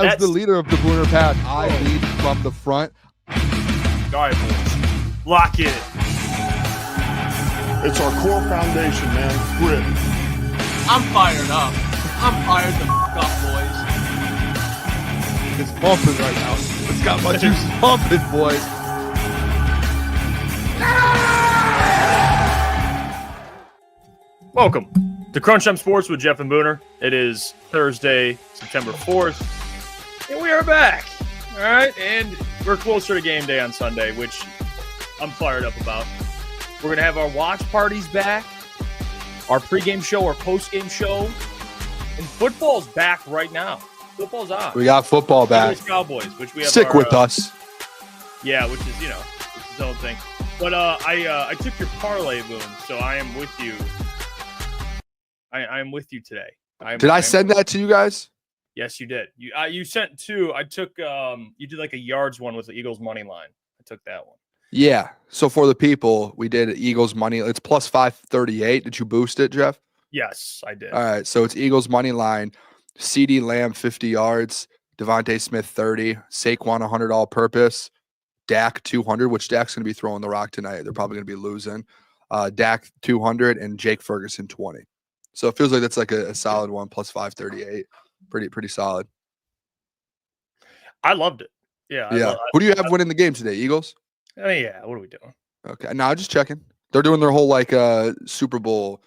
As the leader of the Booner Pack, I lead from the front. All right, boys. Lock in. It's our core foundation, man. Grit. I'm fired up. I'm fired the f*** up, boys. It's pumping right now. It's got my juice pumping, boys. Welcome to Crunch Time Sports with Jeff and Booner. It is Thursday, September 4th, and we are back. All right, and we're closer to game day on Sunday, which I'm fired up about. We're going to have our watch parties back, our pregame show, our postgame show, and football's back right now. Football's on. We got football back. Cowboys, which we have. Stick with us. Yeah, which is, it's his own thing. But I took your parlay, Boone, so I am with you. I am with you today. Did I send that to you guys? Yes, you did. You sent two. I took you did like a yards one with the Eagles money line. I took that one. Yeah. So for the people, we did Eagles money. It's plus 538. Did you boost it, Jeff? Yes, I did. All right. So it's Eagles money line. CD Lamb 50 yards. Devontae Smith 30. Saquon 100 all purpose. Dak 200, which Dak's going to be throwing the rock tonight. They're probably going to be losing. Dak 200 and Jake Ferguson 20. So it feels like that's like a solid one, plus 538. Pretty solid. I loved it. Yeah. Yeah. Who do you have winning the game today? Eagles? Oh, yeah. What are we doing? Okay. Now just checking. They're doing their whole Super Bowl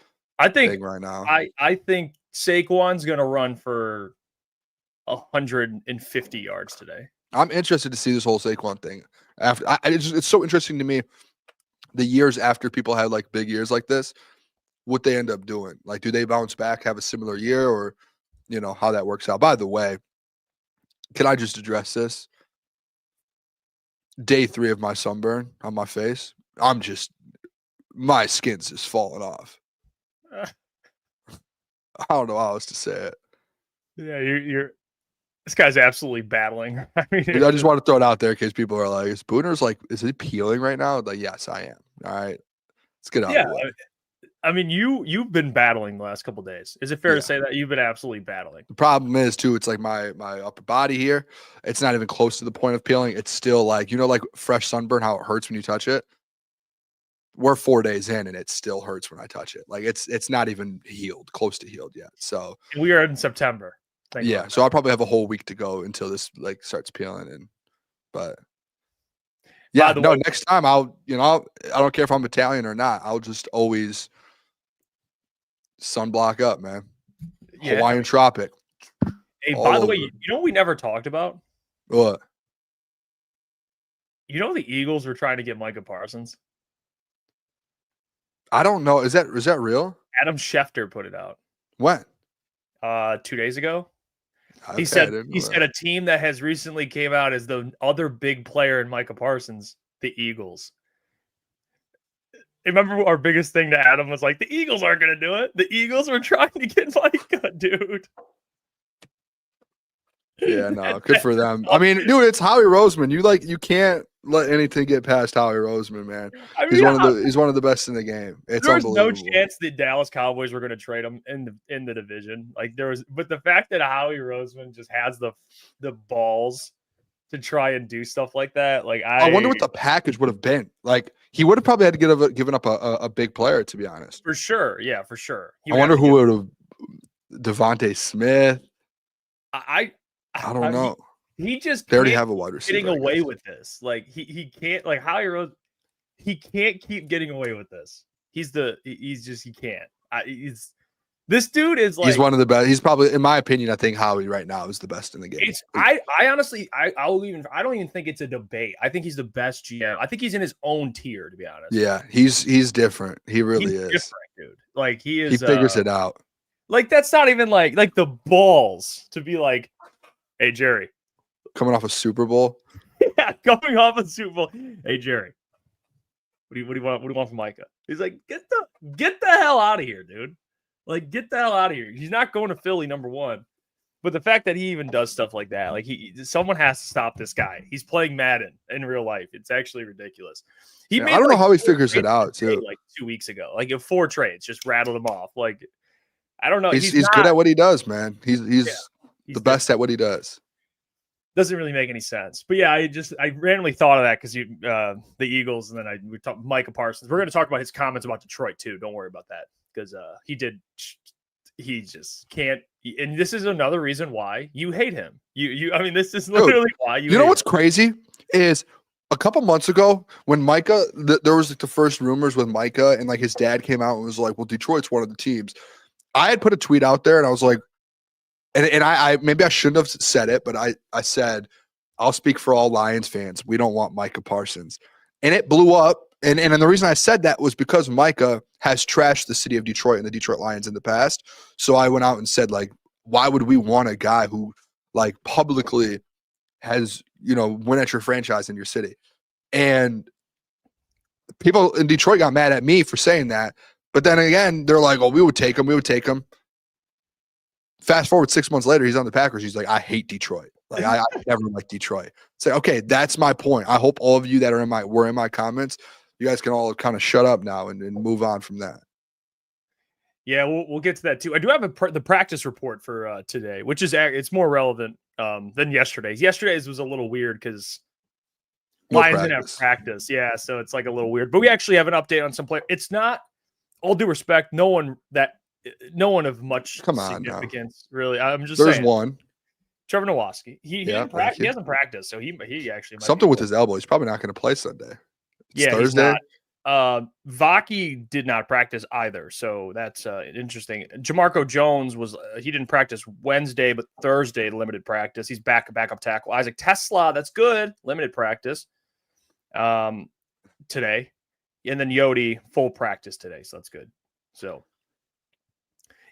thing right now. I think Saquon's going to run for 150 yards today. I'm interested to see this whole Saquon thing. It's so interesting to me. The years after people had big years like this, what they end up doing. Do they bounce back, have a similar year, or how that works out? By the way, can I just address this? Day 3 of my sunburn on my face. My skin's just falling off. I don't know how else to say it. Yeah, you're this guy's absolutely battling. I mean, I just want to throw it out there in case people are like, is Booner's is he peeling right now? Yes, I am. All right. Let's get out of the way. I mean, you've been battling the last couple of days. Is it fair to say that you've been absolutely battling? The problem is too, it's my upper body here. It's not even close to the point of peeling. It's still fresh sunburn, how it hurts when you touch it. We're 4 days in and it still hurts when I touch it. It's not even close to healed yet. So we are in September. Yeah. So I'll probably have a whole week to go until this starts peeling but yeah, no, next time I don't care if I'm Italian or not. I'll just always sunblock up, man. Yeah. Hawaiian tropic. Hey, by the way, you know what we never talked about? What? The Eagles were trying to get Micah Parsons. I don't know. Is that real? Adam Schefter put it out. When? 2 days ago. Okay, he said a team that has recently came out as the other big player in Micah Parsons, the Eagles. Remember our biggest thing to Adam was the Eagles aren't going to do it. The Eagles were trying to get Micah, dude. Yeah, no, good for them. I mean, dude, it's Howie Roseman. You can't let anything get past Howie Roseman, man. I mean, he's one of the best in the game. It's unbelievable. There was no chance the Dallas Cowboys were going to trade him in the division. But the fact that Howie Roseman just has the balls to try and do stuff like that, I wonder what the package would have been. He would have probably had to given up a big player, to be honest. For sure, yeah, for sure. I wonder who would have. Devontae Smith. I don't know. He just they already have a wide receiver. Getting away with this, he can't. Howie Rose, he can't keep getting away with this. He can't. This dude is he's one of the best. He's probably, in my opinion, I think Howie right now is the best in the game. I honestly, I don't even think it's a debate. I think he's the best GM. I think he's in his own tier, to be honest. Yeah, he's different. He really is different, dude. He is. He figures it out. That's not even like the balls to be like, hey Jerry, coming off a Super Bowl. Yeah, coming off a Super Bowl. Hey Jerry, what do you want? What do you want from Micah? He's like, get the hell out of here, dude. Get the hell out of here. He's not going to Philly, number one. But the fact that he even does stuff like that, someone has to stop this guy. He's playing Madden in real life. It's actually ridiculous. I don't know how he figures it out too. 2 weeks ago, 4 trades, just rattled him off. I don't know. He's good at what he does, man. He's the best at what he does. Doesn't really make any sense. But yeah, I randomly thought of that because the Eagles, and then we talked Micah Parsons. We're going to talk about his comments about Detroit too. Don't worry about that because he just can't. And this is another reason why you hate him. I mean, this is literally why you. You know what's crazy is a couple months ago when Micah, there was like the first rumors with Micah, and like his dad came out and was like, "Well, Detroit's one of the teams." I had put a tweet out there, and I was like, and I maybe I shouldn't have said it, but I said, "I'll speak for all Lions fans. We don't want Micah Parsons," and it blew up. And the reason I said that was because Micah has trashed the city of Detroit and the Detroit Lions in the past. So I went out and said, like, why would we want a guy who like publicly has, win at your franchise in your city? And people in Detroit got mad at me for saying that. But then again, they're like, oh, we would take him. We would take him. Fast forward 6 months later, he's on the Packers. He's like, I hate Detroit. Like, I never liked Detroit. Say, okay, that's my point. I hope all of you that were in my comments, you guys can all kind of shut up now and move on from that. Yeah, we'll get to that too. I do have the practice report for today, which is it's more relevant than yesterday's. Yesterday's was a little weird because Lions didn't have practice. Yeah, so it's like a little weird. But we actually have an update on some players. It's not, all due respect, no one of much significance, really. I'm just saying. There's one. Trevor Nowaski. He hasn't practiced, so he actually might something with his elbow. He's probably not going to play Sunday. It's Thursday. He's not. Vaki did not practice either, so that's interesting. Jamarco Jones he didn't practice Wednesday, but Thursday limited practice. He's backup tackle. Isaac Tesla, that's good, limited practice today, and then Yodi full practice today, so that's good. So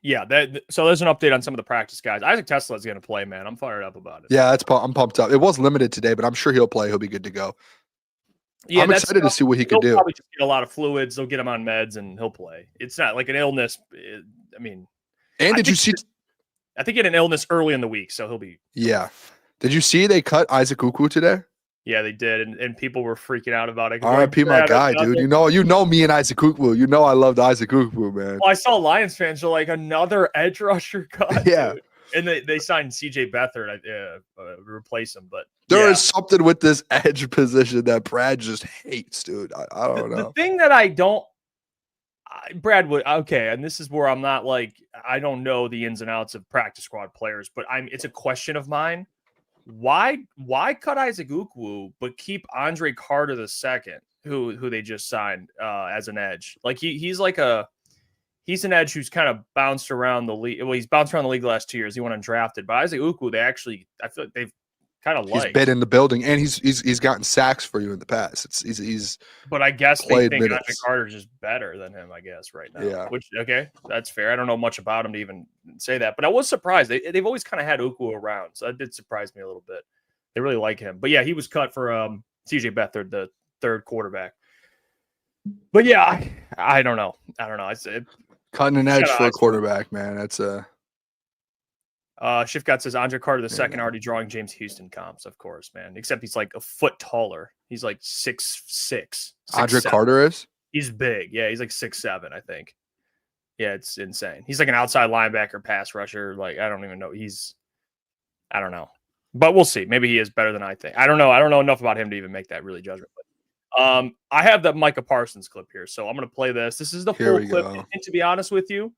yeah, so there's an update on some of the practice guys. Isaac Tesla is going to play, man. I'm fired up about it. Yeah, I'm pumped up. It was limited today, but I'm sure he'll play. He'll be good to go. Yeah, I'm excited to see what he can do. He'll probably just get a lot of fluids. They'll get him on meds, and he'll play. It's not like an illness. I mean, and did you see? I think he had an illness early in the week, so he'll be. Yeah. Did you see they cut Isaac Ukwu today? Yeah, they did, and people were freaking out about it. R.I.P. my guy, dude. You know me and Isaac Ukwu. You know I loved Isaac Ukwu, man. Well, I saw Lions fans are like, another edge rusher cut. Yeah. Dude. And they signed C.J. Beathard to replace him, but there is something with this edge position that Brad just hates, dude. I don't know. The thing that I don't, Brad would and this is where I'm not like, I don't know the ins and outs of practice squad players, but it's a question of mine. Why cut Isaac Ukwu but keep Andre Carter II, who they just signed as an edge? Like he's an edge who's kind of bounced around the league. Well, he's bounced around the league the last 2 years. He went undrafted. But Isaac Ukwu, I feel like they've kind of liked. He's been in the building, and he's gotten sacks for you in the past. He's But I guess they think minutes. Andre Carter's just better than him, I guess, right now. Yeah. Which, okay, that's fair. I don't know much about him to even say that. But I was surprised. They've always kind of had Ukwu around, so that did surprise me a little bit. They really like him. But, yeah, he was cut for C.J. Beathard, the third quarterback. But, yeah, I don't know. Cutting an edge for a quarterback, man. That's Shiftgat says Andre Carter II already drawing James Houston comps, of course, man. Except he's like a foot taller. He's like 6'6". Andre Carter is? He's big. Yeah, he's like 6'7", I think. Yeah, it's insane. He's like an outside linebacker, pass rusher. Like, I don't even know. I don't know. But we'll see. Maybe he is better than I think. I don't know. I don't know enough about him to even make that really judgment. But I have the Micah Parsons clip here, so I'm going to play this. This is the full clip. And to be honest with you,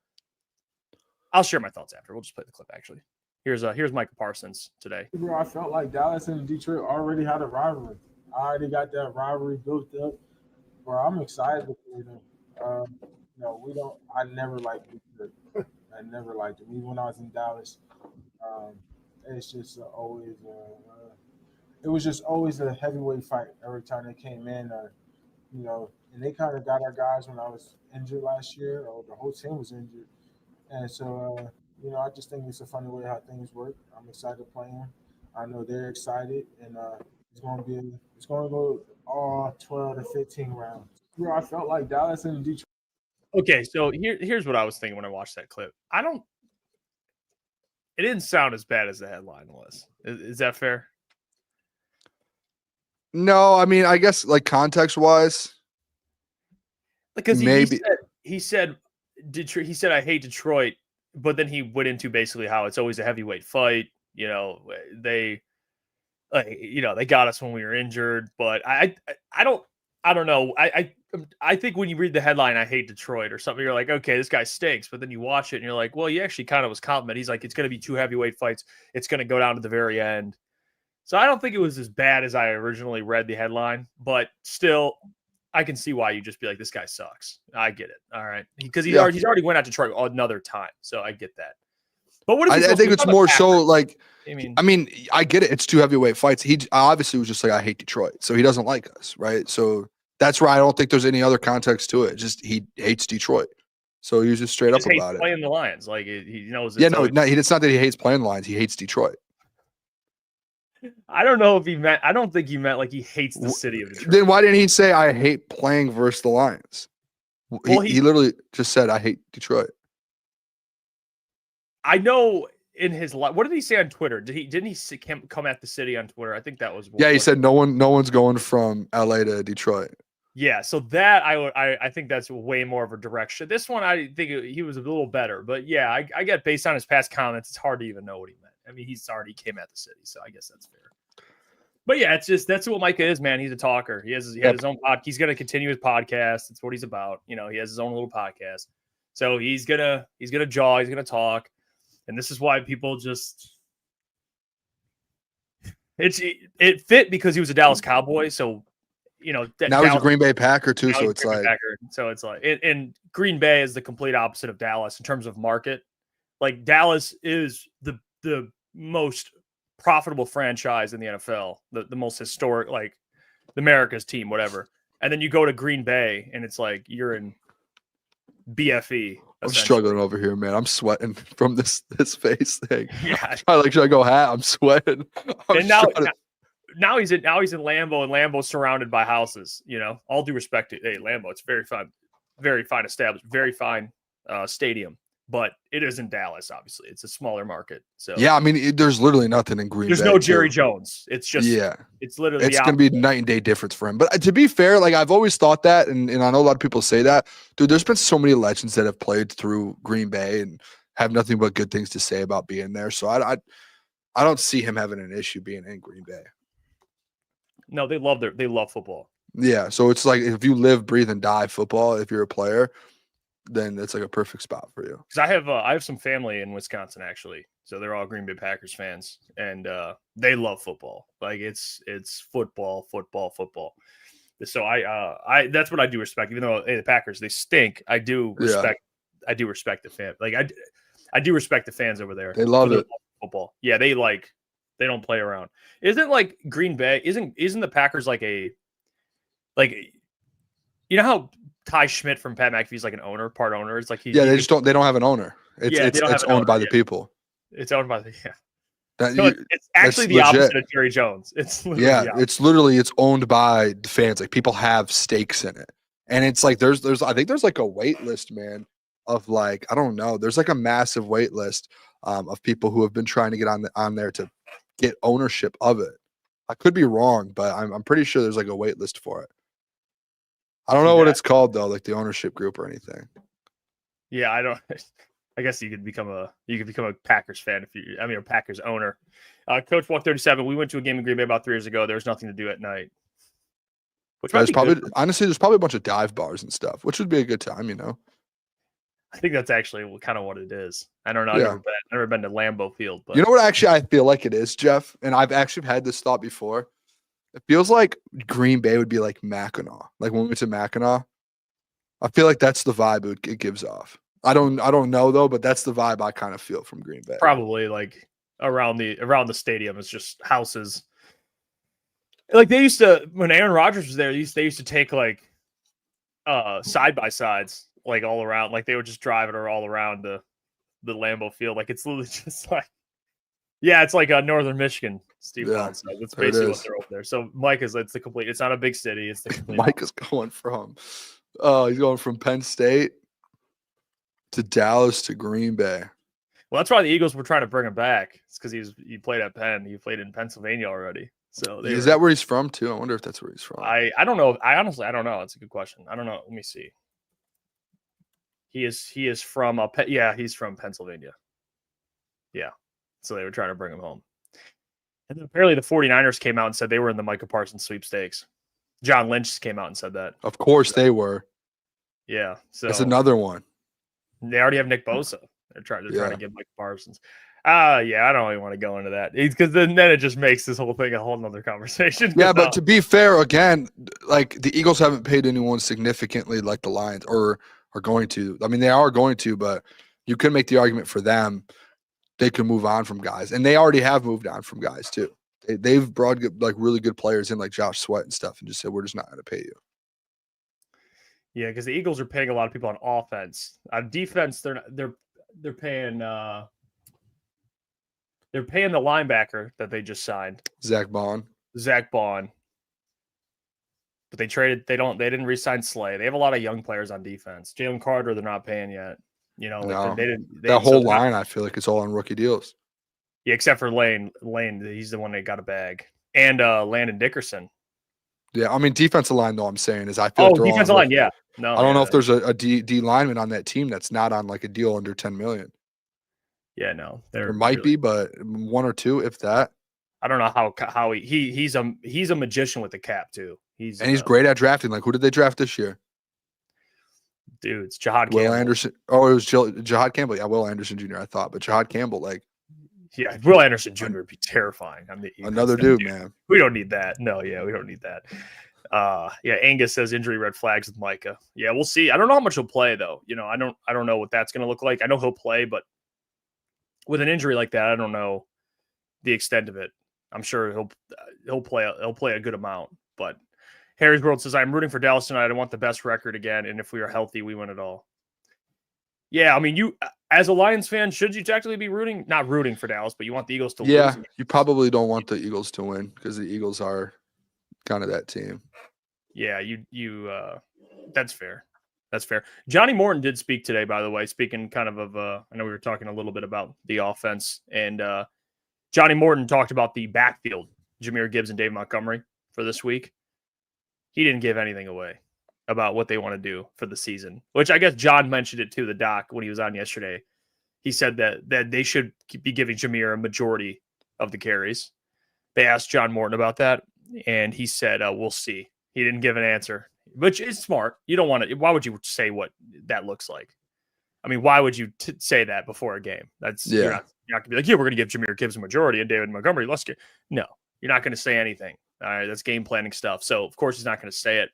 I'll share my thoughts after. We'll just play the clip, actually. Here's Micah Parsons today. Bro, I felt like Dallas and Detroit already had a rivalry. I already got that rivalry built up. Bro, I'm excited for them. I never liked Detroit. I never liked them. Even when I was in Dallas, it's just always it was just always a heavyweight fight every time they came in, and they kind of got our guys when I was injured last year, or the whole team was injured. And so, I just think it's a funny way how things work. I'm excited to play them. I know they're excited, and it's going to go all 12 to 15 rounds. Bro, I felt like Dallas and Detroit. Okay, so here's what I was thinking when I watched that clip. It didn't sound as bad as the headline was. Is that fair? No, I mean, I guess like context-wise, because maybe he said Detroit. He said I hate Detroit, but then he went into basically how it's always a heavyweight fight. They they got us when we were injured, but I don't know. I think when you read the headline, I hate Detroit or something, you're like, okay, this guy stinks. But then you watch it and you're like, well, he actually kind of was confident. He's like, it's going to be 2 heavyweight fights. It's going to go down to the very end. So I don't think it was as bad as I originally read the headline, but still, I can see why you just be like, this guy sucks. I get it. All right. Because he's already went out to Detroit another time. So I get that. But what is I think it's more so like, I mean, I get it. It's 2 heavyweight fights. He obviously was just like, I hate Detroit. So he doesn't like us, right? So that's why I don't think there's any other context to it. Just he hates Detroit. So he was just straight up about it. Playing the Lions. Like he knows. Yeah, it's not that he hates playing the Lions. He hates Detroit. I don't know if he meant, I don't think he meant like he hates the city of Detroit. Then why didn't he say, I hate playing versus the Lions? Well, he literally just said, I hate Detroit. I know in his life, what did he say on Twitter? Didn't he come at the city on Twitter? I think that was. Yeah, he said no one's going from LA to Detroit. Yeah, so that I think that's way more of a direction. This one, I think he was a little better, but yeah, I get based on his past comments, it's hard to even know what he meant. I mean, he's already came at the city, so I guess that's fair. But yeah, that's what Micah is, man. He's a talker. He had his own podcast. He's gonna continue his podcast. It's what he's about. He has his own little podcast. So he's gonna jaw. He's gonna talk. And this is why people just it fit because he was a Dallas Cowboy. So, now he's a Green Bay Packer too. So it's like, and Green Bay is the complete opposite of Dallas in terms of market. Like Dallas is the most profitable franchise in the NFL, the most historic, like the America's team, whatever. And then you go to Green Bay and it's like you're in BFE. I'm struggling over here, man. I'm sweating from this face thing. Yeah. Should I go hat? I'm sweating. Now he's in Lambeau, and Lambeau's surrounded by houses. All due respect to Lambeau, it's very fine established, very fine stadium. But it isn't Dallas, obviously. It's a smaller market. So yeah, I mean, there's literally nothing in Green Bay. There's no Jerry Jones. It's just It's literally it's going to be a night and day difference for him. But to be fair, like I've always thought that, and I know a lot of people say that, dude. There's been so many legends that have played through Green Bay and have nothing but good things to say about being there. So I don't see him having an issue being in Green Bay. No, they love football. Yeah, so it's like if you live, breathe, and die football, if you're a player, then it's like a perfect spot for you. Because I have some family in Wisconsin actually, so they're all Green Bay Packers fans, and they love football. Like it's football. So I that's what I do respect. Even though the Packers they stink, I do respect. Yeah. I do respect the fan. Like I do respect the fans over there. They love it. Football. Yeah, they don't play around. Isn't like Green Bay? Isn't the Packers like how Ty Schmidt from Pat McAfee's like an owner, part owner. It's like they don't have an owner. It's owned by the people. It's owned by it's actually the opposite of Jerry Jones. It's owned by the fans. Like people have stakes in it. And it's like I think there's like a wait list, man, of like, I don't know. There's like a massive wait list of people who have been trying to get on there to get ownership of it. I could be wrong, but I'm pretty sure there's like a wait list for it. I don't know what it's called though, like the ownership group or anything. Yeah, I don't. I guess you could become a Packers fan a Packers owner. Coach Walk 37. We went to a game in Green Bay about 3 years ago. There was nothing to do at night. There's probably a bunch of dive bars and stuff, which would be a good time, I think that's actually kind of what it is. I don't know. I've never been to Lambeau Field, but you know what? Actually, I feel like it is, Jeff, and I've actually had this thought before. It feels like Green Bay would be like Mackinac. Like when we went to Mackinac, I feel like that's the vibe it gives off. I don't know though, but that's the vibe I kind of feel from Green Bay. Probably like around the stadium, it's just houses. Like they used to, when Aaron Rodgers was there, they used to take like side by sides like all around. Like they would just drive it all around the Lambeau Field. Like it's literally just like. Yeah, it's like Northern Michigan, Steve. Yeah, so that's basically what they're over there. So it's not a big city. It's the complete. Mike is going he's going from Penn State to Dallas to Green Bay. Well, that's why the Eagles were trying to bring him back. It's because he played at Penn. He played in Pennsylvania already. So is that where he's from too? I wonder if that's where he's from. I don't know. I honestly don't know. It's a good question. I don't know. Let me see. He is from he's from Pennsylvania. Yeah. So they were trying to bring him home. And then apparently the 49ers came out and said they were in the Micah Parsons sweepstakes. John Lynch came out and said that. Of course they were. Yeah. So That's another one. they already have Nick Bosa. They're trying to get Micah Parsons. Yeah, I don't even want to go into that because then it just makes this whole thing a whole nother conversation. Yeah, but to be fair, again, like the Eagles haven't paid anyone significantly like the Lions or are going to. I mean, they are going to, but you could make the argument for them. They can move on from guys, and they already have moved on from guys too. They've brought like really good players in, like Josh Sweat and stuff, and just said we're just not going to pay you. Yeah, because the Eagles are paying a lot of people on offense. On defense, they're paying the linebacker that they just signed, Zach Bond. But they didn't re-sign Slay. They have a lot of young players on defense. Jalen Carter, they're not paying yet. You know, No. that whole line, I feel like it's all on rookie deals. Yeah, except for Lane. Lane, he's the one that got a bag. And Landon Dickerson. Yeah, I mean defensive line though. I'm saying is I feel like they're all defensive on line. Yeah, no, I don't know if there's a D lineman on that team that's not on like a deal under $10 million. Yeah, no, There might be, but one or two, if that. I don't know how he's a magician with the cap too. He's great at drafting. Like who did they draft this year? Dude, it's Jahad Will Campbell. Anderson. Oh, it was Jahad Campbell. Yeah, Will Anderson Jr. I thought, but Jahad Campbell, like, yeah, Will Anderson Jr. would be terrifying. I mean, another dude, man. We don't need that. No, yeah, we don't need that. Yeah, Angus says injury red flags with Micah. Yeah, we'll see. I don't know how much he'll play though. You know, I don't know what that's going to look like. I know he'll play, but with an injury like that, I don't know the extent of it. I'm sure he'll play a good amount. But Harry's World says I'm rooting for Dallas tonight. I want the best record again, and if we are healthy, we win it all. Yeah, I mean, you as a Lions fan, should you technically be not rooting for Dallas, but you want the Eagles to lose? Yeah, you probably don't want the Eagles to win because the Eagles are kind of that team. Yeah, that's fair. That's fair. Johnny Morton did speak today, by the way, speaking kind of I know we were talking a little bit about the offense, and Johnny Morton talked about the backfield, Jahmyr Gibbs and Dave Montgomery for this week. He didn't give anything away about what they want to do for the season, which I guess John mentioned it to the doc when he was on yesterday. He said that they should be giving Jahmyr a majority of the carries. They asked John Morton about that, and he said, we'll see. He didn't give an answer, which is smart. You don't want to. Why would you say what that looks like? I mean, why would you say that before a game? You're not going to be like, yeah, we're going to give Jahmyr Gibbs a majority and David Montgomery, let's get. No, you're not going to say anything. All right, that's game planning stuff. So, of course, he's not going to say it.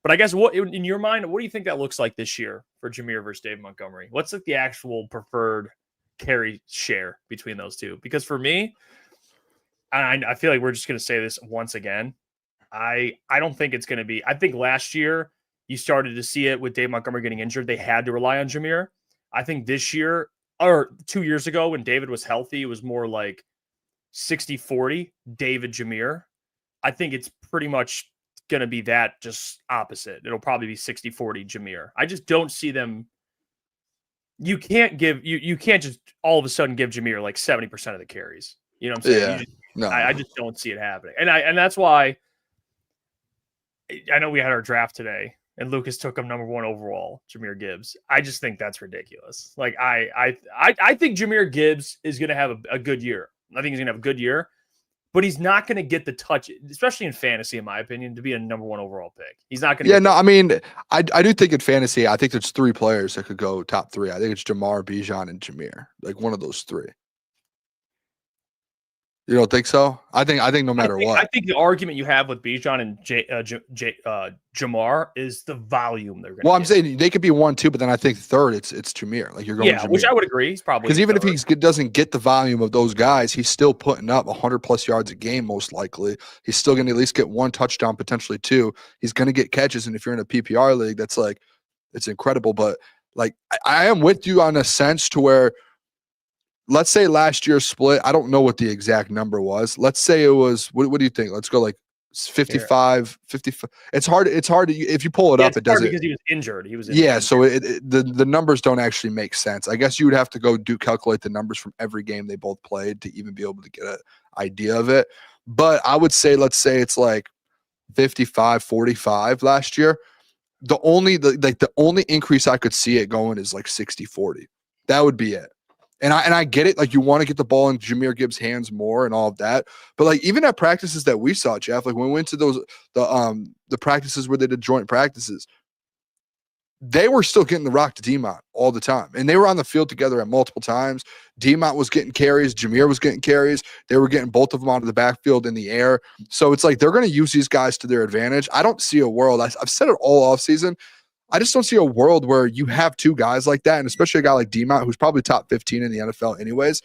But I guess what in your mind, what do you think that looks like this year for Jahmyr versus Dave Montgomery? What's like the actual preferred carry share between those two? Because for me, I feel like we're just going to say this once again. I don't think it's going to be. I think last year you started to see it with Dave Montgomery getting injured. They had to rely on Jahmyr. I think this year or 2 years ago when David was healthy, it was more like 60-40 David Jahmyr. I think it's pretty much going to be that just opposite. It'll probably be 60-40 Jahmyr. I just don't see them. You can't just all of a sudden give Jahmyr like 70% of the carries. You know what I'm saying? Yeah. I just don't see it happening. And that's why I know we had our draft today and Lucas took him number 1 overall, Jahmyr Gibbs. I just think that's ridiculous. Like I think Jahmyr Gibbs is going to have a good year. I think he's going to have a good year, but he's not going to get the touch, especially in fantasy, in my opinion, to be a number 1 overall pick. He's not going to. Yeah, no, I mean, I do think in fantasy, I think there's 3 players that could go top 3. I think it's Jamar, Bijan, and Jahmyr. Like one of those 3. You don't think so? I think no matter what. I think the argument you have with Bijan and Jamar is the volume they're going to Well, I'm saying they could be 1, 2, but then I think third, it's Jahmyr. Like you're going Jahmyr. Which I would agree. He's probably because even if he doesn't get the volume of those guys, he's still putting up 100+ yards a game, most likely. He's still going to at least get 1 touchdown, potentially 2. He's going to get catches, and if you're in a PPR league, that's like it's incredible. But like I am with you on a sense to where. Let's say last year's split. I don't know what the exact number was. Let's say it was. What do you think? Let's go like 55. It's hard to if you pull it up. It doesn't because he was injured. He was injured. Yeah. So the numbers don't actually make sense. I guess you would have to go calculate the numbers from every game they both played to even be able to get an idea of it. But I would say, let's say it's like 55-45 last year. The only increase I could see it going is like 60-40. That would be it. And I get it. Like, you want to get the ball in Jahmyr Gibbs' hands more and all of that. But like, even at practices that we saw, Jeff, like when we went to the practices where they did joint practices, they were still getting the rock to D-Mont all the time. And they were on the field together at multiple times. D-Mont was getting carries. Jahmyr was getting carries. They were getting both of them out of the backfield in the air. So it's like they're going to use these guys to their advantage. I don't see a world. I've said it all offseason. I just don't see a world where you have two guys like that, and especially a guy like D-Mont, who's probably top 15 in the NFL anyways,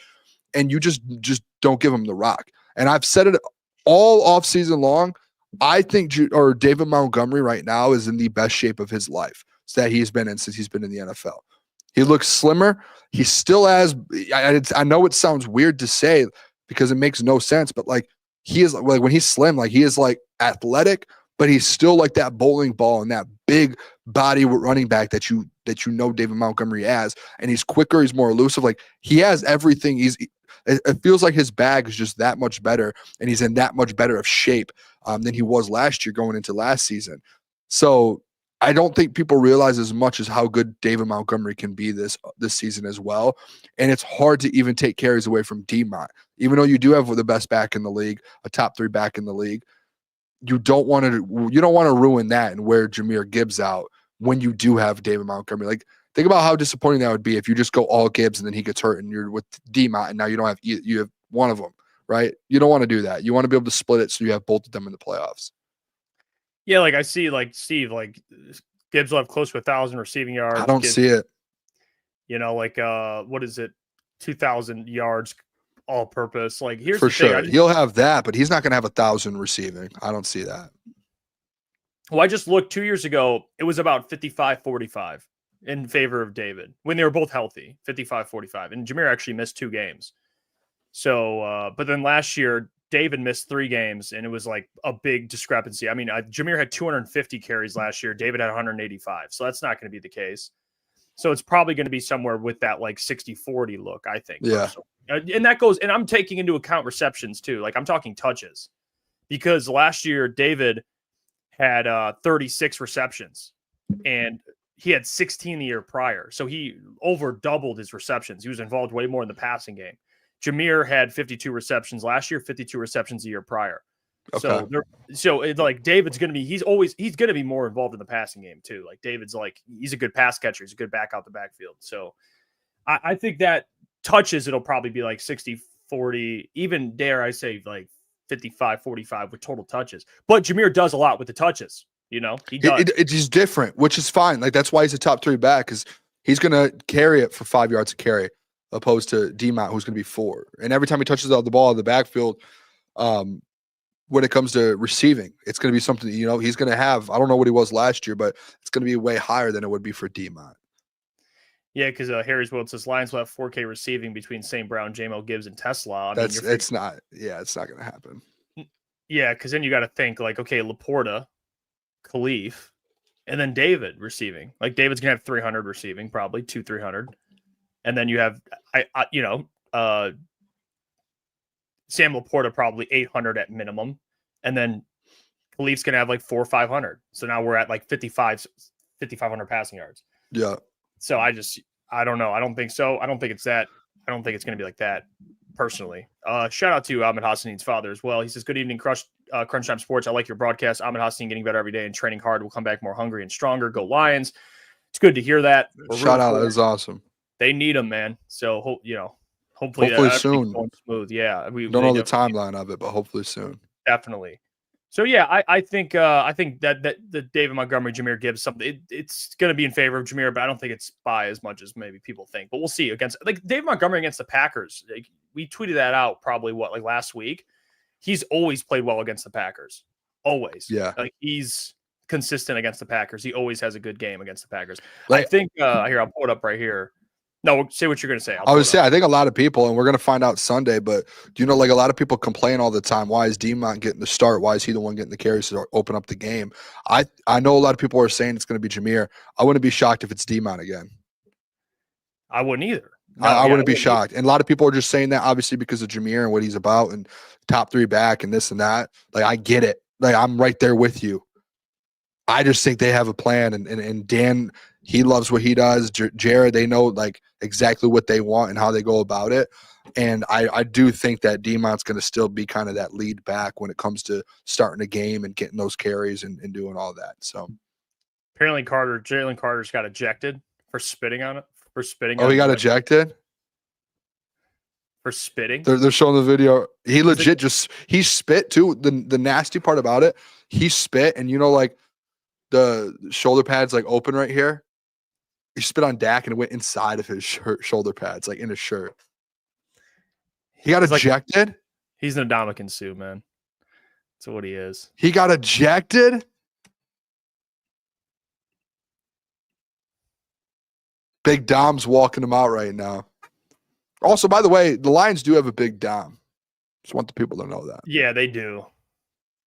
and you just don't give him the rock. And I've said it all offseason long. I think David Montgomery right now is in the best shape of his life that he's been in since he's been in the NFL. He looks slimmer. He still has – I know it sounds weird to say because it makes no sense, but like he is like when he's slim, like he is like athletic, but he's still like that bowling ball and that big body running back that you know David Montgomery has. And he's quicker. He's more elusive. Like he has everything. It feels like his bag is just that much better, and he's in that much better of shape than he was last year going into last season. So I don't think people realize as much as how good David Montgomery can be this season as well. And it's hard to even take carries away from D-Mont, even though you do have the best back in the league, a top 3 back in the league. You don't want to ruin that and wear Jahmyr Gibbs out when you do have David Montgomery. Like, think about how disappointing that would be if you just go all Gibbs and then he gets hurt and you're with D-Mont and now you don't have you have one of them, right? You don't want to do that. You want to be able to split it so you have both of them in the playoffs. Yeah, like I see, like Steve, like Gibbs will have close to 1,000 receiving yards. I don't see it. You know, like what is it, 2,000 yards all purpose. Like here's for the thing, sure he'll have that, but he's not going to have 1,000 receiving. I don't see that. Well, I just looked 2 years ago. It was about 55-45 in favor of David when they were both healthy, 55-45. And Jahmyr actually missed 2 games. So, but then last year, David missed 3 games, and it was like a big discrepancy. I mean, Jahmyr had 250 carries last year. David had 185. So that's not going to be the case. So it's probably going to be somewhere with that like 60-40 look, I think. Yeah. And that goes, and I'm taking into account receptions too. Like I'm talking touches, because last year David had 36 receptions and he had 16 the year prior. So he over doubled his receptions. He was involved way more in the passing game. Jahmyr had 52 receptions last year, 52 receptions the year prior. Okay. So it's like David's going to be, he's going to be more involved in the passing game too. Like David's like, he's a good pass catcher. He's a good back out the backfield. So I think that touches, it'll probably be like 60-40, even dare I say like 55-45 with total touches. But Jahmyr does a lot with the touches. You know, he does. It's different, which is fine. Like that's why he's a top 3 back, because he's going to carry it for 5 yards a carry, opposed to D-Mont, who's going to be 4. And every time he touches out the ball in the backfield, when it comes to receiving, it's going to be something that, you know, he's going to have. I don't know what he was last year, but it's going to be way higher than it would be for D-Mont. Yeah, because Harry's World says Lions will have 4K receiving between St. Brown, J-Mo Gibbs, and Tesla. It's not going to happen. Yeah, because then you got to think like, okay, Laporta, Khalif, and then David receiving. Like David's gonna have 300 receiving, probably 200-300, and then you have Sam Laporta probably 800 at minimum, and then Khalif's gonna have like 400 or 500. So now we're at like 5,500 passing yards. Yeah. So I don't know. I don't think so. I don't think it's that. I don't think it's gonna be like that. Personally, shout out to Ahmed Hassan's father as well. He says, "Good evening, Crunch Time Sports. I like your broadcast. Ahmed Hassan getting better every day and training hard. Will come back more hungry and stronger. Go Lions!" It's good to hear that. Shout out, that is awesome. They need him, man. So hopefully soon. Going smooth. Yeah, we don't know the timeline of it, but hopefully soon. Definitely. So yeah, I think that the David Montgomery, Jahmyr Gibbs, something it's going to be in favor of Jahmyr, but I don't think it's by as much as maybe people think. But we'll see against like David Montgomery against the Packers. Like, we tweeted that out probably like last week. He's always played well against the Packers. Always. Yeah. Like he's consistent against the Packers. He always has a good game against the Packers. Like, I think here, I'll pull it up right here. No, say what you're going to say. I would say, I think a lot of people, and we're going to find out Sunday, but do you know, like a lot of people complain all the time. Why is D-Mont getting the start? Why is he the one getting the carries to open up the game? I know a lot of people are saying it's going to be Jahmyr. I wouldn't be shocked if it's D-Mont again. I wouldn't either. No, I wouldn't be shocked. And a lot of people are just saying that obviously because of Jahmyr and what he's about and top 3 back and this and that. Like, I get it. Like, I'm right there with you. I just think they have a plan, and Dan He loves what he does. Jared, they know like exactly what they want and how they go about it. And I do think that Demont's going to still be kind of that lead back when it comes to starting a game and getting those carries and doing all that. So apparently Jalen Carter's got ejected for spitting on it. Oh, he got ejected? For spitting? They're showing the video. He legit he spit too. The nasty part about it, he spit, and like the shoulder pads like open right here. He spit on Dak and it went inside of his shoulder pads, like in his shirt. He got ejected? Like, he's an Ndamukong Suh, man. That's what he is. He got ejected? Big Dom's walking him out right now. Also, by the way, the Lions do have a big Dom. Just want the people to know that. Yeah, they do.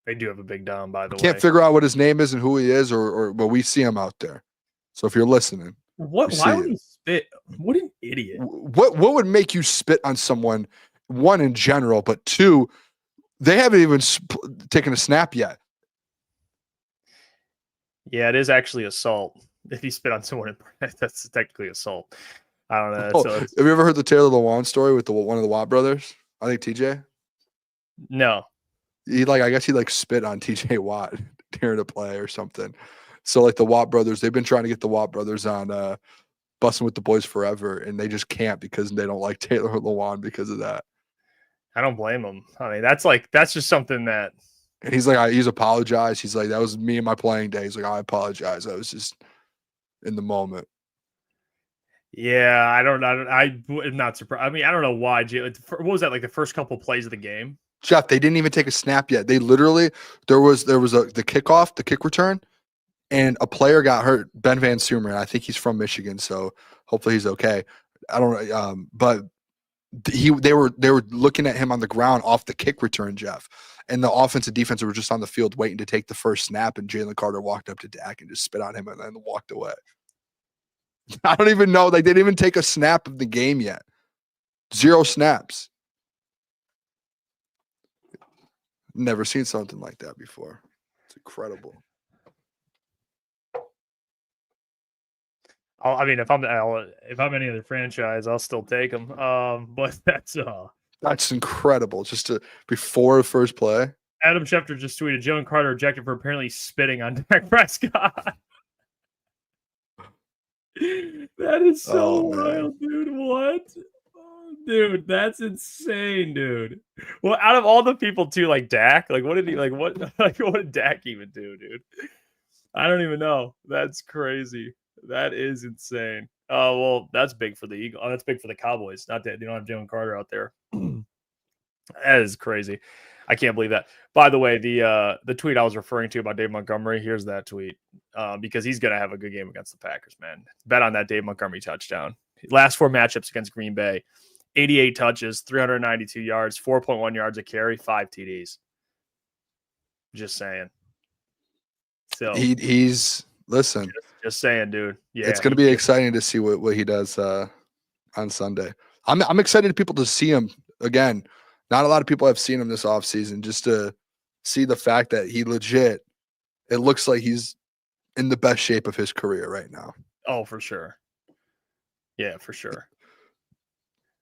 They do have a big Dom, by the way. Can't figure out what his name is and who he is, but we see him out there. So if you're listening. Why would he spit? What an idiot. What would make you spit on someone, one, in general, but two, they haven't even taken a snap yet. Yeah, it is actually assault. If you spit on someone, that's technically assault. I don't know. Have you ever heard the Taylor Lewan story with one of the Watt brothers? I think TJ. No. I guess he spit on TJ Watt during a play or something. So the Watt brothers, they've been trying to get the Watt brothers on Busting with the Boys forever, and they just can't because they don't like Taylor Lewan because of that. I don't blame him. I mean, that's just something that. And he's he's apologized. He's like, that was me in my playing days. Like, I apologize. I was just in the moment. Yeah, I'm not surprised. I mean, I don't know why. What was that, the first couple plays of the game? Jeff, they didn't even take a snap yet. They literally, there was the kickoff, the kick return, and a player got hurt, Ben Van Sumer. I think he's from Michigan, so hopefully he's okay. I don't know, but they were looking at him on the ground off the kick return, Jeff. And the offense and defense were just on the field waiting to take the first snap, and Jalen Carter walked up to Dak and just spit on him and then walked away. I don't even know. They didn't even take a snap of the game yet. 0 snaps. Never seen something like that before. It's incredible. I mean, if I'm any other franchise, I'll still take them. But that's incredible. Just before the first play. Adam Schefter just tweeted Jalen Carter ejected for apparently spitting on Dak Prescott. That is so wild, dude. What? Oh, dude, that's insane, dude. Well, out of all the people too, Dak, what did he what did Dak even do, dude? I don't even know. That's crazy. That is insane. Oh, well, that's big for the Eagles. Oh, that's big for the Cowboys. Not that they don't have Jalen Carter out there. That is crazy. I can't believe that. By the way, the tweet I was referring to about Dave Montgomery, here's that tweet. Because he's going to have a good game against the Packers, man. Bet on that Dave Montgomery touchdown. Last 4 matchups against Green Bay, 88 touches, 392 yards, 4.1 yards a carry, 5 TDs. Just saying. So he's listen. Just saying, dude. Yeah, it's going to be exciting to see what he does on Sunday. I'm excited people to see him again. Not a lot of people have seen him this offseason, just to see the fact that he legit. It looks like he's in the best shape of his career right now. Oh, for sure. Yeah, for sure.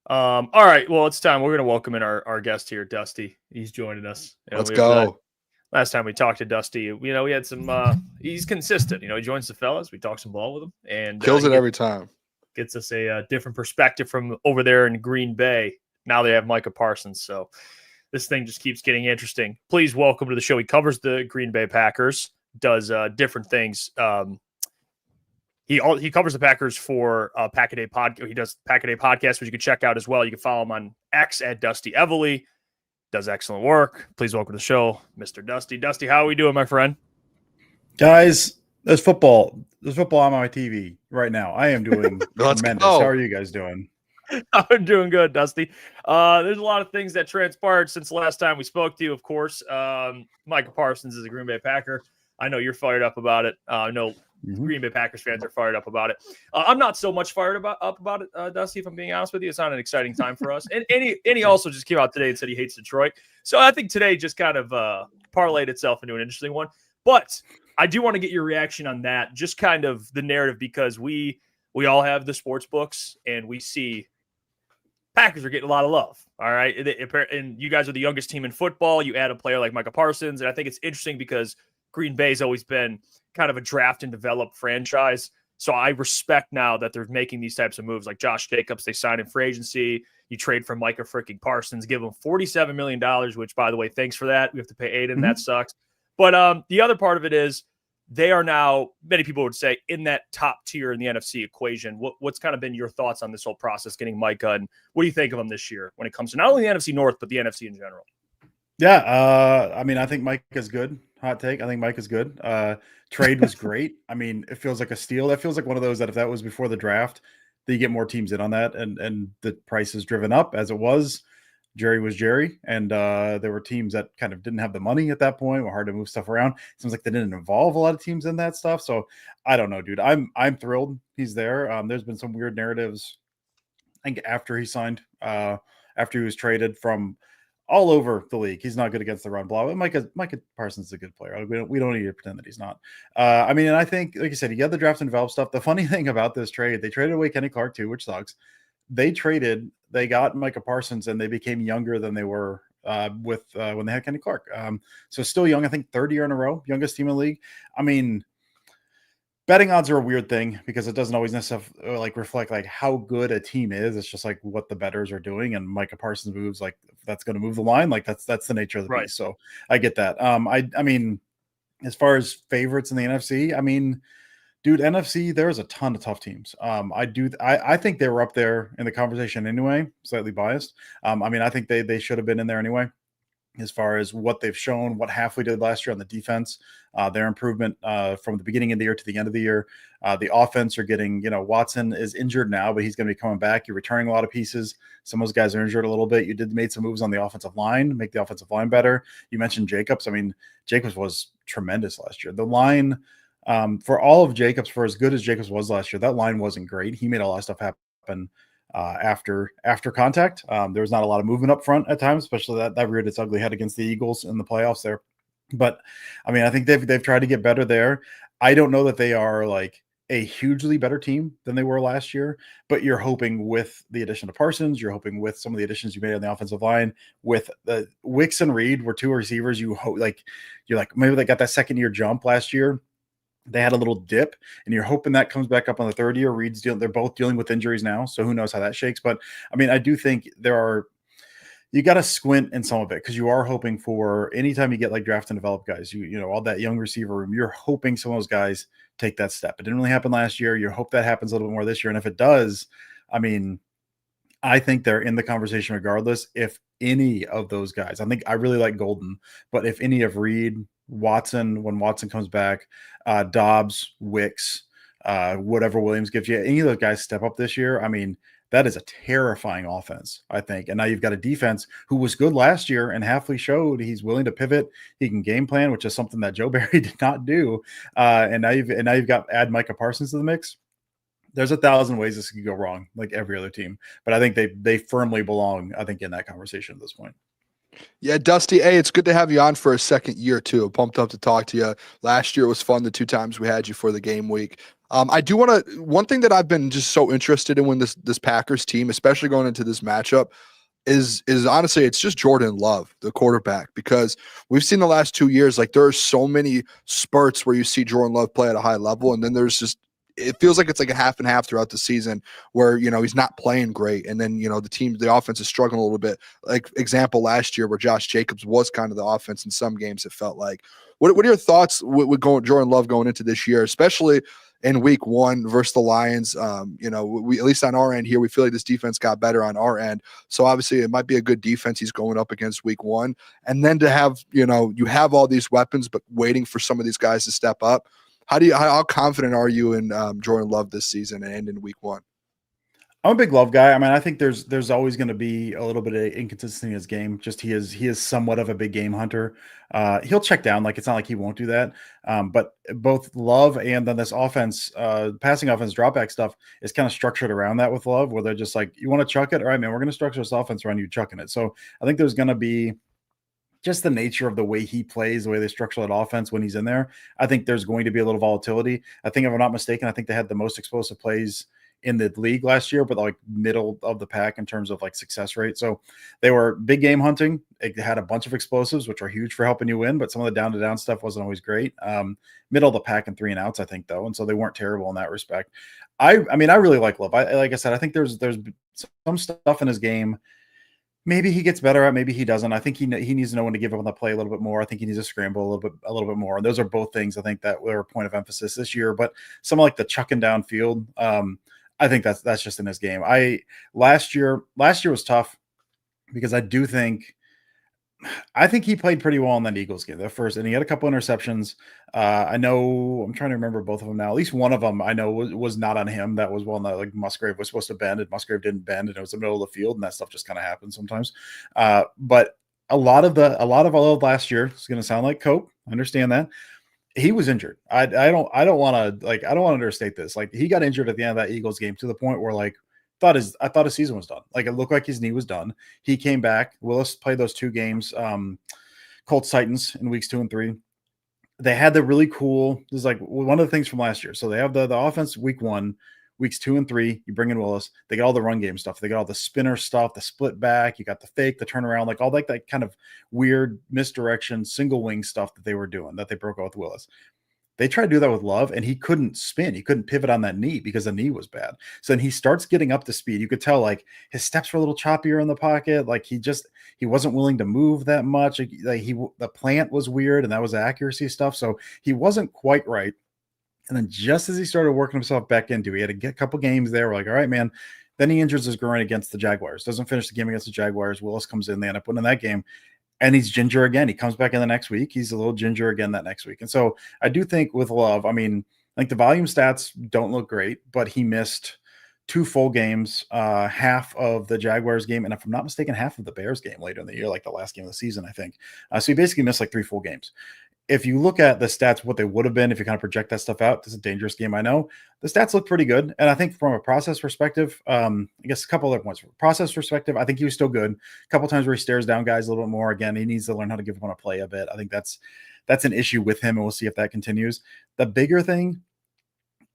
All right. Well, it's time. We're going to welcome in our guest here, Dusty. He's joining us. Let's go. Last time we talked to Dusty, we had some. He's consistent. He joins the fellas. We talk some ball with him, and kills it every time. Gets us a different perspective from over there in Green Bay. Now they have Micah Parsons, so this thing just keeps getting interesting. Please welcome to the show. He covers the Green Bay Packers, does different things. He covers the Packers for Pack a Day podcast. He does Pack a Day podcast, which you can check out as well. You can follow him on X at Dusty Evely. Does excellent work. Please welcome to the show, Mr. Dusty. Dusty, how are we doing, my friend? Guys, there's football. There's football on my TV right now. I am doing tremendous. How are you guys doing? I'm doing good, Dusty. There's a lot of things that transpired since the last time we spoke to you, of course. Micah Parsons is a Green Bay Packer. I know you're fired up about it. I know Green Bay Packers fans are fired up about it. I'm not so much fired up about it, Dusty, if I'm being honest with you. It's not an exciting time for us. And he also just came out today and said he hates Detroit. So I think today just kind of parlayed itself into an interesting one. But I do want to get your reaction on that, just kind of the narrative, because we all have the sports books and we see Packers are getting a lot of love. All right. And you guys are the youngest team in football. You add a player like Micah Parsons. And I think it's interesting because Green Bay's always been kind of a draft and develop franchise. So I respect now that they're making these types of moves like Josh Jacobs. They signed in free agency. You trade for Micah freaking Parsons, give him $47 million, which, by the way, thanks for that. We have to pay Aiden. That sucks. But the other part of it is they are now, many people would say, in that top tier in the NFC equation. What's kind of been your thoughts on this whole process, getting Micah, and what do you think of him this year when it comes to not only the NFC North, but the NFC in general? Yeah, I mean, I think Micah's good. Hot take. I think Micah's good. Trade was great. I mean, it feels like a steal. That feels like one of those that if that was before the draft, that you get more teams in on that, and the price is driven up as it was. Jerry was Jerry, and there were teams that kind of didn't have the money at that point, were hard to move stuff around. Seems like they didn't involve a lot of teams in that stuff. So I don't know, dude. I'm thrilled he's there. There's been some weird narratives, I think, after he signed, after he was traded from all over the league. He's not good against the run block. Micah Parsons is a good player. We don't need to pretend that he's not. I mean, and I think, like you said, he got the draft and develop stuff. The funny thing about this trade, they traded away Kenny Clark too, which sucks. They got Micah Parsons, and they became younger than they were when they had Kenny Clark. So still young, I think 3rd year in a row, youngest team in the league. I mean, betting odds are a weird thing because it doesn't always necessarily like reflect like how good a team is. It's just like what the bettors are doing, and Micah Parsons moves like that's going to move the line. Like that's the nature of the beast. So I get that. I mean, as far as favorites in the NFC, I mean, dude, NFC, there's a ton of tough teams. I think they were up there in the conversation anyway, slightly biased. I mean, I think they should have been in there anyway, as far as what they've shown, what Halfley did last year on the defense, their improvement from the beginning of the year to the end of the year. The offense are getting, Watson is injured now, but he's going to be coming back. You're returning a lot of pieces. Some of those guys are injured a little bit. You made some moves on the offensive line, make the offensive line better. You mentioned Jacobs. I mean, Jacobs was tremendous last year. The line, for all of Jacobs, for as good as Jacobs was last year, that line wasn't great. He made a lot of stuff happen after contact. There was not a lot of movement up front at times, especially that reared its ugly head against the Eagles in the playoffs there. But I mean, I think they've tried to get better there. I don't know that they are like a hugely better team than they were last year, but you're hoping with the addition of Parsons, you're hoping with some of the additions you made on the offensive line, with the Wicks and Reed were two receivers. You're like maybe they got that second year jump last year. They had a little dip, and you're hoping that comes back up on the 3rd year. Reed's they're both dealing with injuries now, so who knows how that shakes. But I mean, I do think you got to squint in some of it, because you are hoping for anytime you get like draft and develop guys, all that young receiver room, you're hoping some of those guys take that step. It didn't really happen last year. You hope that happens a little bit more this year. And if it does, I mean, I think they're in the conversation regardless. If any of those guys, I really like Golden, but if any of Reed, Watson, when Watson comes back, Dobbs, Wicks, whatever Williams gives you, any of those guys step up this year, I mean, that is a terrifying offense, I think. And now you've got a defense who was good last year, and Halfley showed he's willing to pivot. He can game plan, which is something that Joe Barry did not do. And now you've got add Micah Parsons to the mix. There's 1,000 ways this could go wrong, like every other team. But I think they firmly belong, I think, in that conversation at this point. Yeah, Dusty, hey, it's good to have you on for a second year, too. Pumped up to talk to you. Last year was fun, the 2 times we had you for the game week. I do want to – one thing that I've been just so interested in when this Packers team, especially going into this matchup, is honestly, it's just Jordan Love, the quarterback, because we've seen the last 2 years, like there are so many spurts where you see Jordan Love play at a high level, and then there's just – it feels like it's like a half and half throughout the season where, he's not playing great. And then, the offense is struggling a little bit. Like example last year where Josh Jacobs was kind of the offense in some games, it felt like. What are your thoughts with Jordan Love going into this year, especially in week 1 versus the Lions? We, at least on our end here, we feel like this defense got better on our end. So obviously it might be a good defense he's going up against week 1. And then to have, you have all these weapons, but waiting for some of these guys to step up. How confident are you in Jordan Love this season and in week 1? I'm a big Love guy. I mean, I think there's always going to be a little bit of inconsistency in his game. Just he is somewhat of a big game hunter. He'll check down. Like it's not like he won't do that. But both Love and then this offense, passing offense, drop back stuff is kind of structured around that with Love, where they're just like, you want to chuck it? All right, man, we're going to structure this offense around you chucking it. So I think there's going to be just the nature of the way he plays, the way they structure that offense when he's in there, I think there's going to be a little volatility. I think if I'm not mistaken, I think they had the most explosive plays in the league last year, but like middle of the pack in terms of like success rate. So they were big game hunting. It had a bunch of explosives, which are huge for helping you win, but some of the down to down stuff wasn't always great. Middle of the pack and 3 and outs, I think, though. And so they weren't terrible in that respect. I mean, I really like Love. Like I said, I think there's some stuff in his game. Maybe he gets better at, maybe he doesn't. I think he needs to know when to give up on the play a little bit more. I think he needs to scramble a little bit more. And those are both things I think that were a point of emphasis this year. But some like the chucking downfield, I think that's just in his game. Last year was tough because I think he played pretty well in that Eagles game. The first, and he had a couple interceptions. I know I'm trying to remember both of them now. At least one of them I know was not on him. That was one that like Musgrave was supposed to bend, and Musgrave didn't bend, and it was the middle of the field, and that stuff just kind of happens sometimes. But a lot of all of last year, it's going to sound like Cope. I understand that. He was injured. I don't want to understate this. Like, he got injured at the end of that Eagles game to the point where like I thought his season was done. Like, it looked like his knee was done. He came back. Willis played those 2 games, Colts Titans in weeks 2 and 3. They had the really cool. This is like one of the things from last year. So they have the offense week 1, weeks 2 and 3. You bring in Willis. They get all the run game stuff. They got all the spinner stuff, the split back. You got the fake, the turnaround, like all that kind of weird misdirection, single wing stuff that they were doing that they broke out with Willis. They tried to do that with Love, and he couldn't spin. He couldn't pivot on that knee because the knee was bad. So then he starts getting up to speed. You could tell like his steps were a little choppier in the pocket. Like he wasn't willing to move that much. Like the plant was weird, and that was accuracy stuff. So he wasn't quite right. And then just as he started working himself back into, he had to get a couple games there. We're like, all right, man. Then he injures his groin against the Jaguars. Doesn't finish the game against the Jaguars. Willis comes in. They end up winning that game. And he's ginger again. He comes back in the next week. He's a little ginger again that next week. And so I do think with Love, I mean, like the volume stats don't look great, but he missed 2 full games, half of the Jaguars game. And if I'm not mistaken, half of the Bears game later in the year, like the last game of the season, I think. So he basically missed like 3 full games. If you look at the stats, what they would have been, if you kind of project that stuff out, this is a dangerous game, I know. The stats look pretty good. And I think from a process perspective, I guess a couple other points. From a process perspective, I think he was still good. A couple times where he stares down guys a little bit more. Again, he needs to learn how to give up on a play a bit. I think that's an issue with him, and we'll see if that continues. The bigger thing,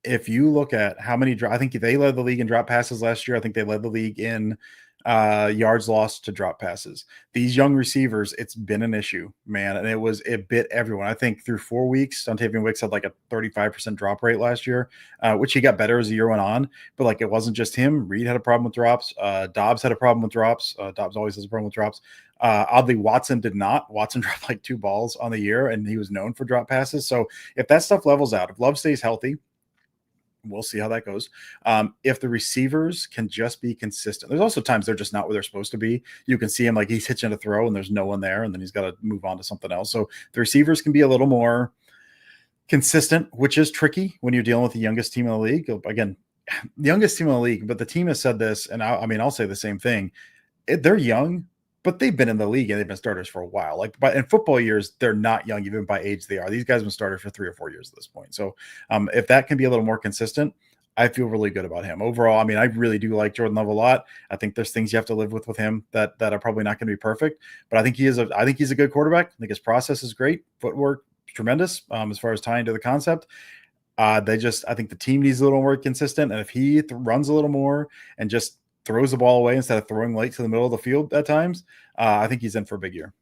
if you look at how many, I think they led the league in drop passes last year. I think they led the league in yards lost to drop passes. These young receivers, it's been an issue, man, and it bit everyone. I think through 4 weeks, Dontavian Wicks had like a 35% drop rate last year, which he got better as the year went on. But like, it wasn't just him. Reed had a problem with drops. Dobbs had a problem with drops. Dobbs always has a problem with drops. Oddly, Watson did not. Watson dropped like 2 balls on the year, and he was known for drop passes. So if that stuff levels out, if Love stays healthy, we'll see how that goes. If the receivers can just be consistent, there's also times they're just not where they're supposed to be. You can see him like he's hitching a throw and there's no one there, and then he's got to move on to something else. So the receivers can be a little more consistent, which is tricky when you're dealing with the youngest team in the league. Again, the youngest team in the league, but the team has said this, and I'll say the same thing. They're young, but they've been in the league and they've been starters for a while. Like, but in football years, they're not young, even by age they are. These guys have been starters for 3 or 4 years at this point. So if that can be a little more consistent, I feel really good about him. Overall, I mean, I really do like Jordan Love a lot. I think there's things you have to live with him that are probably not going to be perfect. But I think he's a good quarterback. I think his process is great. Footwork, tremendous as far as tying to the concept. I think the team needs a little more consistent. And if he runs a little more and just throws the ball away instead of throwing late to the middle of the field at times, I think he's in for a big year.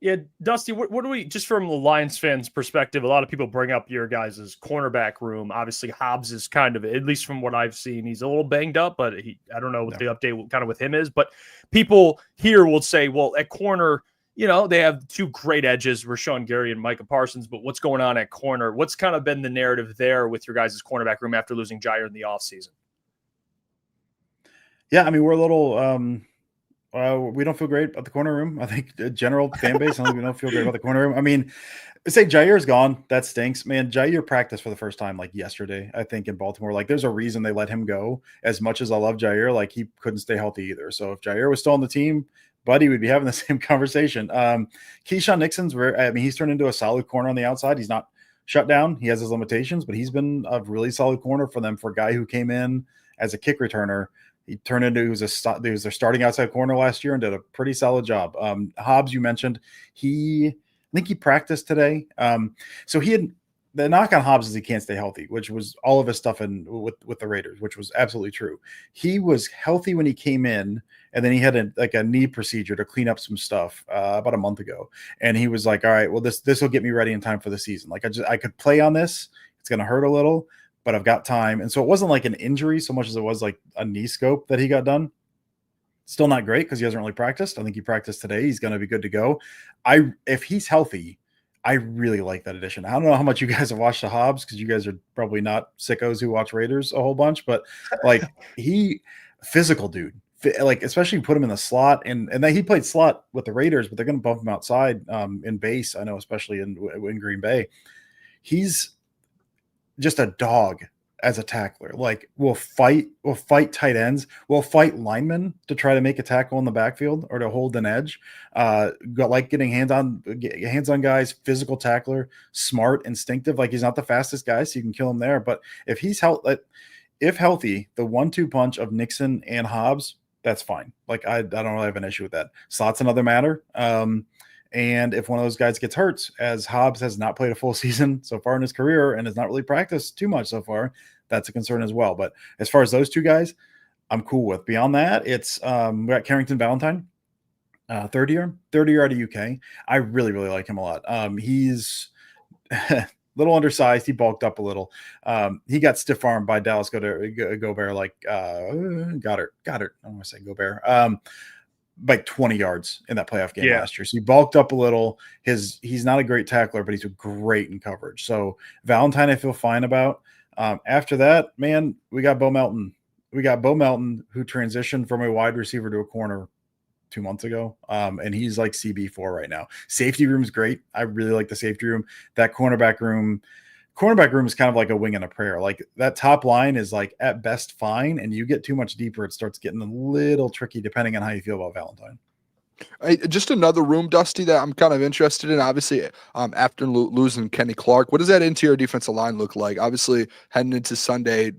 Yeah, Dusty, what do we, just from the Lions fans' perspective, a lot of people bring up your guys' cornerback room. Obviously, Hobbs is kind of, at least from what I've seen, he's a little banged up, but I don't know what the update kind of with him is. But people here will say, well, at corner, they have 2 great edges, Rashawn Gary and Micah Parsons, but what's going on at corner? What's kind of been the narrative there with your guys' cornerback room after losing Jair in the offseason? Yeah, I mean, we're a little we don't feel great about the corner room. I think the general fan base, I think we don't feel great about the corner room. I mean, say Jair's gone. That stinks, man. Jair practiced for the first time like yesterday, I think, in Baltimore. Like, there's a reason they let him go. As much as I love Jair, like, he couldn't stay healthy either. So if Jair was still on the team, buddy, we'd be having the same conversation. Keyshawn Nixon's he's turned into a solid corner on the outside. He's not shut down. He has his limitations, but he's been a really solid corner for them for a guy who came in as a kick returner He turned into he was their starting outside corner last year and did a pretty solid job. Hobbs, you mentioned, I think he practiced today. So he had the knock on Hobbs is he can't stay healthy, which was all of his stuff with the Raiders, which was absolutely true. He was healthy when he came in, and then he had a knee procedure to clean up some stuff about a month ago. And he was like, all right, well, this will get me ready in time for the season. Like I could play on this. It's going to hurt a little, but I've got time. And so it wasn't like an injury so much as it was like a knee scope that he got done. Still not great because he hasn't really practiced. I think he practiced today. He's going to be good to go. If he's healthy, I really like that addition. I don't know how much you guys have watched the Hobbs because you guys are probably not sickos who watch Raiders a whole bunch, but like physical dude, like especially put him in the slot and then he played slot with the Raiders, but they're going to bump him outside in base. I know, especially in Green Bay. He's just a dog as a tackler. Like we'll fight tight ends, we'll fight linemen to try to make a tackle in the backfield or to hold an edge. Like getting hands on guys, physical tackler, smart, instinctive. Like he's not the fastest guy, so you can kill him there. But if he's healthy, the 1-2 punch of Nixon and Hobbs, that's fine. Like I don't really have an issue with that. Slot's another matter. And if one of those guys gets hurt, as Hobbs has not played a full season so far in his career and has not really practiced too much so far, that's a concern as well. But as far as those two guys, I'm cool with. Beyond that, it's we got Carrington Valentine, third year out of UK. I really, really like him a lot. He's a little undersized. He bulked up a little. He got stiff armed by Dallas Gobert, like Goddard. I don't want to say Gobert. Like 20 yards in that playoff game last year. So he bulked up a little. He's not a great tackler, but he's great in coverage. So Valentine, I feel fine about. After that, man, we got Bo Melton. Who transitioned from a wide receiver to a corner 2 months ago. And he's like CB4 right now. Safety room is great. I really like the safety room. That cornerback room is kind of like a wing and a prayer. Like that top line is like at best fine, and you get too much deeper, it starts getting a little tricky depending on how you feel about Valentine. Just another room, Dusty, that I'm kind of interested in. Obviously, after losing Kenny Clark, what does that interior defensive line look like? Obviously, heading into Sunday,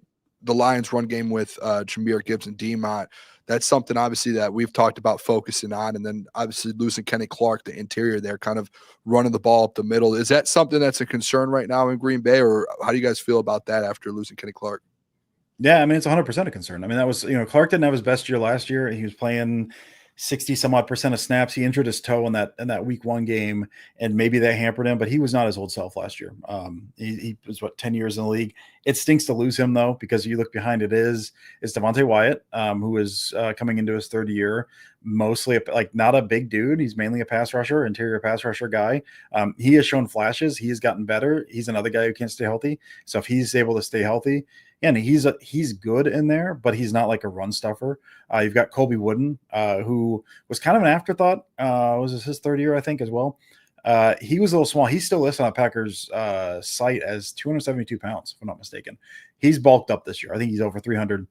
the Lions run game with Jameer Gibbs and D-Mont. That's something obviously that we've talked about focusing on. And then obviously losing Kenny Clark, the interior there, kind of running the ball up the middle. Is that something that's a concern right now in Green Bay, or how do you guys feel about that after losing Kenny Clark? Yeah, I mean, it's 100% a concern. I mean, that was, Clark didn't have his best year last year. He was playing 60 some odd % of snaps. He injured his toe in that week 1 game, and maybe that hampered him, but he was not his old self last year. He was 10 years in the league. It stinks to lose him though, because you look behind it's Devontae Wyatt, who is coming into his 3rd year, mostly not a big dude. He's mainly a pass rusher, interior pass rusher guy. He has shown flashes. He has gotten better. He's another guy who can't stay healthy. So if he's able to stay healthy, and he's good in there, but he's not like a run stuffer. You've got Colby Wooden, who was kind of an afterthought. Was this his 3rd year, I think, as well? He was a little small. He's still listed on Packers site as 272 pounds, if I'm not mistaken. He's bulked up this year. I think he's over 300,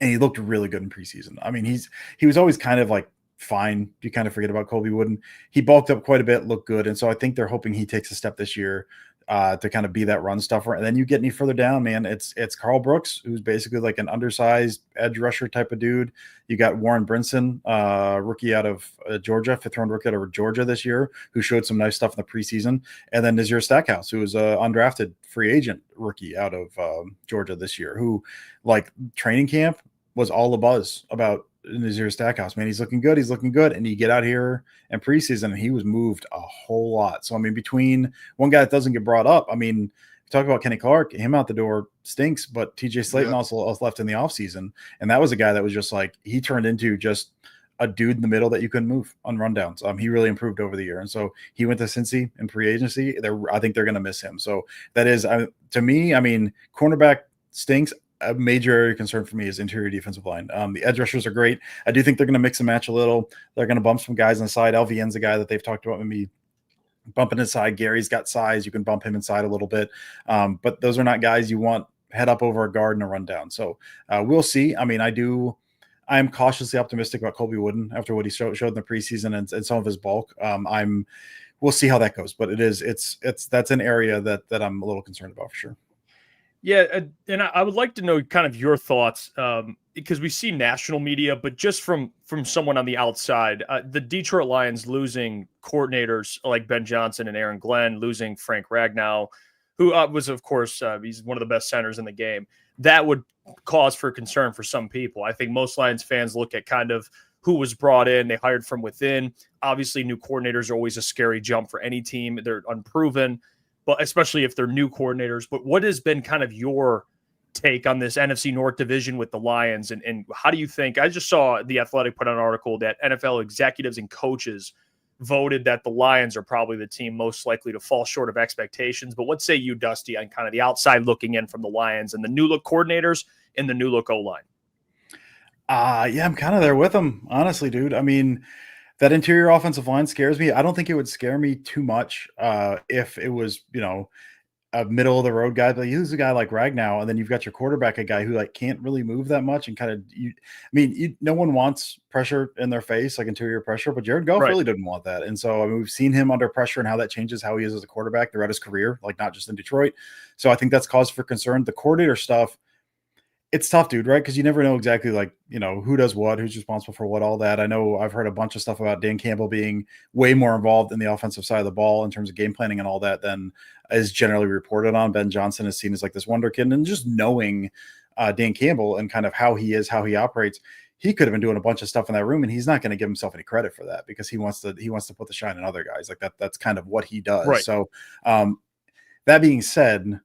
and he looked really good in preseason. I mean, he was always kind of like fine. You kind of forget about Colby Wooden. He bulked up quite a bit, looked good, and so I think they're hoping he takes a step this year to kind of be that run stuffer. And then you get any further down, man, it's Carl Brooks, who's basically like an undersized edge rusher type of dude. You got Warren Brinson, rookie out of Georgia, 5th round rookie out of Georgia this year, who showed some nice stuff in the preseason. And then Nazir Stackhouse, who was an undrafted free agent rookie out of Georgia this year, who like training camp was all a buzz about Nazir Stackhouse. Man, he's looking good. And you get out here in preseason, and he was moved a whole lot. So, I mean, between one guy that doesn't get brought up, I mean, talk about Kenny Clark, him out the door stinks, but TJ Slayton also left in the offseason. And that was a guy that was just like, he turned into just a dude in the middle that you couldn't move on rundowns. He really improved over the year. And so he went to Cincy in free agency. I think they're going to miss him. So that is, to me, I mean, cornerback stinks. A major area of concern for me is interior defensive line. The edge rushers are great. I do think they're going to mix and match a little. They're going to bump some guys on the side. LVN's a guy that they've talked about maybe bumping inside. Gary's got size. You can bump him inside a little bit. But those are not guys you want head up over a guard and a rundown. So we'll see. I mean, I'm cautiously optimistic about Colby Wooden after what he showed in the preseason and some of his bulk. We'll see how that goes. But that's an area that I'm a little concerned about for sure. Yeah, and I would like to know kind of your thoughts because we see national media, but just from someone on the outside, the Detroit Lions losing coordinators like Ben Johnson and Aaron Glenn, losing Frank Ragnow, who was, of course, he's one of the best centers in the game. That would cause for concern for some people. I think most Lions fans look at kind of who was brought in, they hired from within. Obviously, new coordinators are always a scary jump for any team. They're unproven, but especially if they're new coordinators. But what has been kind of your take on this NFC North division with the Lions? And how do you think? I just saw The Athletic put out an article that NFL executives and coaches voted that the Lions are probably the team most likely to fall short of expectations. But what say you, Dusty, on kind of the outside looking in from the Lions and the new look coordinators and the new look O-line? Yeah, I'm kind of there with them, honestly, dude. I mean, that interior offensive line scares me. I don't think it would scare me too much if it was, a middle of the road guy. But you lose a guy like Ragnow, and then you've got your quarterback, a guy who like can't really move that much, and kind of no one wants pressure in their face, like interior pressure. But Jared Goff really didn't want that, and so we've seen him under pressure and how that changes how he is as a quarterback throughout his career, like not just in Detroit. So I think that's cause for concern. The coordinator stuff. It's tough, dude, right? Because you never know exactly, who does what, who's responsible for what, all that. I know I've heard a bunch of stuff about Dan Campbell being way more involved in the offensive side of the ball in terms of game planning and all that than is generally reported on. Ben Johnson is seen as like this wonder kid, and just knowing Dan Campbell and kind of how he is, how he operates, he could have been doing a bunch of stuff in that room, and he's not going to give himself any credit for that because he wants to put the shine on other guys. Like that's kind of what he does. Right. So that being said,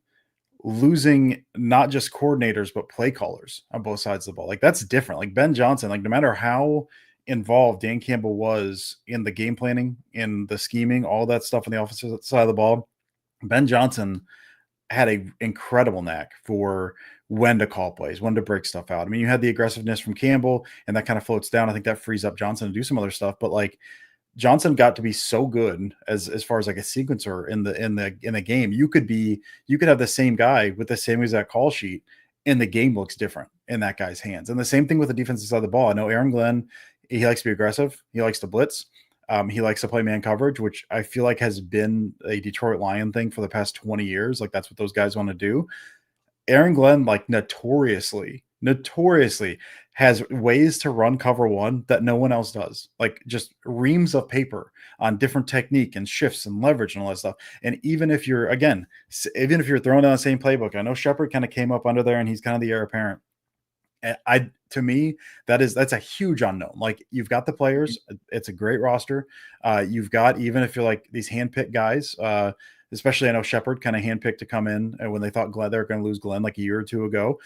losing not just coordinators but play callers on both sides of the ball, like that's different. Like Ben Johnson, like no matter how involved Dan Campbell was in the game planning, in the scheming, all that stuff on the offensive side of the ball, Ben Johnson had an incredible knack for when to call plays, when to break stuff out. I mean, you had the aggressiveness from Campbell, and that kind of floats down. I think that frees up Johnson to do some other stuff, but like Johnson got to be so good as far as like a sequencer in the game. You could have the same guy with the same exact call sheet, and the game looks different in that guy's hands. And the same thing with the defensive side of the ball. I know Aaron Glenn, he likes to be aggressive. He likes to blitz. He likes to play man coverage, which I feel like has been a Detroit Lion thing for the past 20 years. Like that's what those guys want to do. Aaron Glenn, like notoriously has ways to run cover one that no one else does. Like just reams of paper on different technique and shifts and leverage and all that stuff. And even if you're throwing down the same playbook, I know Shepard kind of came up under there and he's kind of the heir apparent. To me, that's a huge unknown. Like you've got the players, it's a great roster. You've got, even if you're like these handpicked guys, especially I know Shepard kind of handpicked to come in and when they thought they were going to lose Glenn like a year or two ago.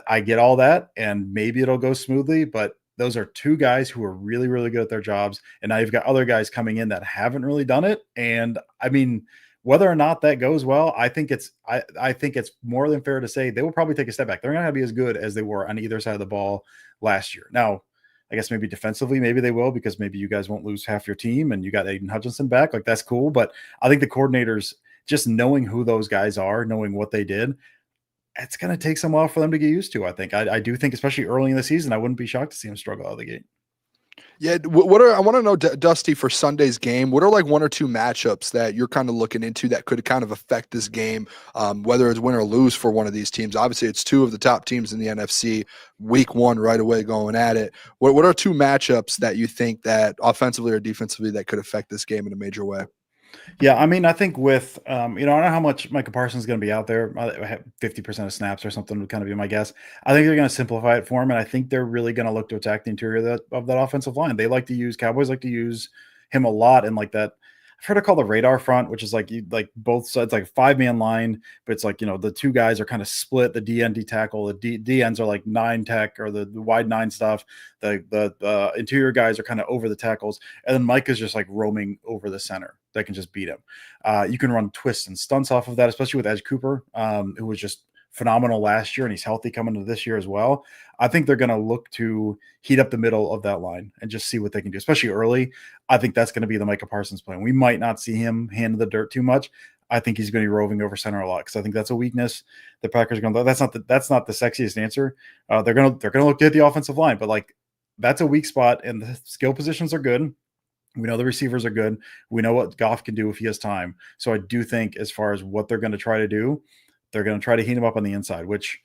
I get all that, and maybe it'll go smoothly, but those are two guys who are really, really good at their jobs. And now you've got other guys coming in that haven't really done it. And I mean, whether or not that goes well, I think it's more than fair to say they will probably take a step back. They're not going to be as good as they were on either side of the ball last year. Now, I guess maybe defensively, maybe they will, because maybe you guys won't lose half your team and you got Aiden Hutchinson back. Like that's cool. But I think the coordinators, just knowing who those guys are, knowing what they did, it's going to take some while for them to get used to. I think. I do think, especially early in the season, I wouldn't be shocked to see them struggle out of the gate. Yeah, I want to know, Dusty, for Sunday's game, what are like one or two matchups that you're kind of looking into that could kind of affect this game, whether it's win or lose for one of these teams? Obviously, it's two of the top teams in the NFC, week one right away going at it. What are two matchups that you think that offensively or defensively that could affect this game in a major way? Yeah, I mean, I think with, I don't know how much Micah Parsons is going to be out there. 50% of snaps or something would kind of be my guess. I think they're going to simplify it for him, and I think they're really going to look to attack the interior of that offensive line. Cowboys like to use him a lot in like that. I've heard it called the radar front, which is like both sides, like a 5-man line, but it's like, the two guys are kind of split. The D-end D-tackle, the D-ends are like 9 tech or the wide 9 stuff. The interior guys are kind of over the tackles. And then Mike is just like roaming over the center that can just beat him. You can run twists and stunts off of that, especially with Edge Cooper, who was just phenomenal last year, and he's healthy coming into this year as well. I think they're going to look to heat up the middle of that line and just see what they can do, especially early. I think that's going to be the Micah Parsons plan. We might not see him hand the dirt too much. I think he's going to be roving over center a lot, because I think that's a weakness. The Packers are going to. That's not the sexiest answer. They're going to look at the offensive line, but like that's a weak spot, and the skill positions are good. We know the receivers are good. We know what Goff can do if he has time. So I do think, as far as what they're going to try to do, They're going to try to heat him up on the inside, which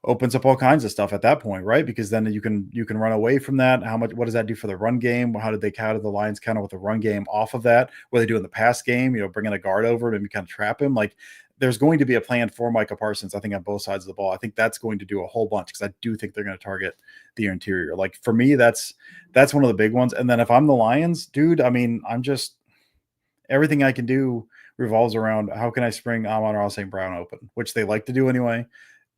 opens up all kinds of stuff at that point, right? Because then you can run away from that. What does that do for the run game? How did the Lions counter with the run game off of that? What do they do in the pass game? Bringing a guard over and kind of trap him. Like, there's going to be a plan for Micah Parsons, I think, on both sides of the ball. I think that's going to do a whole bunch because I do think they're going to target the interior. Like, for me, that's one of the big ones. And then if I'm the Lions, dude, I mean, I'm just everything I can do revolves around how can I spring Amon-Ra St. Brown open, which they like to do anyway.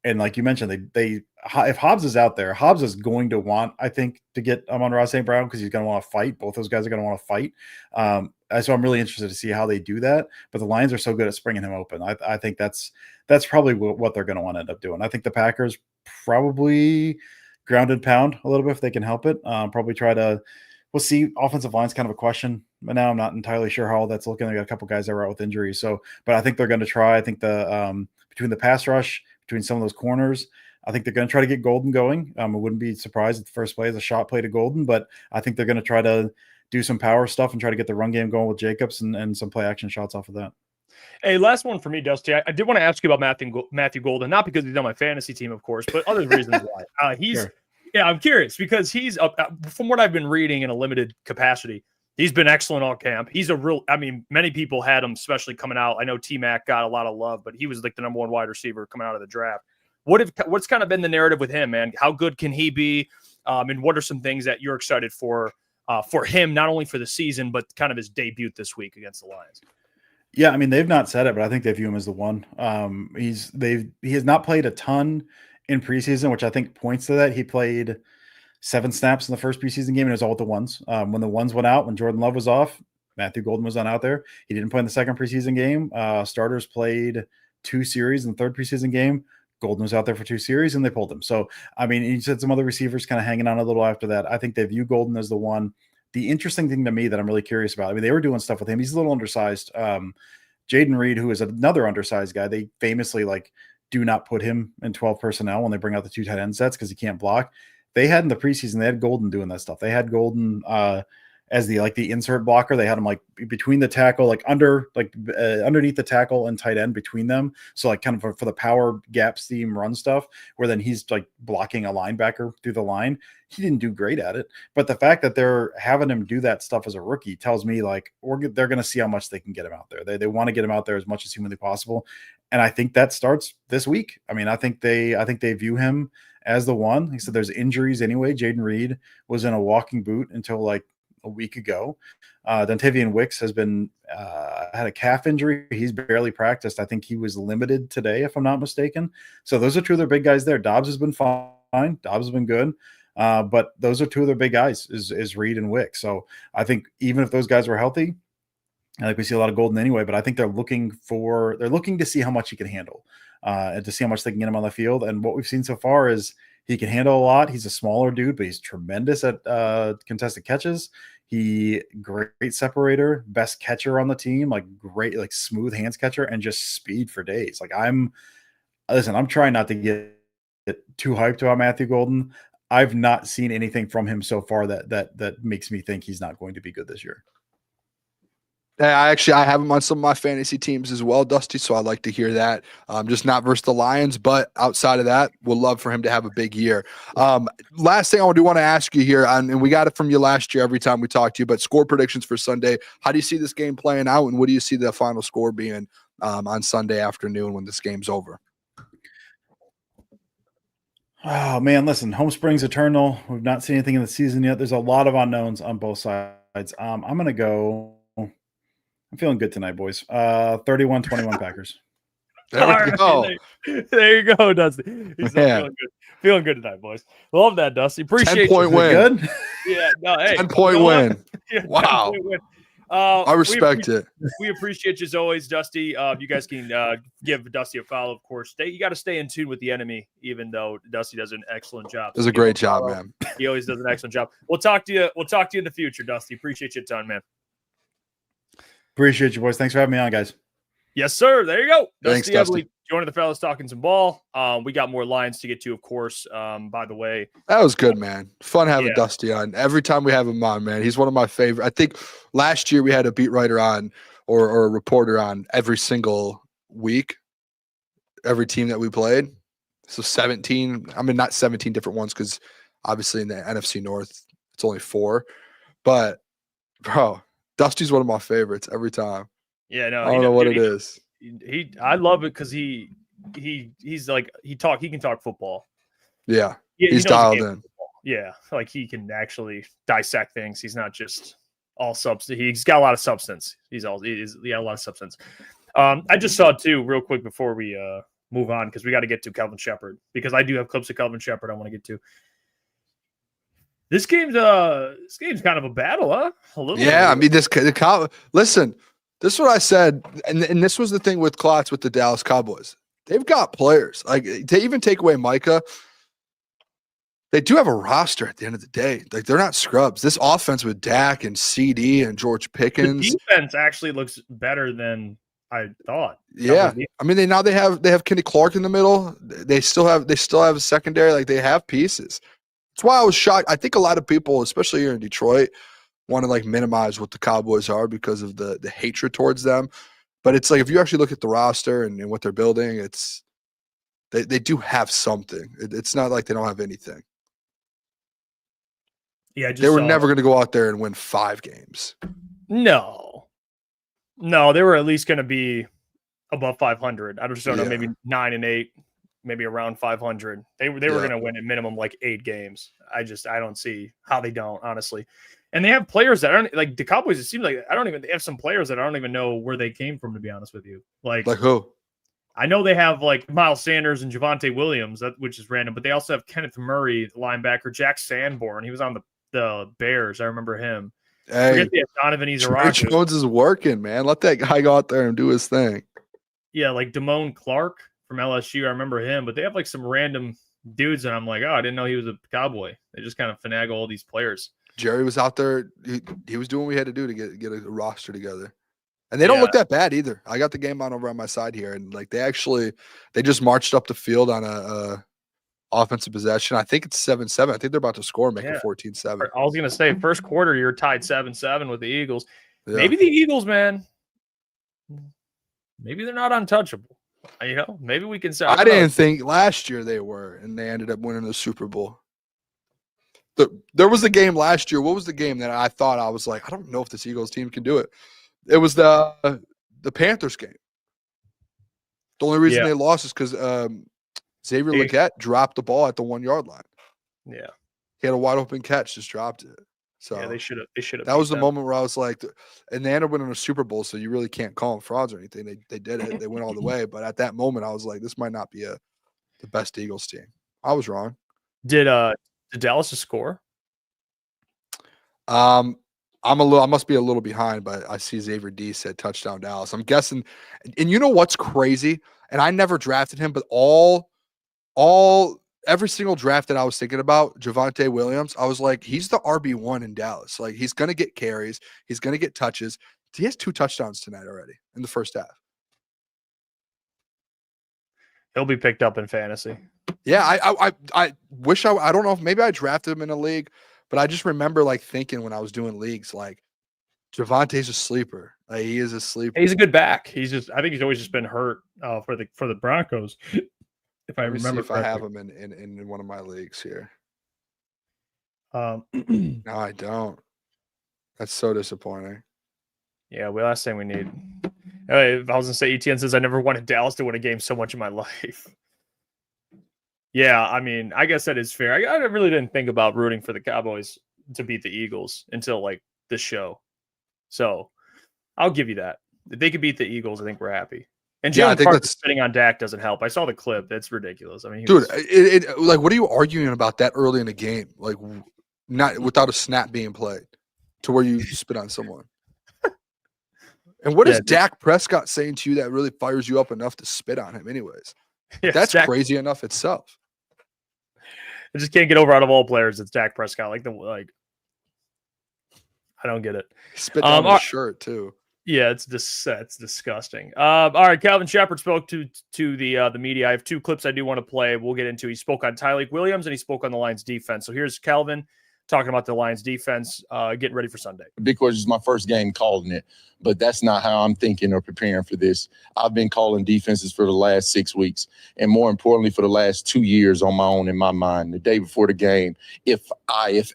And like you mentioned, if Hobbs is out there, Hobbs is going to want, I think, to get Amon-Ra St. Brown because he's going to want to fight. Both those guys are going to want to fight. So I'm really interested to see how they do that. But the Lions are so good at springing him open. I think that's probably what they're going to want to end up doing. I think the Packers probably ground and pound a little bit if they can help it. Probably try to – we'll see. Offensive line's kind of a question. But now I'm not entirely sure how that's looking. They got a couple guys that were out with injuries. But I think they're going to try. I think between the pass rush – between some of those corners, I think they're going to try to get Golden going. I wouldn't be surprised if the first play is a shot play to Golden, but I think they're going to try to do some power stuff and try to get the run game going with Jacobs and some play action shots off of that. Hey, last one for me, Dusty. I did want to ask you about Matthew Golden, not because he's on my fantasy team, of course, but other reasons why. Sure. Yeah, I'm curious because he's from what I've been reading in a limited capacity. He's been excellent all camp. He's many people had him, especially coming out. I know T-Mac got a lot of love, but he was like the number one wide receiver coming out of the draft. What's kind of been the narrative with him, man? How good can he be? And what are some things that you're excited for him, not only for the season, but kind of his debut this week against the Lions? Yeah, I mean, they've not said it, but I think they view him as the one. He has not played a ton in preseason, which I think points to that. He played 7 snaps in the first preseason game, and it was all with the ones. When the ones went out, when Jordan Love was off, Matthew Golden was not out there. He didn't play in the second preseason game. Starters played 2 series in the third preseason game. Golden was out there for 2 series, and they pulled him. So, I mean, he said some other receivers kind of hanging on a little after that. I think they view Golden as the one. The interesting thing to me that I'm really curious about, I mean, they were doing stuff with him. He's a little undersized. Jaden Reed, who is another undersized guy, they famously do not put him in 12 personnel when they bring out the 2 tight end sets because he can't block. They had in the preseason, they had Golden doing that stuff. They had Golden as the insert blocker. They had him between the tackle, underneath the tackle and tight end between them. So kind of for the power gap scheme run stuff, where then he's blocking a linebacker through the line. He didn't do great at it, but the fact that they're having him do that stuff as a rookie tells me they're going to see how much they can get him out there. They want to get him out there as much as humanly possible, and I think that starts this week. I mean, I think they view him as the one. He said there's injuries anyway. Jaden Reed was in a walking boot until a week ago. Dontavian Wicks has been had a calf injury. He's barely practiced. I think he was limited today, if I'm not mistaken. So those are 2 of their big guys there. Dobbs has been fine. Dobbs has been good. But those are 2 of their big guys is Reed and Wicks. So I think even if those guys were healthy, I think we see a lot of Golden anyway, but I think they're looking to see how much he can handle and to see how much they can get him on the field. And what we've seen so far is he can handle a lot. He's a smaller dude, but he's tremendous at contested catches. Great separator, best catcher on the team, great, smooth hands catcher, and just speed for days. I'm trying not to get too hyped about Matthew Golden. I've not seen anything from him so far that makes me think he's not going to be good this year. I have him on some of my fantasy teams as well, Dusty, so I'd like to hear that. Just not versus the Lions, but outside of that, we'll love for him to have a big year. Last thing I do want to ask you here, and we got it from you last year every time we talked to you, but score predictions for Sunday. How do you see this game playing out, and what do you see the final score being on Sunday afternoon when this game's over? Oh, man, listen, home spring's eternal. We've not seen anything in the season yet. There's a lot of unknowns on both sides. I'm going to go – I'm feeling good tonight, boys. 31-21 Packers. There we go. There you go, Dusty. He's feeling good. Feeling good tonight, boys. Love that, Dusty. Appreciate 10-point win. Good? Yeah, no, hey. 10-point win. Yeah, wow. 10-point win. I respect it. We appreciate you as always, Dusty. You guys can give Dusty a follow, of course. You got to stay in tune with the enemy, even though Dusty does an excellent job. Does a great job, man. He always does an excellent job. We'll talk to you. We'll talk to you in the future, Dusty. Appreciate you a ton, man. Appreciate you, boys. Thanks for having me on, guys. Yes, sir. There you go. Thanks, Dusty. Joining the fellas talking some ball. We got more Lions to get to, of course. By the way, that was good, man. Fun having Dusty on. Every time we have him on, man, he's one of my favorite. I think last year we had a beat writer on or a reporter on every single week. every team that we played. So 17. I mean, not 17 different ones because obviously in the NFC North it's only 4. But bro, Dusty's one of my favorites every time. Yeah, no, I don't know what it is. I love it because he's like he can talk football. Yeah, He he's knows the dialed game of in. football. Yeah, like he can actually dissect things. He's not just all substance. He's got a lot of substance. He got a lot of substance. I just saw too, real quick before we move on, because we got to get to Kelvin Shepherd, because I do have clips of Kelvin Shepherd I want to get to. This game's kind of a battle, huh? A little Yeah, I bit. mean, listen, this is what I said, and this was the thing with Klotz with the Dallas Cowboys. They've got players. Like, to even take away Micah, they do have a roster at the end of the day. Like, they're not scrubs. This offense with Dak and CD and George Pickens. The defense actually looks better than I thought. Yeah, I mean, they have Kenny Clark in the middle. They still have a secondary. Like, they have pieces. That's why I was shocked. I think a lot of people, especially here in Detroit, want to like minimize what the Cowboys are because of the hatred towards them. But it's like, if you actually look at the roster and what they're building, it's they do have something. It's not like they don't have anything. Yeah, they were never going to go out there and win 5 games. No, they were at least going to be above 500. I just don't know, maybe 9 and 8, maybe around 500. They were going to win at minimum like 8 games. I don't see how they don't, honestly. And they have players that aren't like the Cowboys. It seems like they have some players that I don't even know where they came from, to be honest with you. Like who? I know they have like Miles Sanders and Javonte Williams, which is random, but they also have Kenneth Murray, the linebacker, Jack Sanborn. He was on the Bears. I remember him. Hey, forget the Donovan Ezeraku. Jones is working, man. Let that guy go out there and do his thing. Yeah, like Damone Clark from LSU. I remember him, but they have like some random dudes, and I'm like, oh, I didn't know he was a Cowboy. They just kind of finagle all these players. Jerry was out there. He was doing what we had to do to get a roster together. And they don't look that bad either. I got the game on over on my side here, and like they just marched up the field on a offensive possession. I think it's 7-7. I think they're about to score, make it 14-7. I was gonna say first quarter you're tied 7-7 with the Eagles. Yeah. Maybe the Eagles, man. Maybe they're not untouchable. Maybe we can say. I didn't think last year they were, and they ended up winning the Super Bowl. There was a game last year. What was the game that I thought I was like, I don't know if this Eagles team can do it. It was the Panthers game. The only reason they lost is because Xavier Legette dropped the ball at the 1-yard line. Yeah, he had a wide open catch, just dropped it. So yeah, they should have. That was the moment where I was like, and they ended up winning a Super Bowl, so you really can't call them frauds or anything. They did it. They went all the way. But at that moment, I was like, this might not be the best Eagles team. I was wrong. Did Dallas score? I must be a little behind, but I see Xavier D said touchdown Dallas. I'm guessing, and you know what's crazy? And I never drafted him, but every single draft that I was thinking about, Javonte Williams, I was like, he's the RB1 in Dallas. Like, he's going to get carries. He's going to get touches. He has 2 touchdowns tonight already in the first half. He'll be picked up in fantasy. Yeah, I wish I don't know if maybe I drafted him in a league, but I just remember like thinking when I was doing leagues, like Javonte's a sleeper. Like, he is a sleeper. He's a good back. I think he's always just been hurt for the Broncos. If I remember, if I have him in one of my leagues here. No, I don't. That's so disappointing. Yeah, last thing we need. I was gonna say, ETN says I never wanted Dallas to win a game so much in my life. Yeah, I mean, I guess that is fair. I really didn't think about rooting for the Cowboys to beat the Eagles until like this show. So I'll give you that. If they could beat the Eagles, I think we're happy. And Jalen Carter spitting on Dak doesn't help. I saw the clip. That's ridiculous. I mean, dude, like, what are you arguing about that early in the game? Like, not without a snap being played to where you spit on someone. And what is Dak Prescott saying to you that really fires you up enough to spit on him anyways? Yeah, that's crazy enough itself. I just can't get over out of all players. It's Dak Prescott. I don't get it. Spit on his shirt too. Yeah, it's disgusting. All right, Calvin Shepherd spoke to the media. I have 2 clips I do want to play. We'll get into. He spoke on Tyreek Williams and he spoke on the Lions defense. So here's Calvin talking about the Lions defense, getting ready for Sunday. Because it's my first game calling it, but that's not how I'm thinking or preparing for this. I've been calling defenses for the last 6 weeks, and more importantly, for the last 2 years on my own in my mind. The day before the game, if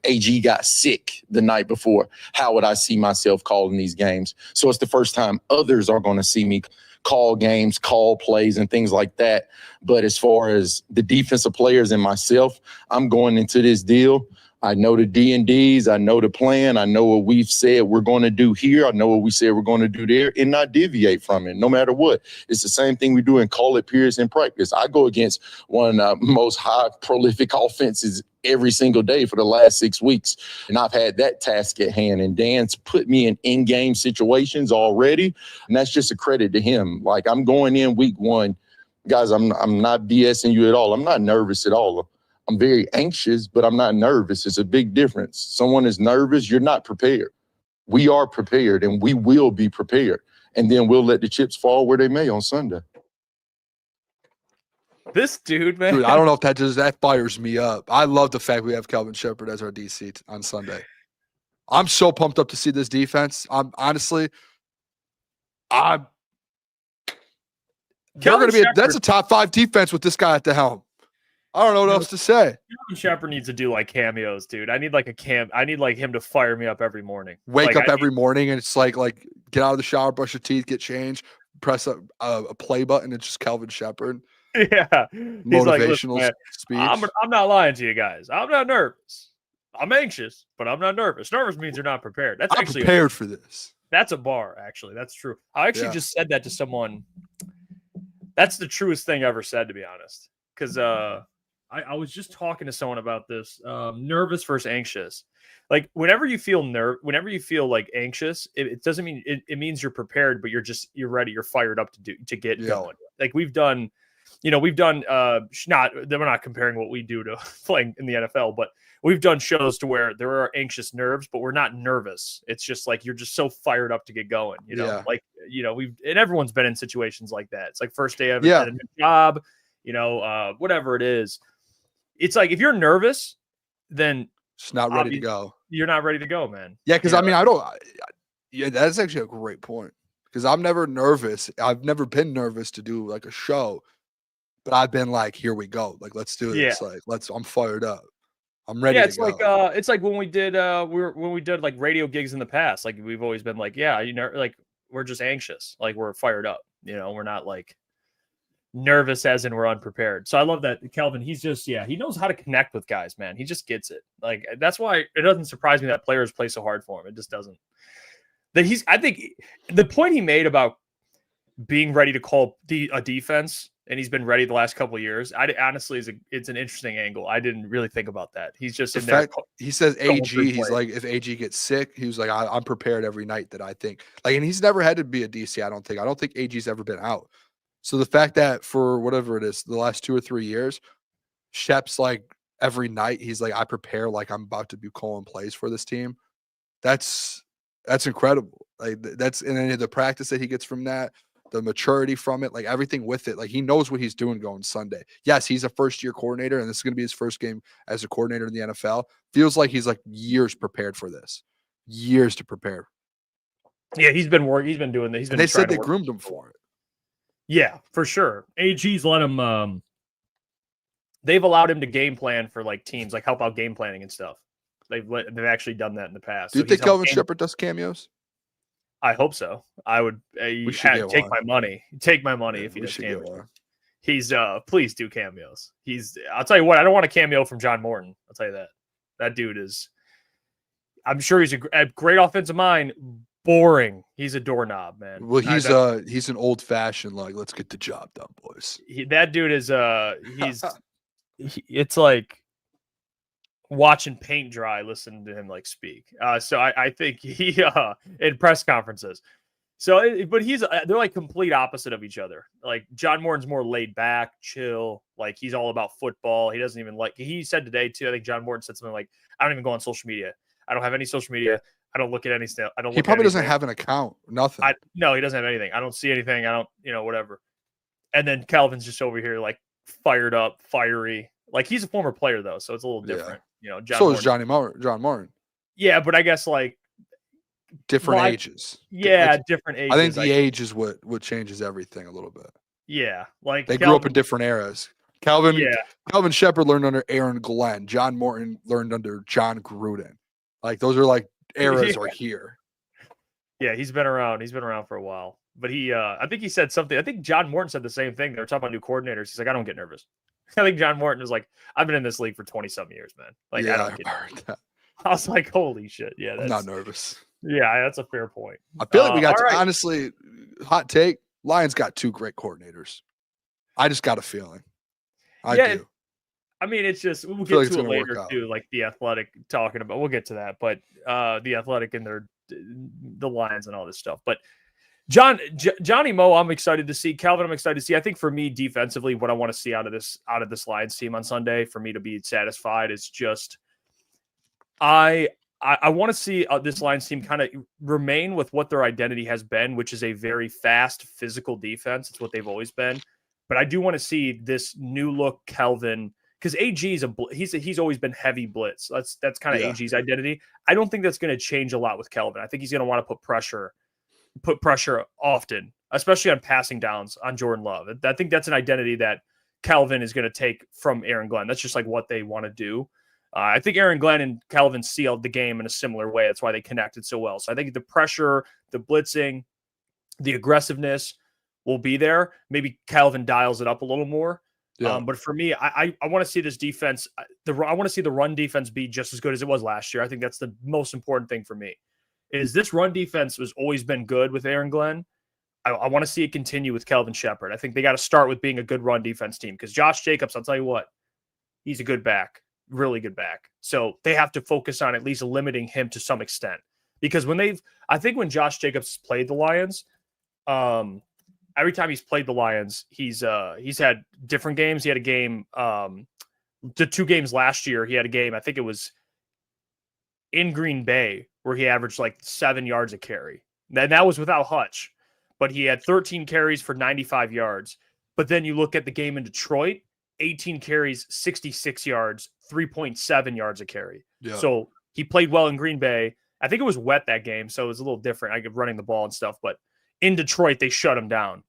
AG got sick the night before, how would I see myself calling these games? So it's the first time others are going to see me call games, call plays, and things like that. But as far as the defensive players and myself, I'm going into this deal. I know the D&Ds. I know the plan. I know what we've said we're going to do here. I know what we said we're going to do there, and not deviate from it no matter what. It's the same thing we do in call it periods in practice. I go against one of the most high prolific offenses every single day for the last 6 weeks, and I've had that task at hand. And Dan's put me in game situations already, and that's just a credit to him. Like, I'm going in week one. Guys, I'm not BSing you at all. I'm not nervous at all. I'm very anxious, but I'm not nervous. It's a big difference. Someone is nervous, you're not prepared. We are prepared, and we will be prepared. And then we'll let the chips fall where they may on Sunday. This dude, man. Dude, I don't know if that fires me up. I love the fact we have Kelvin Shepherd as our DC on Sunday. I'm so pumped up to see this defense. They're going to be that's a top 5 defense with this guy at the helm. I don't know what else to say. Kelvin Shepherd needs to do like cameos, dude. I need like I need like him to fire me up every morning. Wake like, up every morning and it's like get out of the shower, brush your teeth, get changed, press a play button. It's just Kelvin Shepherd. Yeah, motivational speech. I'm not lying to you guys. I'm not nervous. I'm anxious, but I'm not nervous. Nervous means you're not prepared. That's I'm actually prepared for this. That's a bar, actually. That's true. I actually just said that to someone. That's the truest thing I ever said, to be honest. Because I was just talking to someone about this. Nervous versus anxious. Like whenever you feel like anxious, it doesn't mean it means you're prepared, but you're ready, you're fired up to get going. Like we're not comparing what we do to playing in the NFL, but we've done shows to where there are anxious nerves, but we're not nervous. It's just like you're just so fired up to get going, and everyone's been in situations like that. It's like first day of a new job, whatever it is. It's like if you're nervous, then it's not ready to go. You're not ready to go, man. Yeah, because that's actually a great point. Because I'm never nervous. I've never been nervous to do like a show, but I've been like, here we go. Like, let's do this. Like, I'm fired up. I'm ready. It's like it's like when we did like radio gigs in the past. Like we've always been like, like we're just anxious. Like we're fired up. We're not like nervous as in we're unprepared. So I love that Kelvin. He's just he knows how to connect with guys, man. He just gets it. Like that's why it doesn't surprise me that players play so hard for him. It just doesn't. I think the point he made about being ready to call a defense, and he's been ready the last couple of years. Honestly, it's an interesting angle. I didn't really think about that. He's just in there. He says AG. He's like, if AG gets sick, he was like, I'm prepared every night that I think. Like, and he's never had to be a DC. I don't think AG's ever been out. So the fact that for whatever it is, the last 2 or 3 years, Shep's like every night he's like, I prepare like I'm about to be calling plays for this team. That's incredible. Like that's and then the practice that he gets from that, the maturity from it, like everything with it. Like he knows what he's doing going Sunday. Yes, he's a first-year coordinator, and this is going to be his first game as a coordinator in the NFL. Feels like he's like years prepared for this. Years to prepare. Yeah, he's been working. He's been doing this. They said they groomed him for it. Yeah, for sure. AG's let him. They've allowed him to game plan for like teams, like help out game planning and stuff. They've actually done that in the past. Do you think Kelvin Shepherd does cameos? I hope so. I would take my money. Take my money if he does cameos. He's please do cameos. I'll tell you what, I don't want a cameo from John Morton. I'll tell you that. That dude is. I'm sure he's a great offensive mind. Boring. He's a doorknob, man. Well, he's an old fashioned like let's get the job done, boys. That dude is it's like watching paint dry, listening to him like speak. So I think he in press conferences. So, but they're like complete opposite of each other. Like John Morton's more laid back, chill. Like he's all about football. He doesn't even he said today too. I think John Morton said something like, "I don't even go on social media. I don't have any social media. I don't look at any stuff. I don't." He probably doesn't have an account. Nothing. No, he doesn't have anything. I don't see anything. I don't, whatever. And then Calvin's just over here like fired up, fiery. Like he's a former player though, so it's a little different. John So is Morton. John Martin. Yeah, but I guess like Different Well, ages. yeah, Like, different ages. I think the age is what changes everything a little bit. Yeah, like They grew up in different eras. Calvin Shepard learned under Aaron Glenn. John Morton learned under John Gruden. Like those are like eras are here. Yeah, he's been around. He's been around for a while. But I think he said something. I think John Morton said the same thing. They were talking about new coordinators. He's like, I don't get nervous. I think John Morton was like, I've been in this league for 20-some years, man. Like, I don't get nervous. That. I was like, holy shit. Yeah, I'm not nervous. Yeah, that's a fair point. I feel like we got honestly, hot take, Lions got 2 great coordinators. I just got a feeling. I do. I mean, it's just we'll get to it later too, like the Athletic talking about. We'll get to that, but the Athletic and the Lions and all this stuff. But Johnny Mo, I'm excited to see. Calvin, I'm excited to see. I think for me, defensively, what I want to see out of this Lions team on Sunday, for me to be satisfied, is just I want to see this Lions team kind of remain with what their identity has been, which is a very fast, physical defense. It's what they've always been. But I do want to see this new look Kelvin, because AG is he's always been heavy blitz. That's kind of AG's identity. I don't think that's going to change a lot with Kelvin. I think he's going to want to put pressure often, especially on passing downs on Jordan Love. I think that's an identity that Kelvin is going to take from Aaron Glenn. That's just like what they want to do. I think Aaron Glenn and Kelvin sealed the game in a similar way. That's why they connected so well. So I think the pressure, the blitzing, the aggressiveness will be there. Maybe Kelvin dials it up a little more. Yeah. But for me, I want to see this defense. I want to see the run defense be just as good as it was last year. I think that's the most important thing for me. Is this run defense has always been good with Aaron Glenn. I want to see it continue with Kelvin Shepard. I think they got to start with being a good run defense team, because Josh Jacobs, I'll tell you what, he's a good back. Really good back. So they have to focus on at least limiting him to some extent, because I think when Josh Jacobs played the Lions, every time he's played the Lions, he's had different games. He had a game, the 2 games last year. He had a game, I think it was in Green Bay, where he averaged like 7 yards a carry. That was without Hutch, but he had 13 carries for 95 yards. But then you look at the game in Detroit, 18 carries, 66 yards, 3.7 yards a carry. Yeah. So he played well in Green Bay. I think it was wet that game, so it was a little different. I get running the ball and stuff, but in Detroit, they shut him down.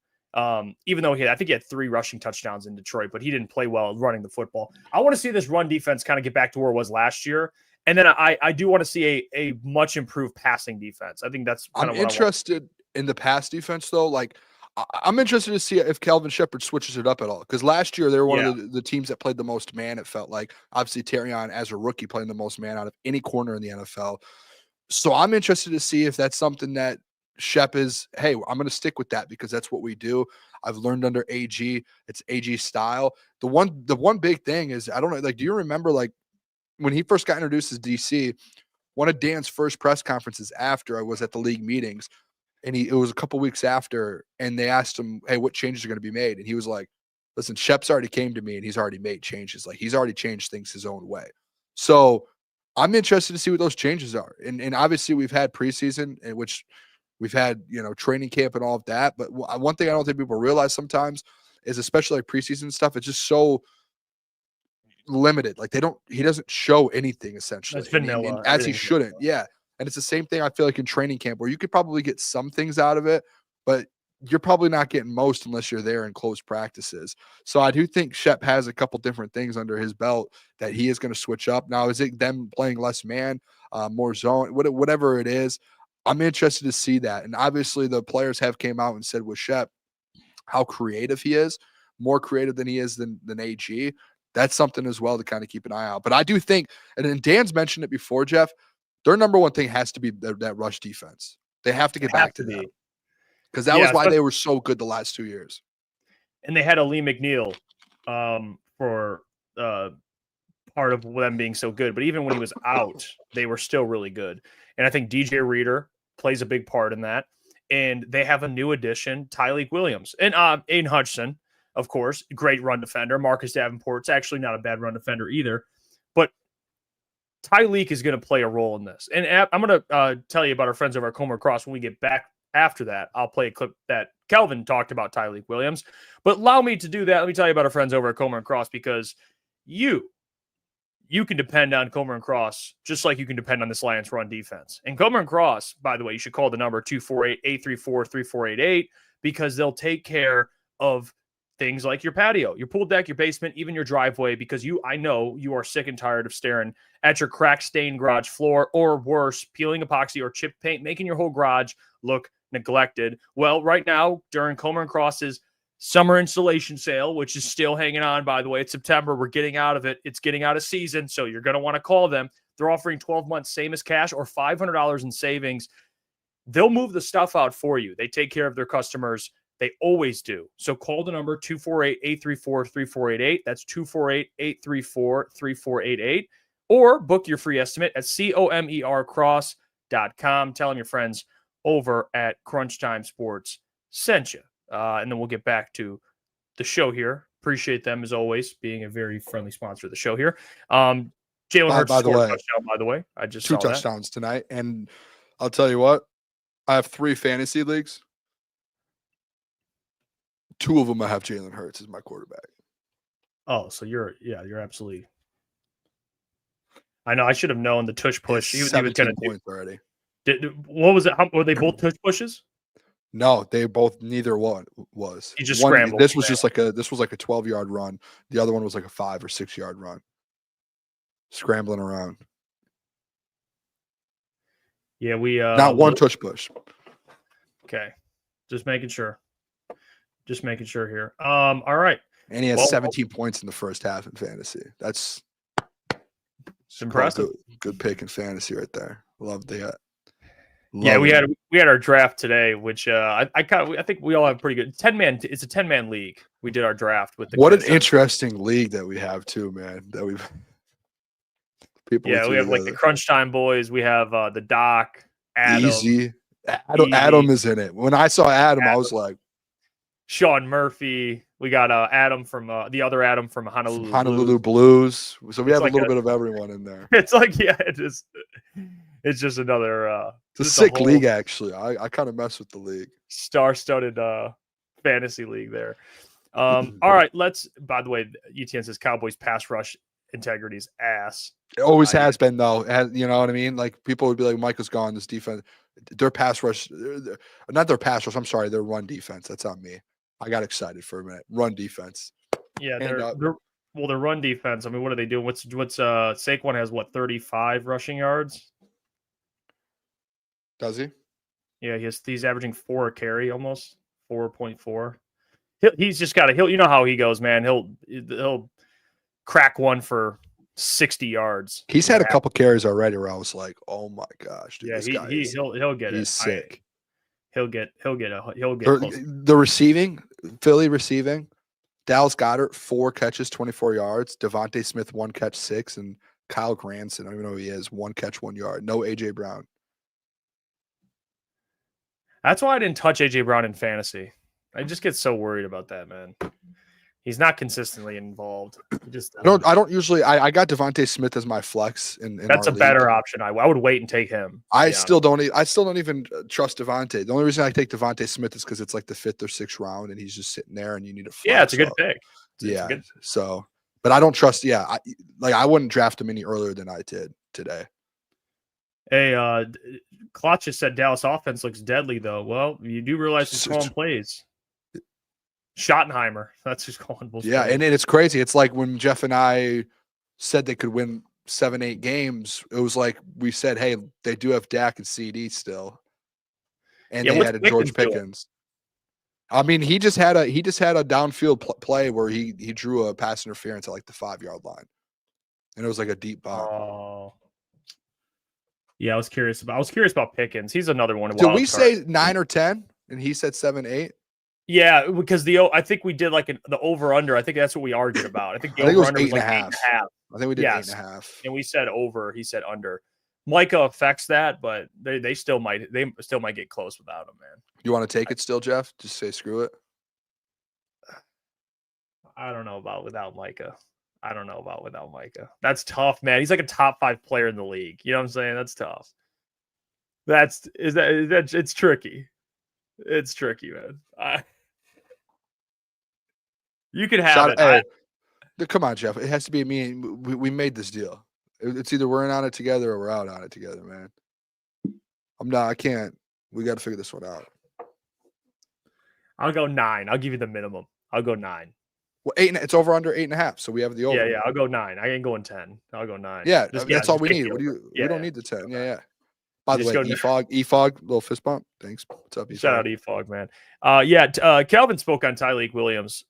Even though I think he had 3 rushing touchdowns in Detroit, but he didn't play well running the football. I want to see this run defense kind of get back to where it was last year. And then I do want to see a much improved passing defense. I think that's kind of what interested in the pass defense, though. Like, I'm interested to see if Kelvin Shepard switches it up at all. Because last year, they were one of the teams that played the most man, it felt like. Obviously, Terrion, as a rookie, playing the most man out of any corner in the NFL. So I'm interested to see if that's something that Shep is, hey, I'm going to stick with that because that's what we do. I've learned under AG. It's AG style. The one big thing is, I don't know, like, do you remember, like, when he first got introduced as DC, one of Dan's first press conferences after I was at the league meetings, and it was a couple weeks after, and they asked him, hey, what changes are going to be made? And he was like, listen, Shep's already came to me and he's already made changes. Like, he's already changed things his own way. So I'm interested to see what those changes are. And obviously we've had preseason, in which we've had, training camp and all of that. But one thing I don't think people realize sometimes is, especially like preseason stuff, it's just so limited. Like, he doesn't show anything essentially. It's vanilla. And as he shouldn't. Yeah. And it's the same thing I feel like in training camp, where you could probably get some things out of it, but you're probably not getting most unless you're there in close practices. So I do think Shep has a couple different things under his belt that he is going to switch up. Now, is it them playing less man, more zone, whatever it is? I'm interested to see that. And obviously the players have came out and said with Shep how creative he is, more creative than he is than AG. That's something as well to kind of keep an eye out. But I do think, and then Dan's mentioned it before, Jeff, their number one thing has to be that rush defense. They have to get back to that, because that was why they were so good the last 2 years. And they had Lee McNeil for part of them being so good. But even when he was out, they were still really good. And I think DJ Reader plays a big part in that. And they have a new addition, Tyleik Williams. And Aiden Hutchinson, of course, great run defender. Marcus Davenport's actually not a bad run defender either. But Tyleik is going to play a role in this. And I'm going to tell you about our friends over at Comer Cross when we get back after that. I'll play a clip that Kelvin talked about Tyleik Williams. But allow me to do that. Let me tell you about our friends over at Comer Cross, because you you can depend on Comer and Cross just like you can depend on this Lions run defense. And Comer and Cross, by the way, you should call the number 248-834-3488 because they'll take care of things like your patio, your pool deck, your basement, even your driveway, because I know you are sick and tired of staring at your crack stained garage floor, or worse, peeling epoxy or chip paint, making your whole garage look neglected. Well, right now, during Comer and Cross's summer installation sale, which is still hanging on, by the way, it's September. We're getting out of it. It's getting out of season, so you're going to want to call them. They're offering 12 months, same as cash, or $500 in savings. They'll move the stuff out for you. They take care of their customers. They always do. So call the number 248-834-3488. That's 248-834-3488. Or book your free estimate at comercross.com. Tell them your friends over at Crunch Time Sports sent you. And then we'll get back to the show here. Appreciate them, as always, being a very friendly sponsor of the show here. Jalen Hurts scored a touchdown, by the way. I just two touchdowns tonight. And I'll tell you what, I have 3 fantasy leagues. 2 of them I have Jalen Hurts as my quarterback. Oh, so you're absolutely. I know. I should have known the tush push. He was going to points already. What was it? Were they both tush pushes? No, neither one was. He just scrambled. This was just like a 12-yard run. The other one was like a 5 or 6-yard run. Scrambling around. Yeah, we not one tush push. Okay. Just making sure here. All right. And he has 17 points in the first half in fantasy. That's impressive. Good pick in fantasy right there. Love that. We had our draft today, which I think we all have pretty good 10-man. It's a 10-man league. We did our draft with the. What an interesting league that we have too, man. That we've people. Yeah, we have like the Crunch Time boys. We have the Doc, Adam. Easy. Adam is in it. When I saw Adam, I was like, Sean Murphy. We got Adam from the other Adam from Honolulu Blues. So we have a little bit of everyone in there. It's like it's just another. It's a sick league, actually. I kind of mess with the league. Star-studded fantasy league there. All right, by the way, ETN says Cowboys pass rush integrity is ass. It always has been, though. You know what I mean? Like, people would be like, Micah's gone, this defense. Their pass rush, not their pass rush, I'm sorry, their run defense. That's on me. I got excited for a minute. Run defense. Yeah, their run defense. I mean, what are they doing? What's Saquon has 35 rushing yards? Does he? Yeah, he's averaging 4 a carry, almost 4.4. He's just got you know how he goes, man. He'll crack one for 60 yards. He's had a couple carries already where I was like, oh my gosh, dude, yeah, he'll get it. He's sick. He'll get the receiving, Philly receiving. Dallas Goedert 4 catches, 24 yards. Devontae Smith 1 catch, 6, and Kyle Granson, I don't even know who he is, 1 catch, 1 yard. No AJ Brown. That's why I didn't touch AJ Brown in fantasy. I just get so worried about that, man. He's not consistently involved. I don't usually. I got Devontae Smith as my flex. That's a better option. I would wait and take him. I still don't even trust Devontae. The only reason I take Devontae Smith is because it's like the 5th or 6th round, and he's just sitting there, and you need a flex. Yeah, it's a good pick. So, but I don't trust. Yeah, I wouldn't draft him any earlier than I did today. Hey, Klotz just said Dallas offense looks deadly, though. Well, you do realize he's calling plays. Schottenheimer. That's who's calling bullshit. Yeah, and it's crazy. It's like when Jeff and I said they could win 7-8 games, it was like we said, hey, they do have Dak and CD still. And they had George Pickens. I mean, he just had a downfield play where he drew a pass interference at like the 5-yard line. And it was like a deep bomb. Oh. Yeah, I was curious about Pickens. He's another one. Did we say 9 or 10? And he said 7-8? Yeah, because I think we did like the over under. I think that's what we argued about. I think the over under was like 8.5. I think we did 8.5. And we said over. He said under. Micah affects that, but they still might get close without him, man. You want to take it still, Jeff? Just say screw it. I don't know about without Micah. That's tough, man. He's like a top 5 player in the league. You know what I'm saying? That's tough. It's tricky. It's tricky, man. You can have it. Come on, Jeff. It has to be me. We made this deal. It's either we're in on it together or we're out on it together, man. I can't. We got to figure this one out. I'll go 9. I'll give you the minimum. I'll go 9. Well, 8. It's over under 8.5. So we have the over. Yeah. I'll go 9. I ain't going 10. I'll go 9. Yeah, Just that's all we take need. the We don't need the 10. Yeah. By the Just way, go EFOG, little fist bump. Thanks. What's up, EFOG? Shout out EFOG, man. Calvin spoke on Tyleik Williams.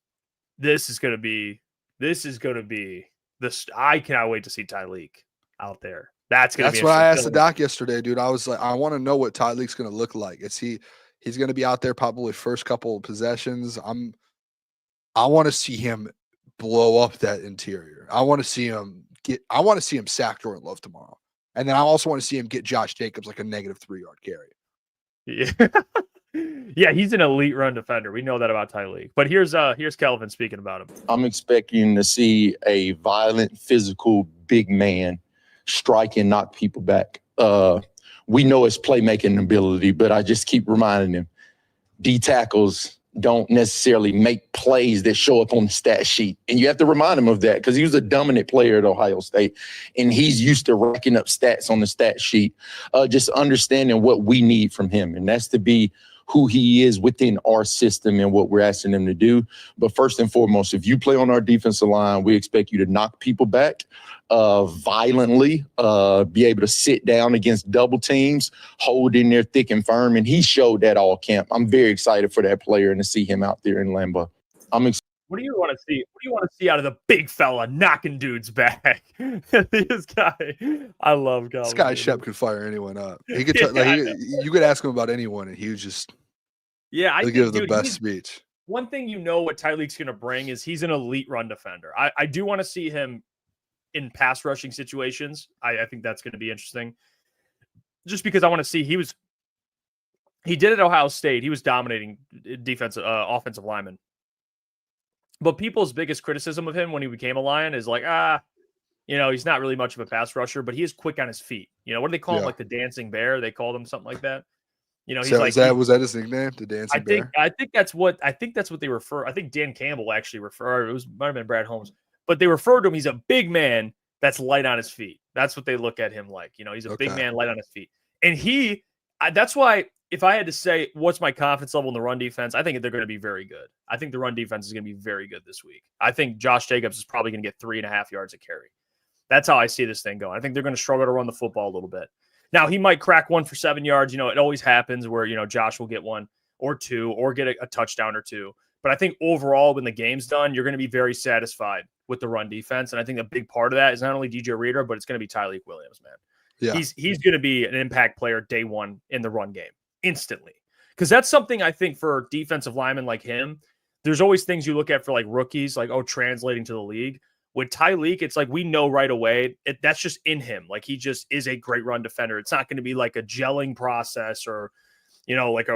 This is gonna be this. I cannot wait to see Tyleik out there. That's what I asked the doc yesterday, dude. I was like, I want to know what Tyleik's gonna look like. He's gonna be out there probably first couple of possessions. I want to see him blow up that interior. I want to see him sack Jordan Love tomorrow. And then I also want to see him get Josh Jacobs like a negative 3-yard carry. Yeah, he's an elite run defender. We know that about Tyleik. But here's Calvin speaking about him. I'm expecting to see a violent, physical, big man strike and knock people back. We know his playmaking ability, but I just keep reminding him, D tackles don't necessarily make plays that show up on the stat sheet. And you have to remind him of that because he was a dominant player at Ohio State, and he's used to racking up stats on the stat sheet, just understanding what we need from him. And that's to be who he is within our system and what we're asking him to do. But first and foremost, if you play on our defensive line, we expect you to knock people back violently, be able to sit down against double teams, hold in there thick and firm. And he showed that all camp. I'm very excited for that player and to see him out there in Lambeau. What do you want to see? What do you want to see out of the big fella knocking dudes back? This guy, I love Calvin. This guy Shep could fire anyone up. He could you could ask him about anyone, and he would just give the best speech. One thing what Tyleik's going to bring is he's an elite run defender. I do want to see him in pass rushing situations. I think that's going to be interesting. Just because I want to see he did at Ohio State. He was dominating offensive linemen. But people's biggest criticism of him when he became a Lion is like, he's not really much of a pass rusher, but he is quick on his feet. What do they call him? Like the dancing bear? They called him something like that. He's was that his nickname? The dancing bear? I think that's what they refer. I think Dan Campbell actually might have been Brad Holmes, but they referred to him. He's a big man that's light on his feet. That's what they look at him like. He's a big man light on his feet. And that's why if I had to say what's my confidence level in the run defense, I think they're going to be very good. I think the run defense is going to be very good this week. I think Josh Jacobs is probably going to get 3.5 yards a carry. That's how I see this thing going. I think they're going to struggle to run the football a little bit. Now, he might crack one for 7 yards. It always happens where, Josh will get 1 or 2 or get a touchdown or 2. But I think overall, when the game's done, you're going to be very satisfied with the run defense. And I think a big part of that is not only DJ Reader, but it's going to be Tyleik Williams, man. Yeah. He's going to be an impact player day one in the run game instantly. Because that's something I think for defensive linemen like him, there's always things you look at for like rookies, like, translating to the league. With Tyleik, it's like we know right away that's just in him. Like he just is a great run defender. It's not going to be like a gelling process or, like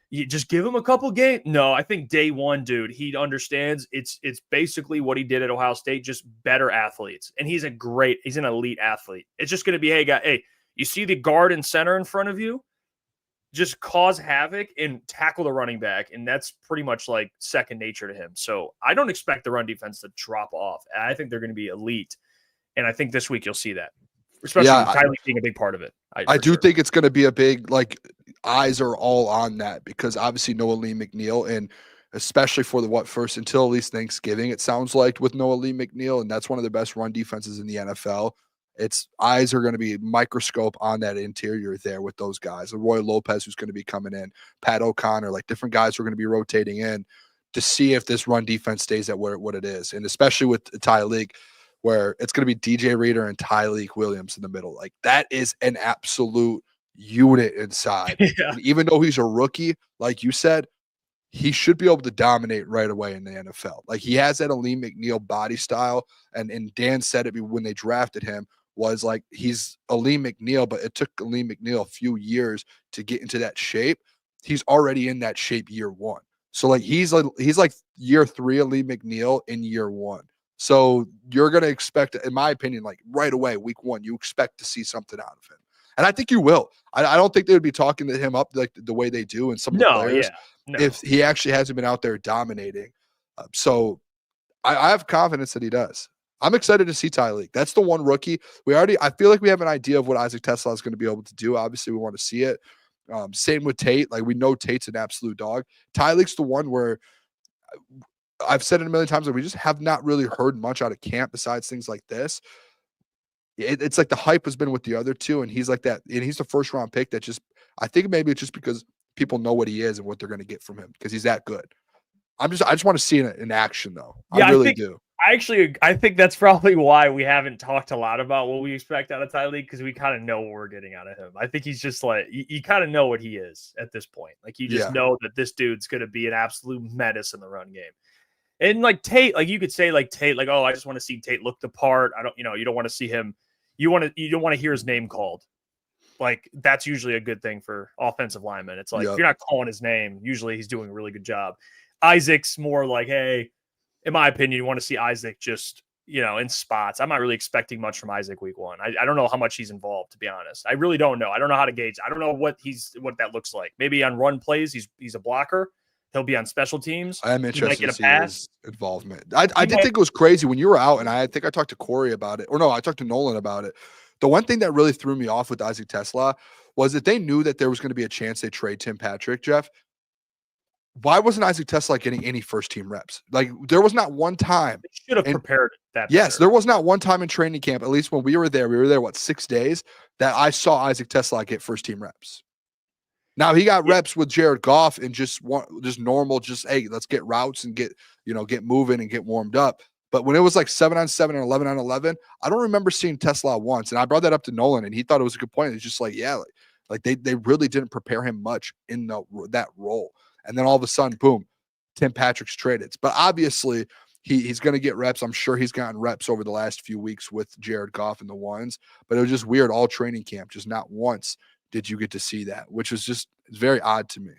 you just give him a couple games. No, I think day one, dude, he understands it's basically what he did at Ohio State, just better athletes. And he's an elite athlete. It's just going to be, hey, you see the guard and center in front of you? Just cause havoc and tackle the running back. And that's pretty much like second nature to him. So I don't expect the run defense to drop off. I think they're going to be elite. And I think this week you'll see that, especially Tyleik being a big part of it. I do think it's going to be a big, eyes are all on that because obviously Noah Lee McNeil, and especially for first until at least Thanksgiving, it sounds like with Noah Lee McNeil, and that's one of the best run defenses in the NFL. It's eyes are going to be microscope on that interior there with those guys. Roy Lopez, who's going to be coming in, Pat O'Connor, different guys are going to be rotating in to see if this run defense stays at what it is. And especially with Tyleik, where it's going to be DJ Reader and Tyleik Williams in the middle. That is an absolute unit inside. Yeah. And even though he's a rookie, like you said, he should be able to dominate right away in the NFL. He has that Aleem McNeil body style. And Dan said it when they drafted him, was he's Aleem McNeil, but it took Aleem McNeil a few years to get into that shape. He's already in that shape year one. So he's like year 3 Aleem McNeil in year 1. So you're going to expect, in my opinion, right away, week 1, you expect to see something out of him. And I think you will. I don't think they would be talking to him up the way they do in some of the players if he actually hasn't been out there dominating. So I have confidence that he does. I'm excited to see Tyreek. That's the one rookie. I feel like we have an idea of what Isaac Tesla is going to be able to do. Obviously, we want to see it. Same with Tate. Like, we know Tate's an absolute dog. Tyreek's the one where I've said it a million times, that we just have not really heard much out of camp besides things like this. It's like the hype has been with the other two, and he's like that. And he's the first round pick that just, I think maybe it's just because people know what he is and what they're going to get from him because he's that good. I just want to see it in action, though. Yeah, I really do. I think that's probably why we haven't talked a lot about what we expect out of Tyreek, because we kind of know what we're getting out of him. I think he's just like, you kind of know what he is at this point. Like, you just know that this dude's going to be an absolute menace in the run game. And like Tate, like you could say like Tate, like, oh, I just want to see Tate look the part. You don't want to see him. You don't want to hear his name called. Like, that's usually a good thing for offensive linemen. It's like, if you're not calling his name, usually he's doing a really good job. Isaac's more like, hey, in my opinion, you want to see Isaac just, in spots. I'm not really expecting much from Isaac week one. I don't know how much he's involved, to be honest. I really don't know. I don't know how to gauge. I don't know what that looks like. Maybe on run plays, he's a blocker. He'll be on special teams. I'm interested to see his involvement. I did think it was crazy when you were out, and I think I talked to Corey about it. Or no, I talked to Nolan about it. The one thing that really threw me off with Isaac Tesla was that they knew that there was going to be a chance they trade Tim Patrick, Jeff. Why wasn't Isaac Tesla getting any first-team reps? Like, there was not one time. They should have prepared that. Yes, there was not one time in training camp, at least when we were there, 6 days, that I saw Isaac Tesla get first-team reps. Now, he got reps with Jared Goff and just normal, hey, let's get routes and get moving and get warmed up. But when it was like 7-on-7 and 11-on-11, I don't remember seeing Tesla once. And I brought that up to Nolan, and he thought it was a good point. It's just like, they really didn't prepare him much in that role. And then all of a sudden, boom, Tim Patrick's traded. But obviously, he's going to get reps. I'm sure he's gotten reps over the last few weeks with Jared Goff and the ones. But it was just weird all training camp. Just not once did you get to see that, which was just very odd to me.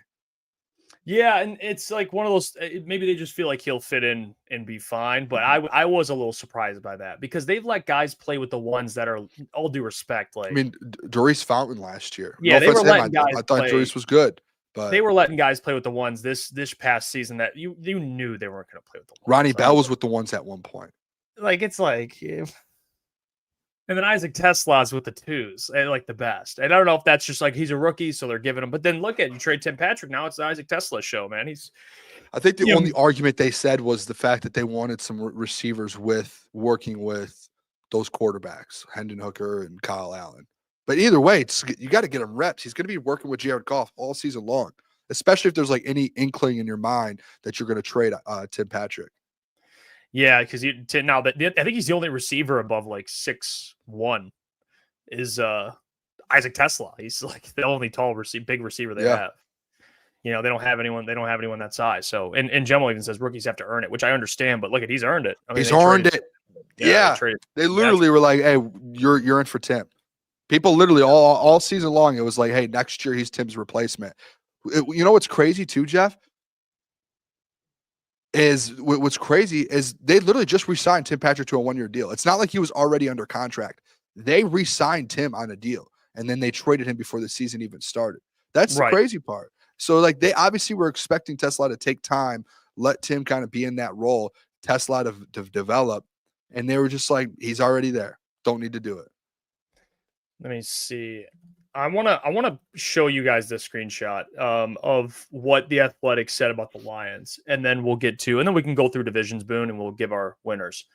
Yeah, and it's like one of those, maybe they just feel like he'll fit in and be fine. But I was a little surprised by that because they've let guys play with the ones that are, all due respect. Like, I mean, Doris Fountain last year. Yeah, they were letting guys I thought Doris was good. But they were letting guys play with the ones this past season that you knew they weren't going to play with the ones. Ronnie Bell was with the ones at one point. Like, it's like, and then Isaac Tesla's with the twos and like the best. And I don't know if that's just like he's a rookie, so they're giving him. But then look at you trade Tim Patrick. Now it's the Isaac Tesla show, man. I think the only argument they said was the fact that they wanted some receivers working with those quarterbacks, Hendon Hooker and Kyle Allen. But either way, you got to get him reps. He's going to be working with Jared Goff all season long, especially if there's like any inkling in your mind that you're going to trade Tim Patrick. Yeah, because I think he's the only receiver above like 6'1" is Isaac Tesla. He's like the only big receiver they have. They don't have anyone. They don't have anyone that size. So, and Gemma even says rookies have to earn it, which I understand. But look he's earned it. He's earned it. Yeah, they literally were like, "Hey, you're in for Tim." People literally all season long, it was like, hey, next year he's Tim's replacement. You know what's crazy too, Jeff? What's crazy is they literally just re-signed Tim Patrick to a 1-year deal. It's not like he was already under contract. They re-signed Tim on a deal, and then they traded him before the season even started. That's the crazy part. So, like, they obviously were expecting Tesla to take time, let Tim kind of be in that role, Tesla to develop, and they were just like, he's already there. Don't need to do it. Let me see. I want to show you guys this screenshot of what the Athletic said about the Lions, and then we can go through divisions, Boone, and we'll give our winners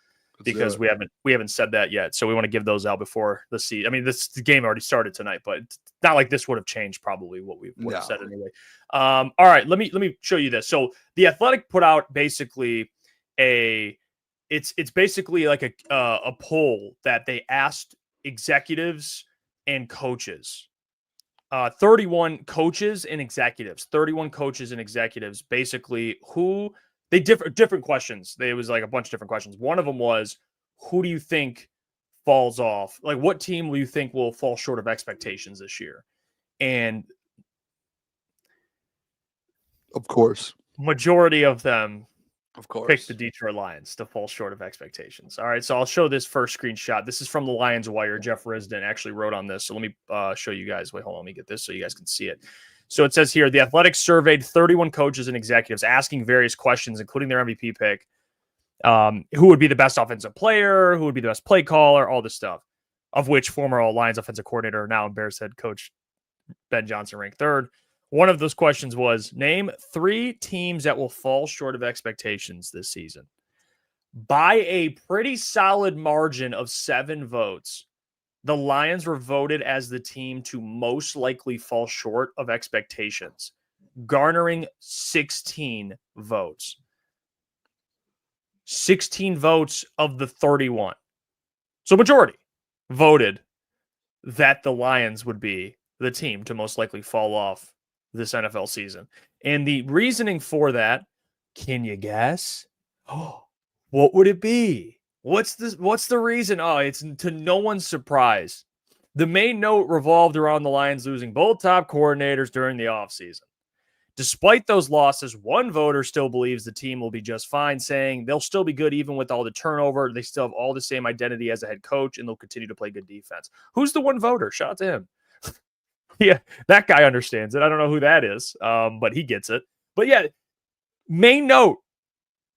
because we haven't said that yet. So we want to give those out before the season. I mean, the game already started tonight, but it's not like this would have changed probably what we would have said anyway. All right, let me show you this. So the Athletic put out basically it's basically like a poll that they asked executives and coaches, 31 coaches and executives, basically who they different questions. There was like a bunch of different questions. One of them was, who do you think falls off? Like, what team will you think will fall short of expectations this year? And of course, majority of them pick the Detroit Lions to fall short of expectations. All right, so I'll show this first screenshot. This is from the Lions Wire. Jeff Risden actually wrote on this. So let me show you guys. Wait, hold on. Let me get this so you guys can see it. So it says here, the Athletic surveyed 31 coaches and executives asking various questions, including their MVP pick. Who would be the best offensive player? Who would be the best play caller? All this stuff, of which former Lions offensive coordinator, now Bears head coach Ben Johnson ranked third. One of those questions was, name 3 teams that will fall short of expectations this season. By a pretty solid margin of 7 votes, the Lions were voted as the team to most likely fall short of expectations, garnering 16 votes. 16 votes of the 31. So majority voted that the Lions would be the team to most likely fall off this NFL season. And the reasoning for that, can you guess? Oh, what would it be? What's the reason? Oh, it's to no one's surprise. The main note revolved around the Lions losing both top coordinators during the offseason. Despite those losses, one voter still believes the team will be just fine, saying they'll still be good even with all the turnover. They still have all the same identity as a head coach, and they'll continue to play good defense. Who's the one voter? Shout out to him. Yeah, that guy understands it. I don't know who that is, but he gets it. But yeah, main note,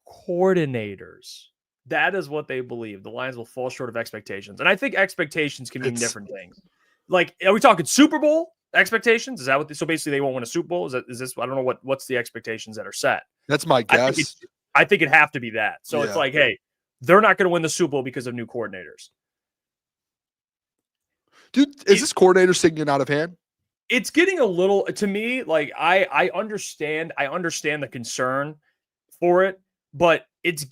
coordinators. That is what they believe. The Lions will fall short of expectations. And I think expectations can mean different things. Like, are we talking Super Bowl expectations? Is that what? So basically, they won't win a Super Bowl. Is this? I don't know what's the expectations that are set. That's my guess. I think it'd have to be that. So it's like, hey, they're not going to win the Super Bowl because of new coordinators. Dude, is this coordinator singing out of hand? It's getting a little, to me, like I understand the concern for it, but it's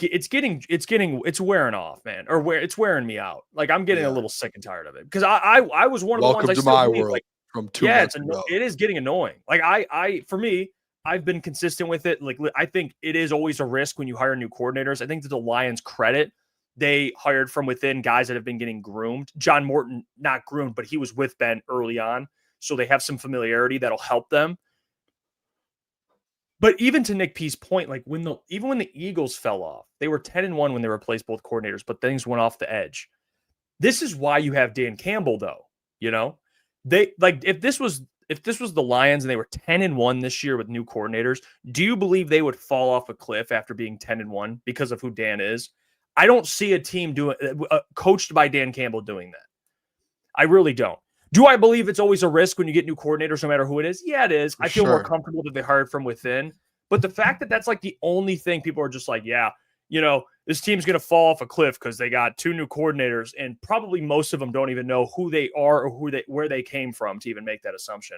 wearing off, man, or it's wearing me out. Like I'm getting a little sick and tired of it because I was one of the ones. Welcome to my world. Like, from 2 months ago. It is getting annoying. Like for me, I've been consistent with it. Like I think it is always a risk when you hire new coordinators. I think to the Lions' credit, they hired from within guys that have been getting groomed. John Morton, not groomed, but he was with Ben early on. So they have some familiarity that'll help them. But even to Nick P's point, like even when the Eagles fell off, they were 10-1 when they replaced both coordinators, but things went off the edge. This is why you have Dan Campbell, though. You know, they like if this was the Lions and they were 10-1 this year with new coordinators, do you believe they would fall off a cliff after being 10-1 because of who Dan is? I don't see a team coached by Dan Campbell doing that. I really don't. Do I believe it's always a risk when you get new coordinators, no matter who it is? Yeah, it is. I feel more comfortable that they hired from within. But the fact that that's like the only thing people are just like, yeah, you know, this team's going to fall off a cliff because they got 2 new coordinators, and probably most of them don't even know who they are or where they came from to even make that assumption.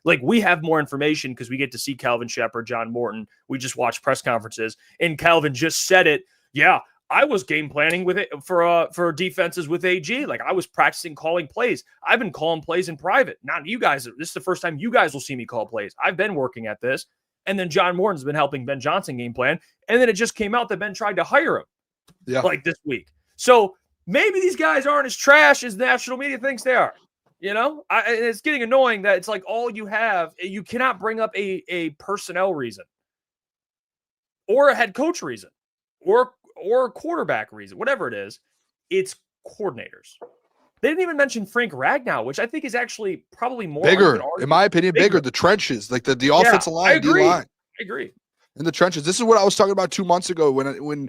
Like, we have more information because we get to see Calvin Shepard, John Morton. We just watch press conferences, and Calvin just said it. Yeah, I was game planning with it for defenses with AG. Like, I was practicing calling plays. I've been calling plays in private. Not you guys. This is the first time you guys will see me call plays. I've been working at this. And then John Morton's been helping Ben Johnson game plan. And then it just came out that Ben tried to hire him like this week. So maybe these guys aren't as trash as the national media thinks they are. You know, it's getting annoying that it's like all you have. You cannot bring up a personnel reason or a head coach reason or a quarterback reason, whatever it is. It's coordinators. They didn't even mention Frank Ragnow, which I think is actually probably more bigger, in my opinion, bigger. The trenches, like the offensive line, D-line. I agree. In the trenches. This is what I was talking about 2 months ago when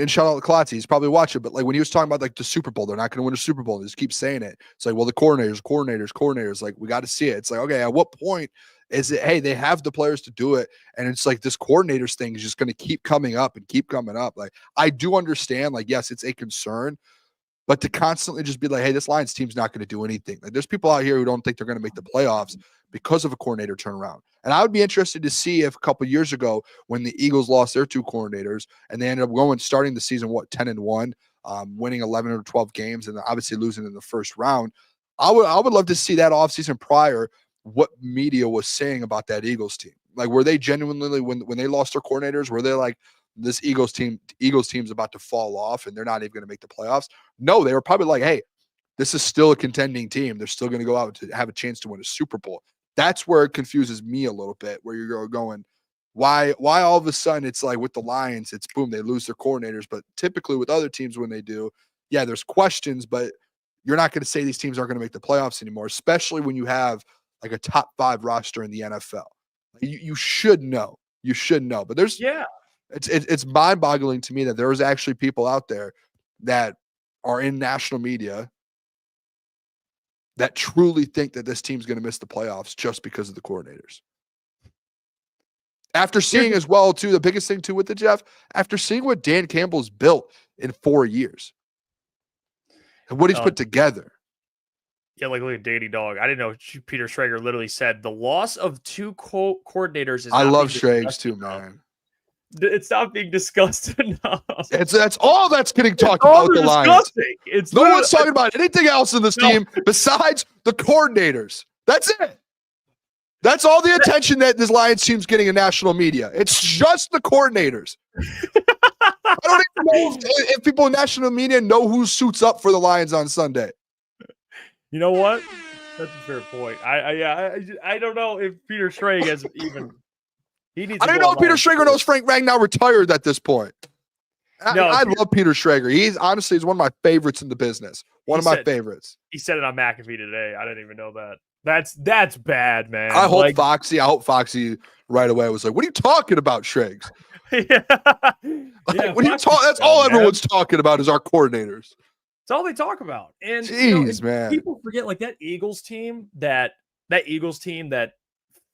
shout out to Klotz, he's probably watching, but like when he was talking about like the Super Bowl, they're not going to win a Super Bowl. They just keep saying it. It's like, well, the coordinators, like we got to see it. It's like, okay, at what point is it, hey, they have the players to do it. And it's like this coordinators thing is just going to keep coming up and keep coming up. Like, I do understand, like, yes, it's a concern, but to constantly just be like, hey, this Lions team's not going to do anything. Like, there's people out here who don't think they're going to make the playoffs because of a coordinator turnaround. And I would be interested to see if a couple of years ago when the Eagles lost their 2 coordinators and they ended up starting the season, 10-1, winning 11 or 12 games and obviously losing in the first round. I would love to see that offseason prior what media was saying about that Eagles team. Like, were they genuinely, when they lost their coordinators, were they like, this Eagles team's about to fall off and they're not even going to make the playoffs? No, they were probably like, hey, this is still a contending team. They're still going to go out to have a chance to win a Super Bowl. That's where it confuses me a little bit, where you're going, why all of a sudden it's like with the Lions, it's boom, they lose their coordinators. But typically with other teams when they do, yeah, there's questions, but you're not going to say these teams aren't going to make the playoffs anymore, especially when you have like a top 5 roster in the NFL. You should know. You should know. But there's It's mind-boggling to me that there's actually people out there that are in national media that truly think that this team's going to miss the playoffs just because of the coordinators. After seeing as well, too, the biggest thing, too, with the Jeff, after seeing what Dan Campbell's built in 4 years and what he's put together. Yeah, like look at Danny Dog. I didn't know Peter Schrager literally said the loss of two coordinators is I not love being Schrags, discussed too, enough. man. It's not being discussed enough. That's all that's getting talked all about with the they're Lions. discussing. It's No one's talking about anything else in this team besides the coordinators. That's it. That's all the attention that this Lions team's getting in national media. It's just the coordinators. I don't even know if people in national media know who suits up for the Lions on Sunday. You know what? That's a fair point. I don't know if Peter Schrager has even. He needs. I don't know if Peter Schrager knows Frank Ragnow retired at this point. I love Peter Schrager. He's one of my favorites in the business. One of my favorites. He said it on McAfee today. I didn't even know that. That's bad, man. I hope Foxy right away was like, "What are you talking about, Schrags?" What are you talking? That's all everyone's talking about is our coordinators. That's all they talk about. And jeez, man, people forget like that Eagles team that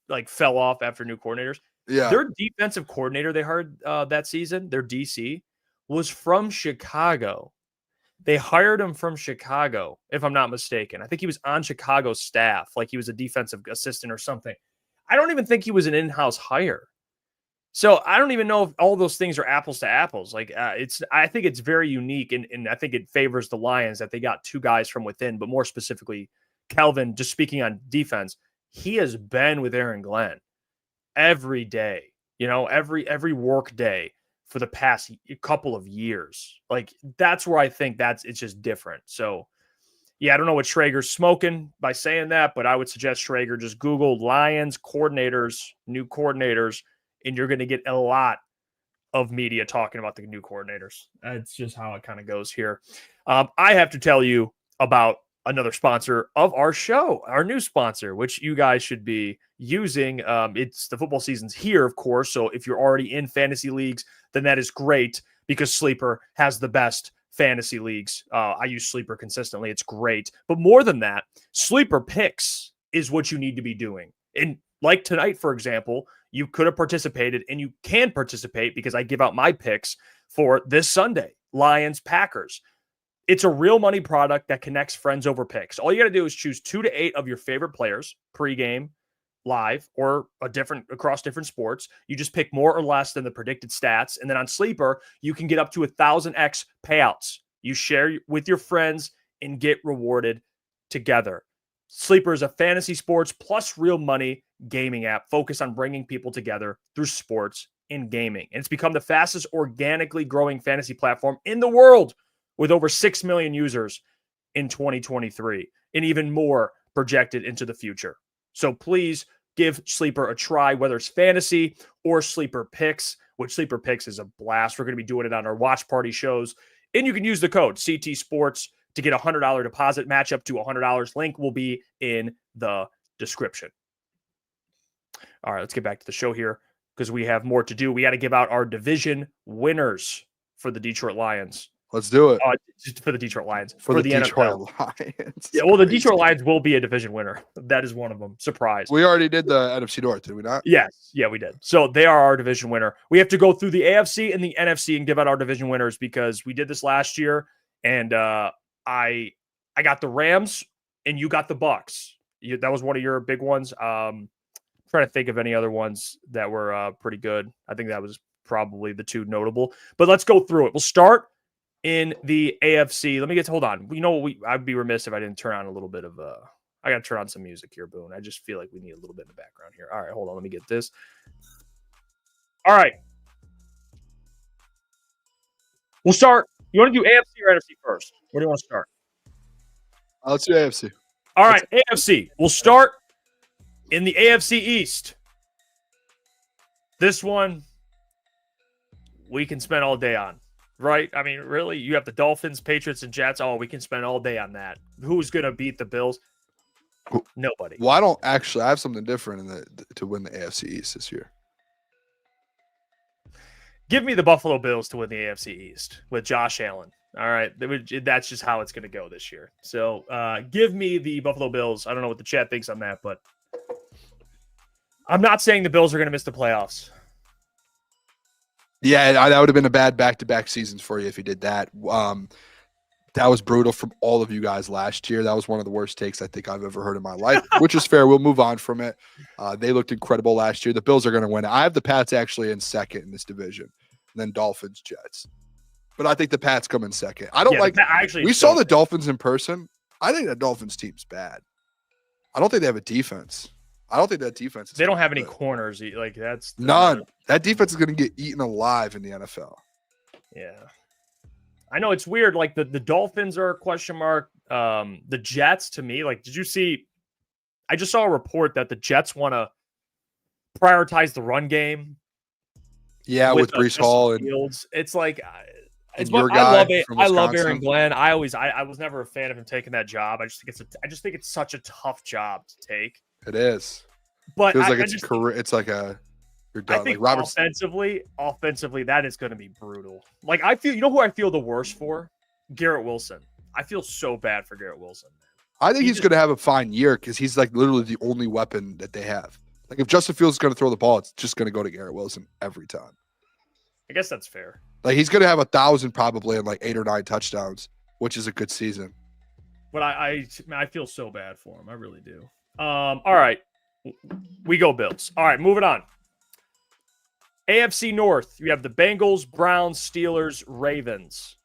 like fell off after new coordinators. Yeah, their defensive coordinator they hired that season, their DC, was from Chicago. They hired him from Chicago, if I'm not mistaken. I think he was on Chicago's staff, like he was a defensive assistant or something. I don't even think he was an in-house hire. So I don't even know if all those things are apples to apples. Like I think it's very unique, and I think it favors the Lions that they got two guys from within, but more specifically, Kelvin, just speaking on defense, he has been with Aaron Glenn every day, every work day for the past couple of years. Like that's where I think it's just different. So yeah, I don't know what Schrager's smoking by saying that, but I would suggest Schrager just Google Lions coordinators, new coordinators, and you're going to get a lot of media talking about the new coordinators. That's just how it kind of goes here. I have to tell you about another sponsor of our show, our new sponsor, which you guys should be using. It's the football season's here, of course. So if you're already in fantasy leagues, then that is great because Sleeper has the best fantasy leagues. I use Sleeper consistently. It's great. But more than that, Sleeper picks is what you need to be doing. And like tonight, for example, you could have participated and you can participate because I give out my picks for this Sunday, Lions, Packers. It's a real money product that connects friends over picks. All you got to do is choose 2 to 8 of your favorite players, pregame, live, or across different sports. You just pick more or less than the predicted stats. And then on Sleeper, you can get up to 1,000x payouts. You share with your friends and get rewarded together. Sleeper is a fantasy sports plus real money gaming app focused on bringing people together through sports and gaming. And it's become the fastest organically growing fantasy platform in the world, with over 6 million users in 2023 and even more projected into the future. So please give Sleeper a try, whether it's fantasy or Sleeper Picks, which Sleeper Picks is a blast. We're going to be doing it on our watch party shows. And you can use the code CT Sports to get a $100 deposit match up to $100. Link will be in the description. All right, let's get back to the show here because we have more to do. We got to give out our division winners for the Detroit Lions. Let's do it. For the Detroit Lions. For the Detroit Lions. Yeah, well, the Detroit Lions will be a division winner. That is one of them. Surprise. We already did the NFC North, did we not? Yes. Yeah, we did. So they are our division winner. We have to go through the AFC and the NFC and give out our division winners because we did this last year, and I got the Rams and you got the Bucks. That was one of your big ones. Trying to think of any other ones that were pretty good. I think that was probably the two notable. But let's go through it. We'll start in the AFC. Let me hold on. You know what? I'd be remiss if I didn't turn on a little bit of I got to turn on some music here, Boone. I just feel like we need a little bit in the background here. All right, hold on. Let me get this. All right. We'll start. You want to do AFC or NFC first? Where do you want to start? Let's do AFC. All right, AFC. We'll start in the AFC East. This one we can spend all day on. Right? I mean, really? You have the Dolphins, Patriots, and Jets. Oh, we can spend all day on that. Who's going to beat the Bills? Nobody. Well, I don't actually. I have something different to win the AFC East this year. Give me the Buffalo Bills to win the AFC East with Josh Allen. All right. That's just how it's going to go this year. So give me the Buffalo Bills. I don't know what the chat thinks on that, but I'm not saying the Bills are going to miss the playoffs. Yeah, that would have been a bad back-to-back seasons for you if you did that. That was brutal from all of you guys last year. That was one of the worst takes I think I've ever heard in my life, which is fair. We'll move on from it. They looked incredible last year. The Bills are going to win. I have the Pats actually in second in this division, and then Dolphins, Jets. But I think the Pats come in second. I don't we saw the Dolphins in person. I think that Dolphins team's bad. I don't think they have a defense. I don't think that defense. They don't have any corners. Like that's none. That defense is going to get eaten alive in the NFL. Yeah. I know it's weird. Like the Dolphins are a question mark. The Jets, to me, like, did you see? I just saw a report that the Jets want to prioritize the run game. Yeah, with Breece Hall and Fields. It's like, it's your guy. I love it. I love Aaron Glenn. I was never a fan of him taking that job. I just think it's such a tough job to take. It is. But feels like it's career. It's like you're done. I think like offensively, that is going to be brutal. Like I feel, you know who I feel the worst for? Garrett Wilson. I feel so bad for Garrett Wilson. I think he's going to have a fine year because he's like literally the only weapon that they have. Like if Justin Fields is going to throw the ball, it's just going to go to Garrett Wilson every time. I guess that's fair. Like he's going to have 1,000 probably and like 8 or 9 touchdowns, which is a good season. But I feel so bad for him. I really do. All right. We go Bills. All right, moving on. AFC North, you have the Bengals, Browns, Steelers, Ravens.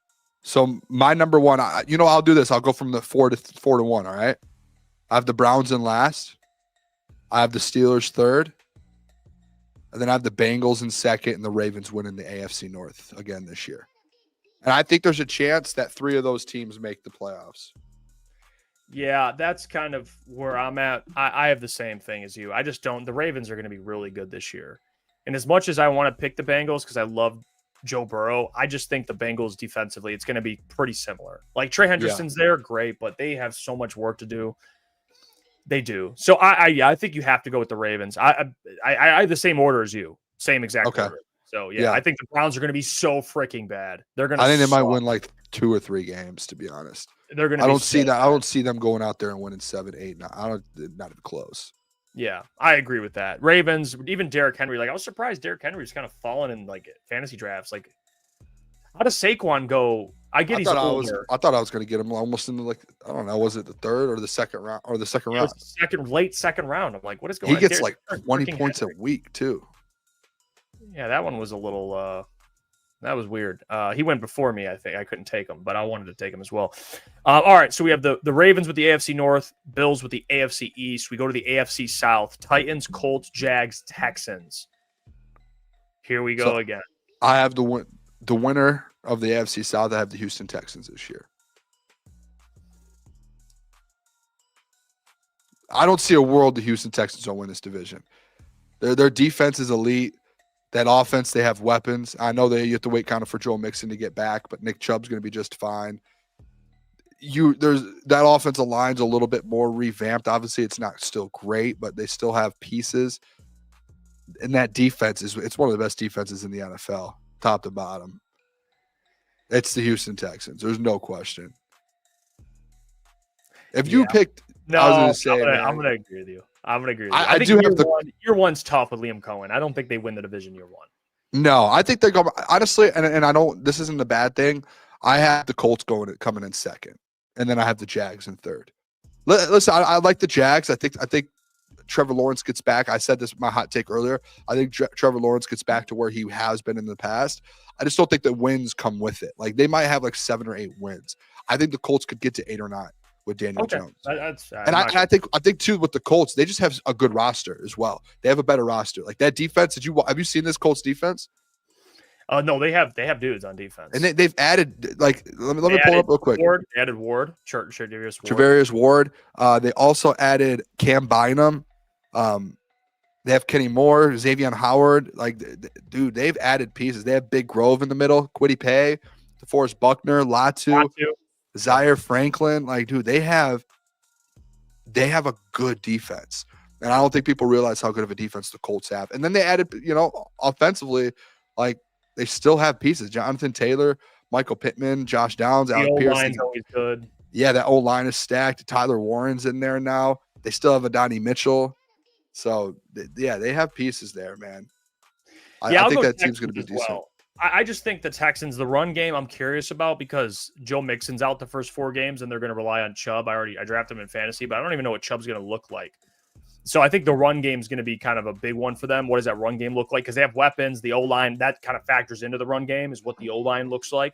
So my number one, I'll do this. I'll go from the 4 to 1, all right? I have the Browns in last. I have the Steelers third. And then I have the Bengals in second and the Ravens winning the AFC North again this year. And I think there's a chance that 3 of those teams make the playoffs. Yeah, that's kind of where I'm at. I have the same thing as you. I just don't. The Ravens are going to be really good this year. And as much as I want to pick the Bengals because I love Joe Burrow, I just think the Bengals defensively, it's going to be pretty similar. Like Trey Hendrickson's there, great, but they have so much work to do. They do. So I think you have to go with the Ravens. I have the same order as you, same exact order. So I think the Browns are going to be so freaking bad. They're going to. I think they might win like 2 or 3 games, to be honest. They're going to. I don't see that. I don't see them going out there and winning 7, 8. Not even close. Yeah, I agree with that. Ravens, even Derrick Henry. Like I was surprised Derrick Henry was kind of falling in like fantasy drafts. Like, how does Saquon go? He's older. I thought I was going to get him almost into like I don't know. Was it the 3rd or the 2nd round or the second round? Late second round. I'm like, what is going on? He gets like 20 points a week too. Yeah, that one was a little. That was weird. He went before me, I think. I couldn't take him, but I wanted to take him as well. All right, so we have the Ravens with the AFC North, Bills with the AFC East. We go to the AFC South, Titans, Colts, Jags, Texans. Here we go again. I have the winner of the AFC South. I have the Houston Texans this year. I don't see a world the Houston Texans don't win this division. Their defense is elite. That offense, they have weapons. I know you have to wait kind of for Joe Mixon to get back, but Nick Chubb's going to be just fine. That offensive line's a little bit more revamped. Obviously, it's not still great, but they still have pieces. And that defense it's one of the best defenses in the NFL, top to bottom. It's the Houston Texans. There's no question. If you picked, no, I was going to say, I'm going to agree with you. I think year one's tough with Liam Cohen. I don't think they win the division year 1. No, I think they're going honestly, and I don't. This isn't a bad thing. I have the Colts coming in second, and then I have the Jags in third. Listen, I like the Jags. I think Trevor Lawrence gets back. I said this my hot take earlier. I think Trevor Lawrence gets back to where he has been in the past. I just don't think the wins come with it. Like they might have like 7 or 8 wins. I think the Colts could get to 8 or 9. With Daniel Jones. I think too with the Colts, they just have a good roster as well. They have a better roster. Like that defense, have you seen this Colts defense? No, they have dudes on defense. And they've added let me pull it up real quick. They added Ward, Travarius Ward. They also added Cam Bynum. They have Kenny Moore, Xavier Howard. Like, dude, they've added pieces. They have Big Grove in the middle, Kwity Paye, DeForest Buckner, Latu. Zaire Franklin, like, dude, they have a good defense. And I don't think people realize how good of a defense the Colts have. And then they added, offensively, like they still have pieces. Jonathan Taylor, Michael Pittman, Josh Downs, The Alec old Pierce. line's always good. Yeah, that old line is stacked. Tyler Warren's in there now. They still have Adonai Mitchell. So, yeah, they have pieces there, man. I I'll think go that team's going to be Texans as decent. well. I just think the Texans, the run game, I'm curious about because Joe Mixon's out the first 4 games and they're going to rely on Chubb. I drafted him in fantasy, but I don't even know what Chubb's going to look like. So I think the run game is going to be kind of a big one for them. What does that run game look like? Because they have weapons. The O-line, that kind of factors into the run game is what the O-line looks like.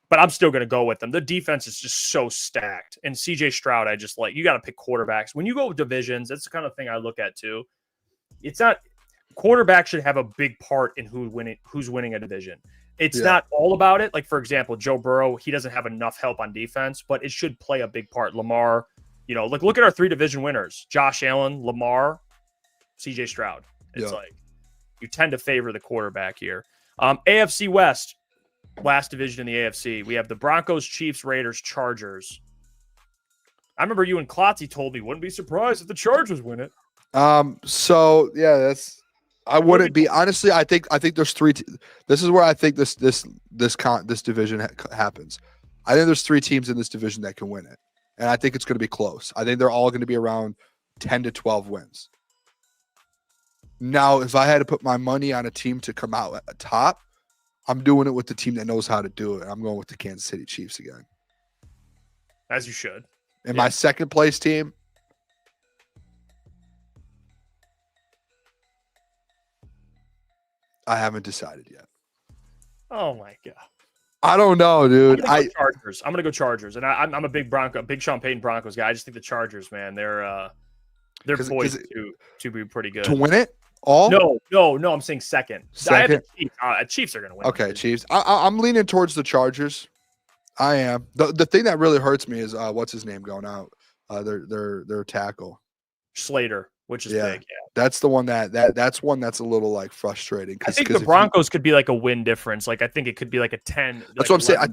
But I'm still going to go with them. The defense is just so stacked. And CJ Stroud, I just like, you got to pick quarterbacks. When you go with divisions, that's the kind of thing I look at too. It's not, quarterback should have a big part in who's winning a division. It's not all about it. Like, for example, Joe Burrow, he doesn't have enough help on defense, but it should play a big part. Lamar, look at our 3 division winners: Josh Allen, Lamar, CJ Stroud. It's like you tend to favor the quarterback here. AFC West, last division in the AFC. We have the Broncos, Chiefs, Raiders, Chargers. I remember you and Klotz told me wouldn't be surprised if the Chargers win it. So yeah, I wouldn't be, honestly. I think there's 3. This is where I think this division happens. I think there's 3 teams in this division that can win it, and I think it's going to be close. I think they're all going to be around 10 to 12 wins. Now, if I had to put my money on a team to come out at the top, I'm doing it with the team that knows how to do it. I'm going with the Kansas City Chiefs again. As you should. And my second place team, I haven't decided yet. Oh my God. I don't know, dude. Chargers. I'm gonna go Chargers, and I'm a big Sean Payton Broncos guy. I just think the Chargers, man, they're poised to be pretty good. To win it all? No. I'm saying second. I have the Chiefs. Chiefs are gonna win. Okay, Chiefs. I'm leaning towards the Chargers. I am. The thing that really hurts me is what's his name going out? Their tackle. Slater, which is big. Yeah. That's the one that's one that's a little like frustrating. I think the Broncos could be like a win difference. Like I think it could be like a 10. That's what I'm saying. I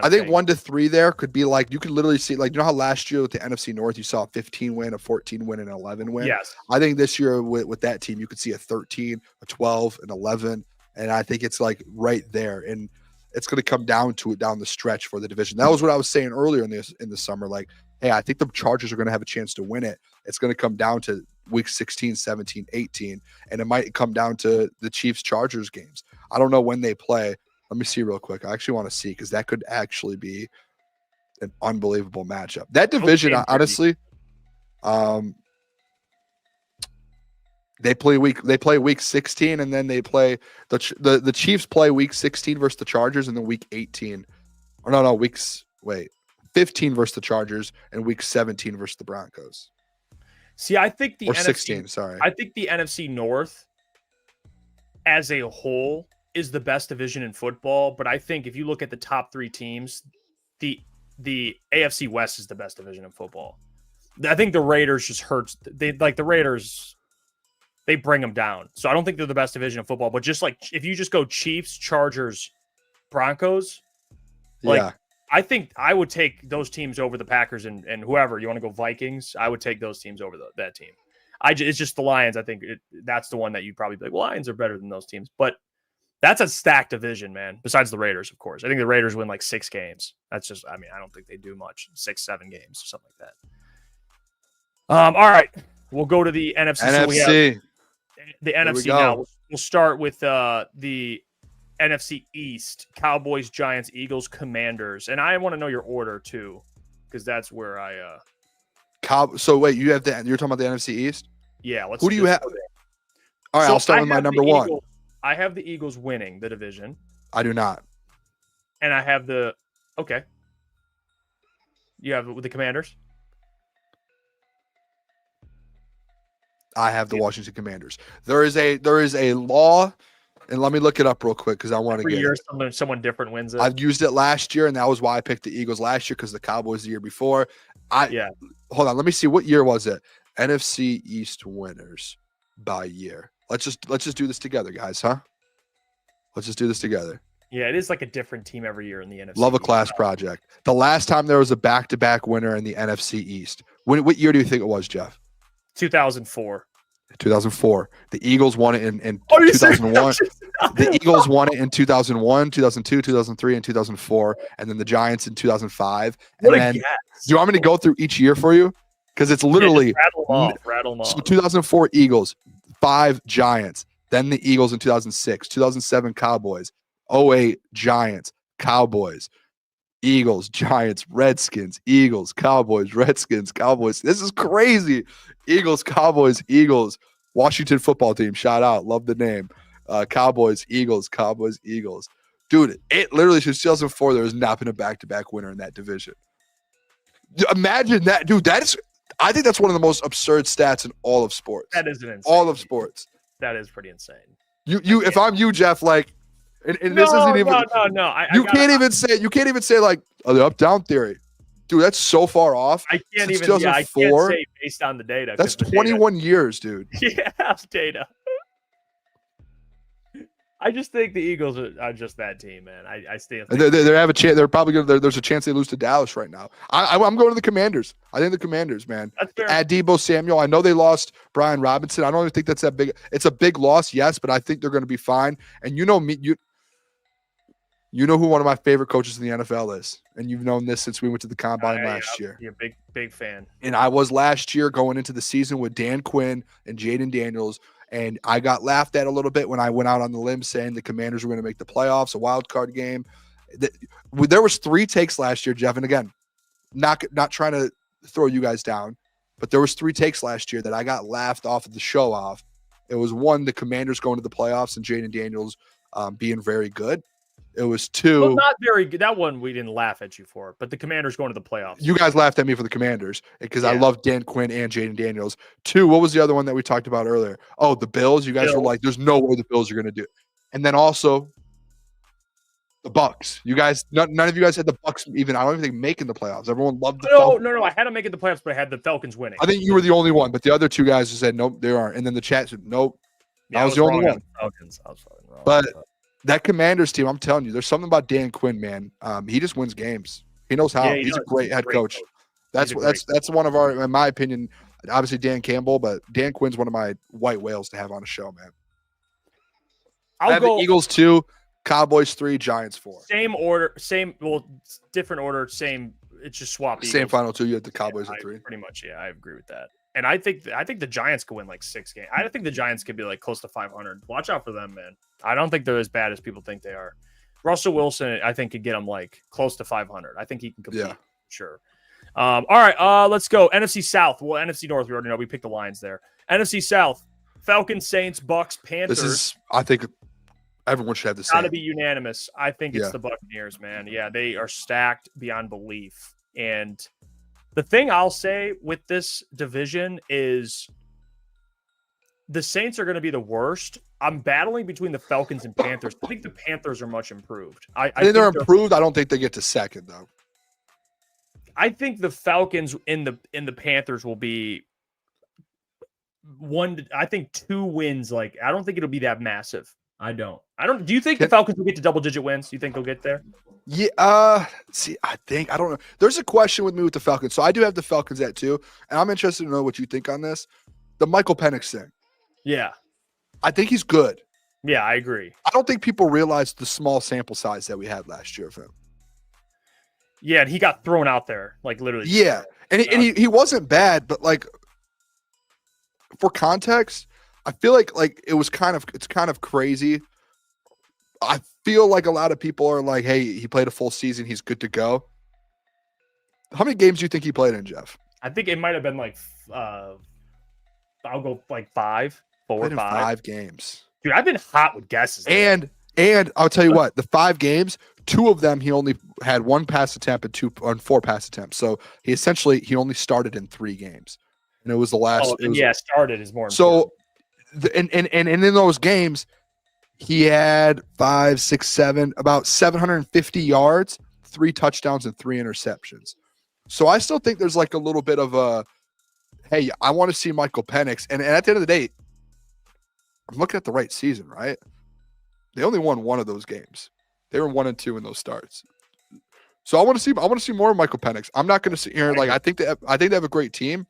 think thing. 1 to 3 there could be like, you could literally see, like, you know how last year with the NFC North you saw a 15 win, a 14 win, and an 11 win. Yes. I think this year with that team you could see a 13, a 12, an 11, and I think it's like right there, and it's going to come down to it down the stretch for the division. That was what I was saying earlier in the summer. Like, hey, I think the Chargers are going to have a chance to win it. It's going to come down to week 16, 17, 18, and it might come down to the Chiefs-Chargers games. I don't know when they play. Let me see real quick. I actually want to see, because that could actually be an unbelievable matchup. That division, honestly, they play week 16, and then they play the Chiefs play week 16 versus the Chargers, and then week 18. Or no, weeks 15 versus the Chargers, and week 17 versus the Broncos. See, I think the or NFC, 16, sorry. I think the NFC North as a whole is the best division in football, but I think if you look at the top 3 teams, the AFC West is the best division in football. I think the Raiders just hurts. The Raiders, they bring them down. So I don't think they're the best division in football, but just like if you just go Chiefs, Chargers, Broncos, I think I would take those teams over the Packers and whoever. You want to go Vikings? I would take those teams over that team. It's just the Lions. I think that's the one that you'd probably be like, well, Lions are better than those teams. But that's a stacked division, man, besides the Raiders, of course. I think the Raiders win like 6 games. That's just, I don't think they do much. 6, 7 games or something like that. All right. We'll go to the NFC. So we have the NFC now. We'll start with the NFC East, Cowboys, Giants, Eagles, Commanders. And I want to know your order too, because that's where I So wait, you're talking about the NFC East? Yeah, who do you have? All right, I'll start with my number 1. I have the Eagles winning the division. I do not. And I have okay. You have it with the Commanders? I have the Washington Commanders. There is a law, and let me look it up real quick because I want to get year someone different wins it. I've used it last year, and that was why I picked the Eagles last year, because the Cowboys the year before. Hold on, let me see, what year was it? NFC East winners by year. Let's just do this together, guys, huh? Let's just do this together. Yeah, it is like a different team every year in the NFC. Love a class project. The last time there was a back-to-back winner in the NFC East. What year do you think it was, Jeff? 2004. 2004. The Eagles won it in 2001. The Eagles won it in 2001, 2002, 2003, and 2004, and then the Giants in 2005. And What a then, guess. do you want me to go through each year for you? Because it's literally rattle them off. so 2004 Eagles, 5 Giants, then the Eagles in 2006, 2007 Cowboys, 08 Giants, Cowboys, Eagles, Giants, Redskins, Eagles, Cowboys, Redskins, Cowboys. This is crazy. Eagles, Cowboys, Eagles, Washington football team. Shout out. Love the name. Cowboys, Eagles, Cowboys, Eagles. Dude, it literally since 2004, there has not been a back-to-back winner in that division. Imagine that, dude. I think that's one of the most absurd stats in all of sports. That is an insane. All of sports. That is pretty insane. If I'm you, Jeff, like, and No, this isn't even. no. You can't even say like the up-down theory, dude. That's so far off. I can't Since even. Yeah, I can't 2004, say based on the data. That's 'cause the 21 years, dude. Data, yeah, data. I just think the Eagles are just that team, man. I stand. They have a chance. They're probably gonna. There's a chance they lose to Dallas right now. I'm going to the Commanders. I think the Commanders, man. That's fair. Add Deebo Samuel. I know they lost Brian Robinson. I don't even think that's that big. It's a big loss, yes, but I think they're going to be fine. And you know me, you know who one of my favorite coaches in the NFL is, and you've known this since we went to the combine last year. You're a big fan. And I was last year going into the season with Dan Quinn and Jaden Daniels. And I got laughed at a little bit when I went out on the limb saying the Commanders were going to make the playoffs, a wild card game. There was 3 takes last year, Jeff. And again, not trying to throw you guys down, but there was 3 takes last year that I got laughed off of the show off. It was 1, the Commanders going to the playoffs and Jaden Daniels being very good. It was 2. Well, not very good. That one we didn't laugh at you for, but the Commanders going to the playoffs. You guys laughed at me for the Commanders because I love Dan Quinn and Jaden Daniels. 2, what was the other one that we talked about earlier? Oh, the Bills. You guys were like, there's no way the Bills are going to do it. And then also the Bucks. You guys, none of you guys had the Bucks even. I don't even think making the playoffs. Everyone loved the Falcons. No. I had them making the playoffs, but I had the Falcons winning. I think you were the only one, but the other 2 guys just said nope, they aren't. And then the chat said nope. Yeah, I was the only one. Falcons. I was fucking wrong. But that Commanders team, I'm telling you, there's something about Dan Quinn, man. He just wins games. He knows how. Yeah, He's a great head coach. That's one of our, in my opinion, obviously Dan Campbell, but Dan Quinn's one of my white whales to have on a show, man. I have the Eagles 2, Cowboys 3, Giants 4. Same order, different order, same. It's just swap. Same Eagles. final 2. You had the Cowboys at 3. Pretty much, yeah. I agree with that. And I think the Giants could win like 6 games. I think the Giants could be like close to 500. Watch out for them, man. I don't think they're as bad as people think they are. Russell Wilson, I think, could get them like close to 500. I think he can compete. Yeah. Sure. All right. Let's go. NFC South. Well, NFC North, we already know. We picked the lines there. NFC South. Falcons, Saints, Bucks, Panthers. This is, I think, everyone should have the same. Got to be unanimous. I think it's the Buccaneers, man. Yeah, they are stacked beyond belief. And the thing I'll say with this division is the Saints are going to be the worst. I'm battling between the Falcons and Panthers. I think the Panthers are much improved. I think they're improved. I don't think they get to second, though. I think the Falcons in the Panthers will be I think 2 wins. Like, I don't think it'll be that massive. I don't. Do you think the Falcons will get to double-digit wins? Do you think they'll get there? Yeah. See, I don't know. There's a question with me with the Falcons. So I do have the Falcons at 2, and I'm interested to know what you think on this. The Michael Penix thing. Yeah. I think he's good. Yeah, I agree. I don't think people realize the small sample size that we had last year of him. Yeah, and he got thrown out there, like literally. Yeah, and he wasn't bad, but like for context, I feel like it's kind of crazy. I feel like a lot of people are like, hey, he played a full season, he's good to go. How many games do you think he played in, Jeff? I think it might have been like I'll go like 5, 4 or 5. 5 games. Dude, I've been hot with guesses. And I'll tell you what, the 5 games, 2 of them he only had 1 pass attempt and 4 pass attempts. So he only started in 3 games, and it was the last. Started is more. So, and in those games, he had 5, 6, 7, about 750 yards, 3 touchdowns, and 3 interceptions. So I still think there's like a little bit of a, hey, I want to see Michael Penix, and at the end of the day, I'm looking at the right season, right? They only won 1 of those games. They were 1 and 2 in those starts. So I want to see more of Michael Penix. I'm not going to sit here like I think they have a great team.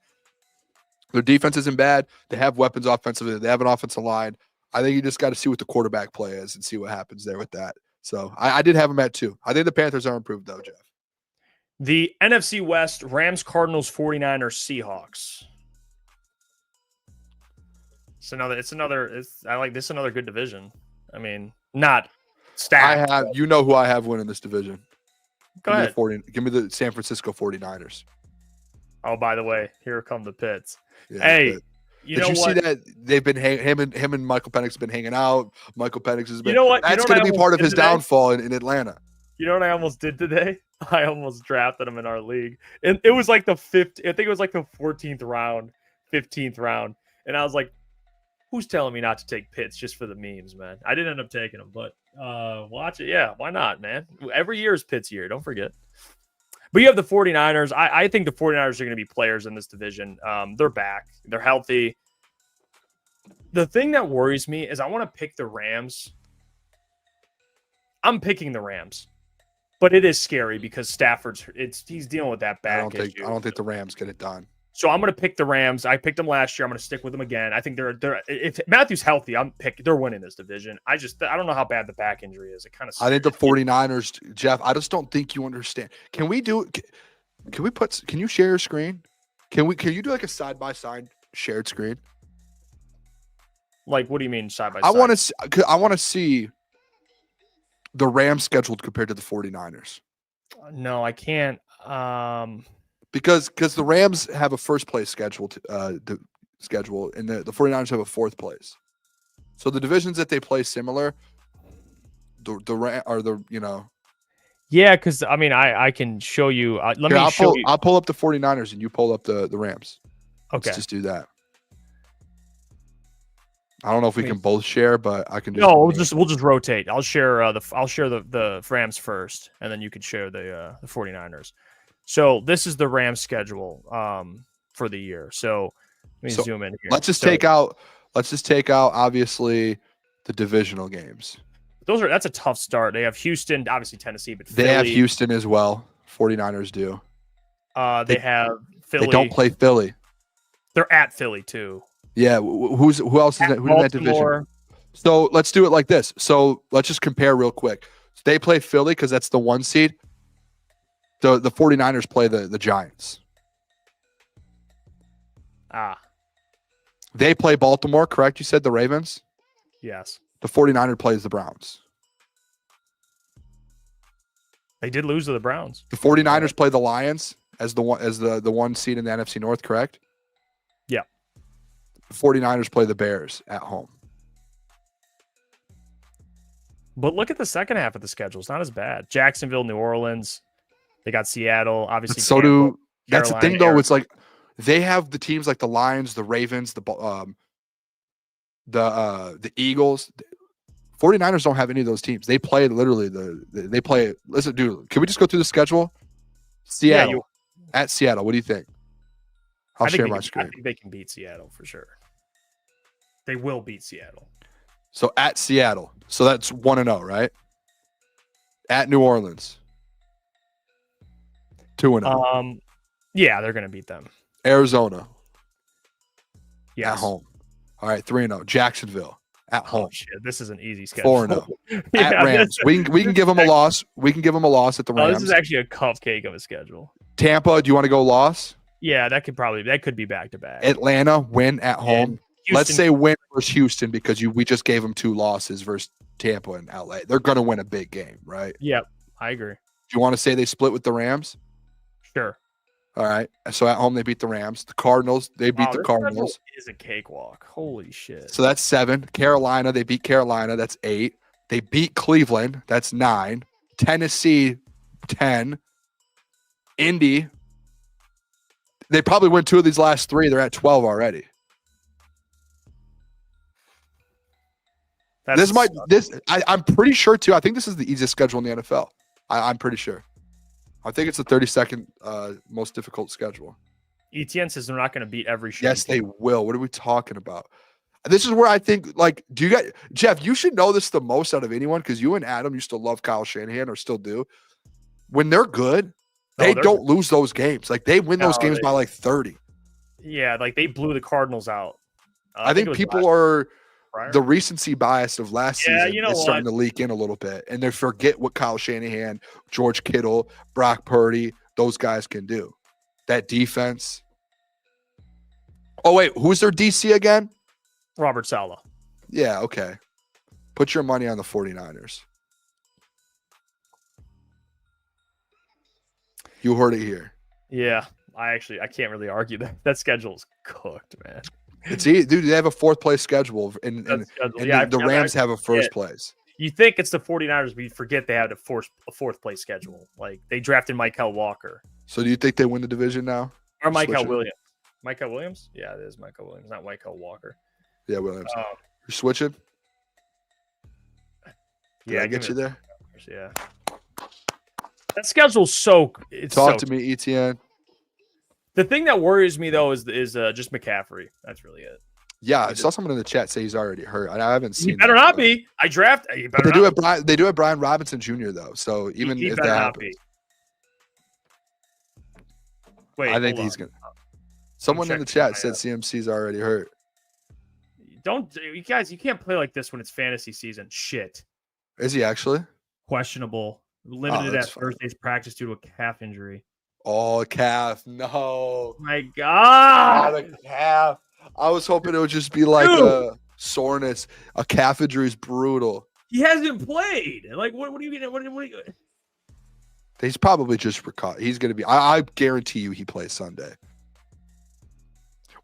Their defense isn't bad. They have weapons offensively. They have an offensive line. I think you just got to see what the quarterback play is and see what happens there with that. So I did have them at 2. I think the Panthers are improved though, Jeff. The NFC West, Rams, Cardinals, 49ers, Seahawks. I like this another good division. I mean, not stacked. You know who I have winning this division. Go ahead. Give me the San Francisco 49ers. Oh, by the way, here come the Pits. Yeah, hey, but you know did you what? see that they've been him and Michael Penix have been hanging out? Michael Penix has been. You know what? That's You know going what to I be part of almost his did today? downfall in Atlanta. You know what I almost did today? I almost drafted him in our league. And it was like the 5th. I think it was like the 14th round, 15th round. And I was like, who's telling me not to take Pitts just for the memes, man? I didn't end up taking him, but watch it. Yeah, why not, man? Every year is Pitts year. Don't forget. But you have the 49ers. I think the 49ers are going to be players in this division. They're back. They're healthy. The thing that worries me is I want to pick the Rams. I'm picking the Rams. But it is scary because he's dealing with that back issue. I don't think the Rams get it done. So I'm going to pick the Rams. I picked them last year. I'm going to stick with them again. I think they're if Matthew's healthy, they're winning this division. I don't know how bad the back injury is. It kind of I think the 49ers, Jeff, I just don't think you understand. Can you share your screen? Can you do like a side-by-side shared screen? Like, what do you mean side by side? I want to see the Rams scheduled compared to the 49ers. No, I can't. Because the Rams have a first place schedule and the 49ers have a fourth place. So the divisions that they play similar, Yeah, because I mean, I can show you. I'll pull up the 49ers and you pull up the Rams. Okay, Let's just do that. I don't know if we can both share, but I can. We'll just rotate. I'll share the Rams first, and then you can share the 49ers. So this is the Rams schedule for the year. So let me zoom in here. Let's just take out obviously the divisional games. That's a tough start. They have Houston, obviously Tennessee, but Philly. They have Houston as well. 49ers do. They have Philly. They don't play Philly. They're at Philly too. Yeah, who else is that? Who's in that division? So let's do it like this. So let's just compare real quick. They play Philly because that's the 1 seed. The 49ers play the Giants. They play Baltimore, correct? You said the Ravens? Yes. The 49ers plays the Browns. They did lose to the Browns. The 49ers play the Lions as the 1 seed in the NFC North, correct? Yeah. The 49ers play the Bears at home. But look at the second half of the schedule. It's not as bad. Jacksonville, New Orleans. They got Seattle, obviously. That's the thing, though. It's like they have the teams like the Lions, the Ravens, the Eagles. 49ers don't have any of those teams. They play literally they play. Listen, dude, can we just go through the schedule? Seattle at Seattle. What do you think? I'll share my screen. I think they can beat Seattle for sure. They will beat Seattle. So at Seattle. So that's 1-0, right? At New Orleans. 2-0. Yeah, they're gonna beat them. Arizona. Yes. At home. All right, 3-0. Jacksonville at home. Shit, this is an easy schedule. 4-0. At Rams. We can give them a loss. We can give them a loss at the Rams. This is actually a cupcake of a schedule. Tampa, do you want to go loss? Yeah, that could be back to back. Atlanta, win at home. Houston, let's say win versus Houston because we just gave them 2 losses versus Tampa and LA. They're going to win a big game, right? Yep, I agree. Do you want to say they split with the Rams? Sure. All right. So at home they beat the Rams. The Cardinals, they beat the Cardinals. Is a cakewalk. Holy shit. So that's 7. Carolina, they beat Carolina. That's 8. They beat Cleveland. That's 9. Tennessee, 10. Indy. They probably win 2 of these last 3. They're at 12 already. I'm pretty sure too. I think this is the easiest schedule in the NFL. I'm pretty sure. I think it's the 32nd most difficult schedule. ETN says they're not going to beat every show. Yes, they will. What are we talking about? This is where I think, do you guys, Jeff, you should know this the most out of anyone because you and Adam used to love Kyle Shanahan or still do. When they're good, they don't lose those games. They win those games by 30. Yeah, they blew the Cardinals out. I think people are prior. the recency bias of last Yeah, season you know is starting what? to leak in a little bit, and they forget what Kyle Shanahan, George Kittle, Brock Purdy, those guys can do. That defense. Oh wait, who's their DC again? Robert Saleh. Yeah, okay. Put your money on the 49ers. You heard it here. Yeah, I can't really argue that. That schedule's cooked, man. It's easy, dude. They have a fourth place schedule, and That schedule. and Yeah, the Rams have a first place. You think it's the 49ers, but you forget they have a fourth place schedule. Like they drafted Micah Walker So do you think they win the division now? or Micah Switching? Williams. Micah Williams? Yeah, it is Micah Williams, not Micah Walker. Yeah, Williams. Um, You're switching. Did I give get me you the there? numbers, yeah. That schedule's so. It's Talk so, to me, ETN. The thing that worries me though is just McCaffrey. That's really it. Yeah, I saw someone in the chat say he's already hurt. I haven't seen. He better that, not but- be. I draft. He But better they do not. have Brian. They do have Brian Robinson Jr. though. So even He if better that not happens, be. Wait, I think hold he's on. gonna. Someone in the checking chat said CMC's already hurt. Don't you guys? You can't play like this when it's fantasy season. Shit. Is he actually? Questionable. Limited that's at fine. Thursday's practice due to a calf injury. Oh, calf. No. My Ah, God. the calf. I was hoping it would just be like Dude. a soreness. A calf injury is brutal. He hasn't played. Like, what do you get? What do you? He's probably just he's going to be. I guarantee you he plays Sunday.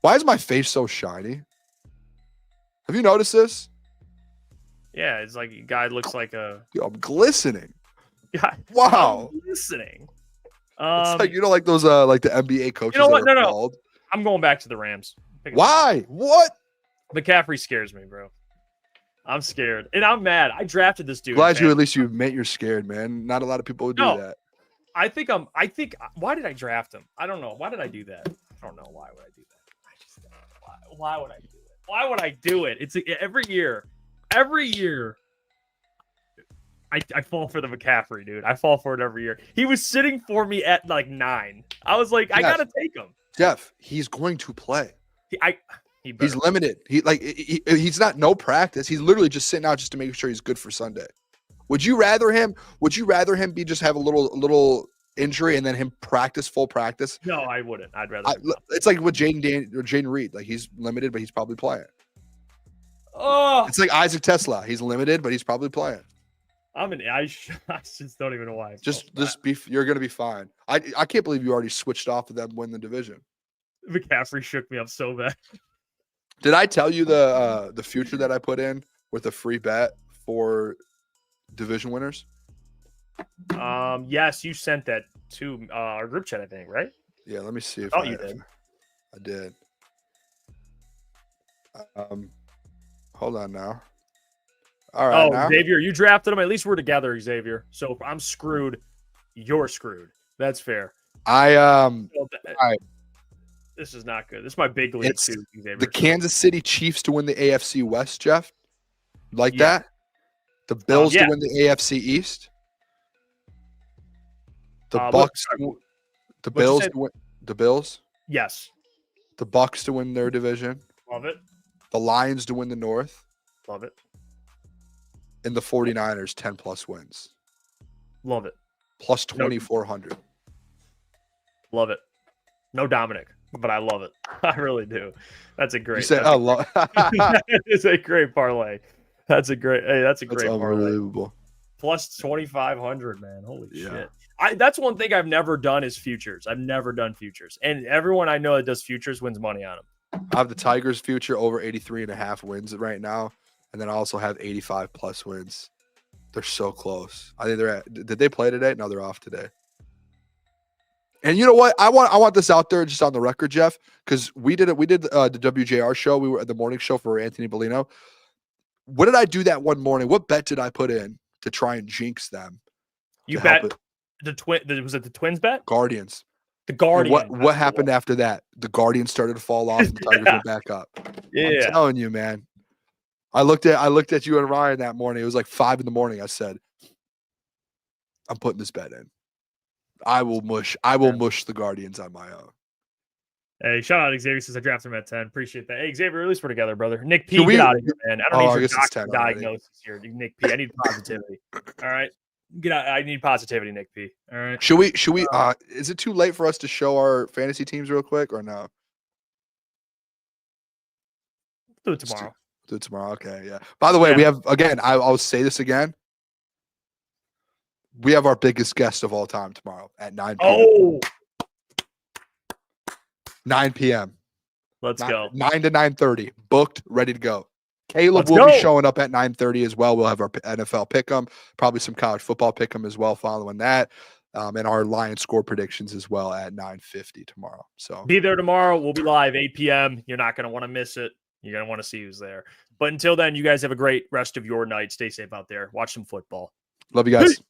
Why is my face so shiny? Have you noticed this? Yeah, it's like a guy looks like a Yo, I'm glistening. guy. Wow. I'm listening. It's like like those like the NBA coaches. You know what? That are No. bald. I'm going back to the Rams. Why? What? McCaffrey scares me, bro. I'm scared and I'm mad. I drafted this dude. Glad you man. at least you admit you're scared, man. Not a lot of people would do No. that. I think why did I draft him? I don't know. Why did I do that? I don't know. Why would I do that? Why would I do it? Why would I do it? It's every year. I fall for the McCaffrey, dude. I fall for it every year. He was sitting for me at like 9. I was like, I Yes. gotta take him. Jeff, he's going to play. He He's limited. He's not no practice. He's literally just sitting out just to make sure he's good for Sunday. Would you rather him be just have a little injury and then him practice full practice? No, I wouldn't. I'd rather. It's like with Jaden Reed. Like he's limited, but he's probably playing. Oh, It's like Isaac Tesla. He's limited, but he's probably playing. I just don't even know why. You're gonna be fine. I can't believe you already switched off of them win the division. McCaffrey shook me up so bad. Did I tell you the future that I put in with a free bet for division winners? Yes, you sent that to our group chat, I think, right? Yeah, let me see if thought you did. I did. Hold on now. All right. Oh, now. Xavier, you drafted him. At least we're together, Xavier. So if I'm screwed, you're screwed. That's fair. right. This is not good. This is my big league It's too, Xavier. The Kansas City Chiefs to win the AFC West, Jeff. Like Yeah. that? The Bills yeah. to win the AFC East. The what- Bucks. sorry. The What'd you Bills say? to win. The Bills. Yes. The Bucks to win their division. Love it. The Lions to win the North. Love it. And the 49ers 10 plus wins. Love it. Plus No. 2,400. Love it. No Dominic, but I love it. I really do. That's a great. You said, It's a great parlay. That's a great that's parlay. unbelievable. Plus 2,500, man. Holy Yeah. shit. That's one thing I've never done is futures. I've never done futures. And everyone I know that does futures wins money on them. I have the Tigers future over 83.5 wins right now. And then I also have 85 plus wins. They're so close. I think did they play today? No, they're off today. And you know what? I want this out there just on the record, Jeff, because we did the WJR show. We were at the morning show for Anthony Bellino. What did I do that one morning? What bet did I put in to try and jinx them? You to help bet it? was it the Twins bet? Guardians. The And Guardians. what happened after that? The Guardians started to fall off and the Tigers Yeah. went back up. Yeah. I'm telling you, man. I looked at you and Ryan that morning. It was like 5 a.m. I said, I'm putting this bet in. I will mush the Guardians on my own. Hey, shout out Xavier says I drafted him at 10. Appreciate that. Hey, Xavier, at least we're together, brother. Nick P, Can we- get out of here, man. I don't Oh, I need your guess it's doctor 10 already. diagnosis here, Nick P. I need positivity. All right, get out. I need positivity, Nick P. All right. Should we? Is it too late for us to show our fantasy teams real quick or no? Do it tomorrow. Do it tomorrow. Okay, yeah. By the way, Yeah. we have again. I'll say this again. We have our biggest guest of all time tomorrow at 9 p.m. Oh, 9 p.m. let's go. 9 to 9:30. Booked, ready to go. Caleb Let's will be go. showing up at 9:30 as well. We'll have our NFL pick'em, probably some college football pick'em as well following that. And our Lions score predictions as well at 9:50 tomorrow. So Be there tomorrow. We'll be live 8 p.m. You're not going to want to miss it. You're going to want to see who's there. But until then, you guys have a great rest of your night. Stay safe out there. Watch some football. love you guys.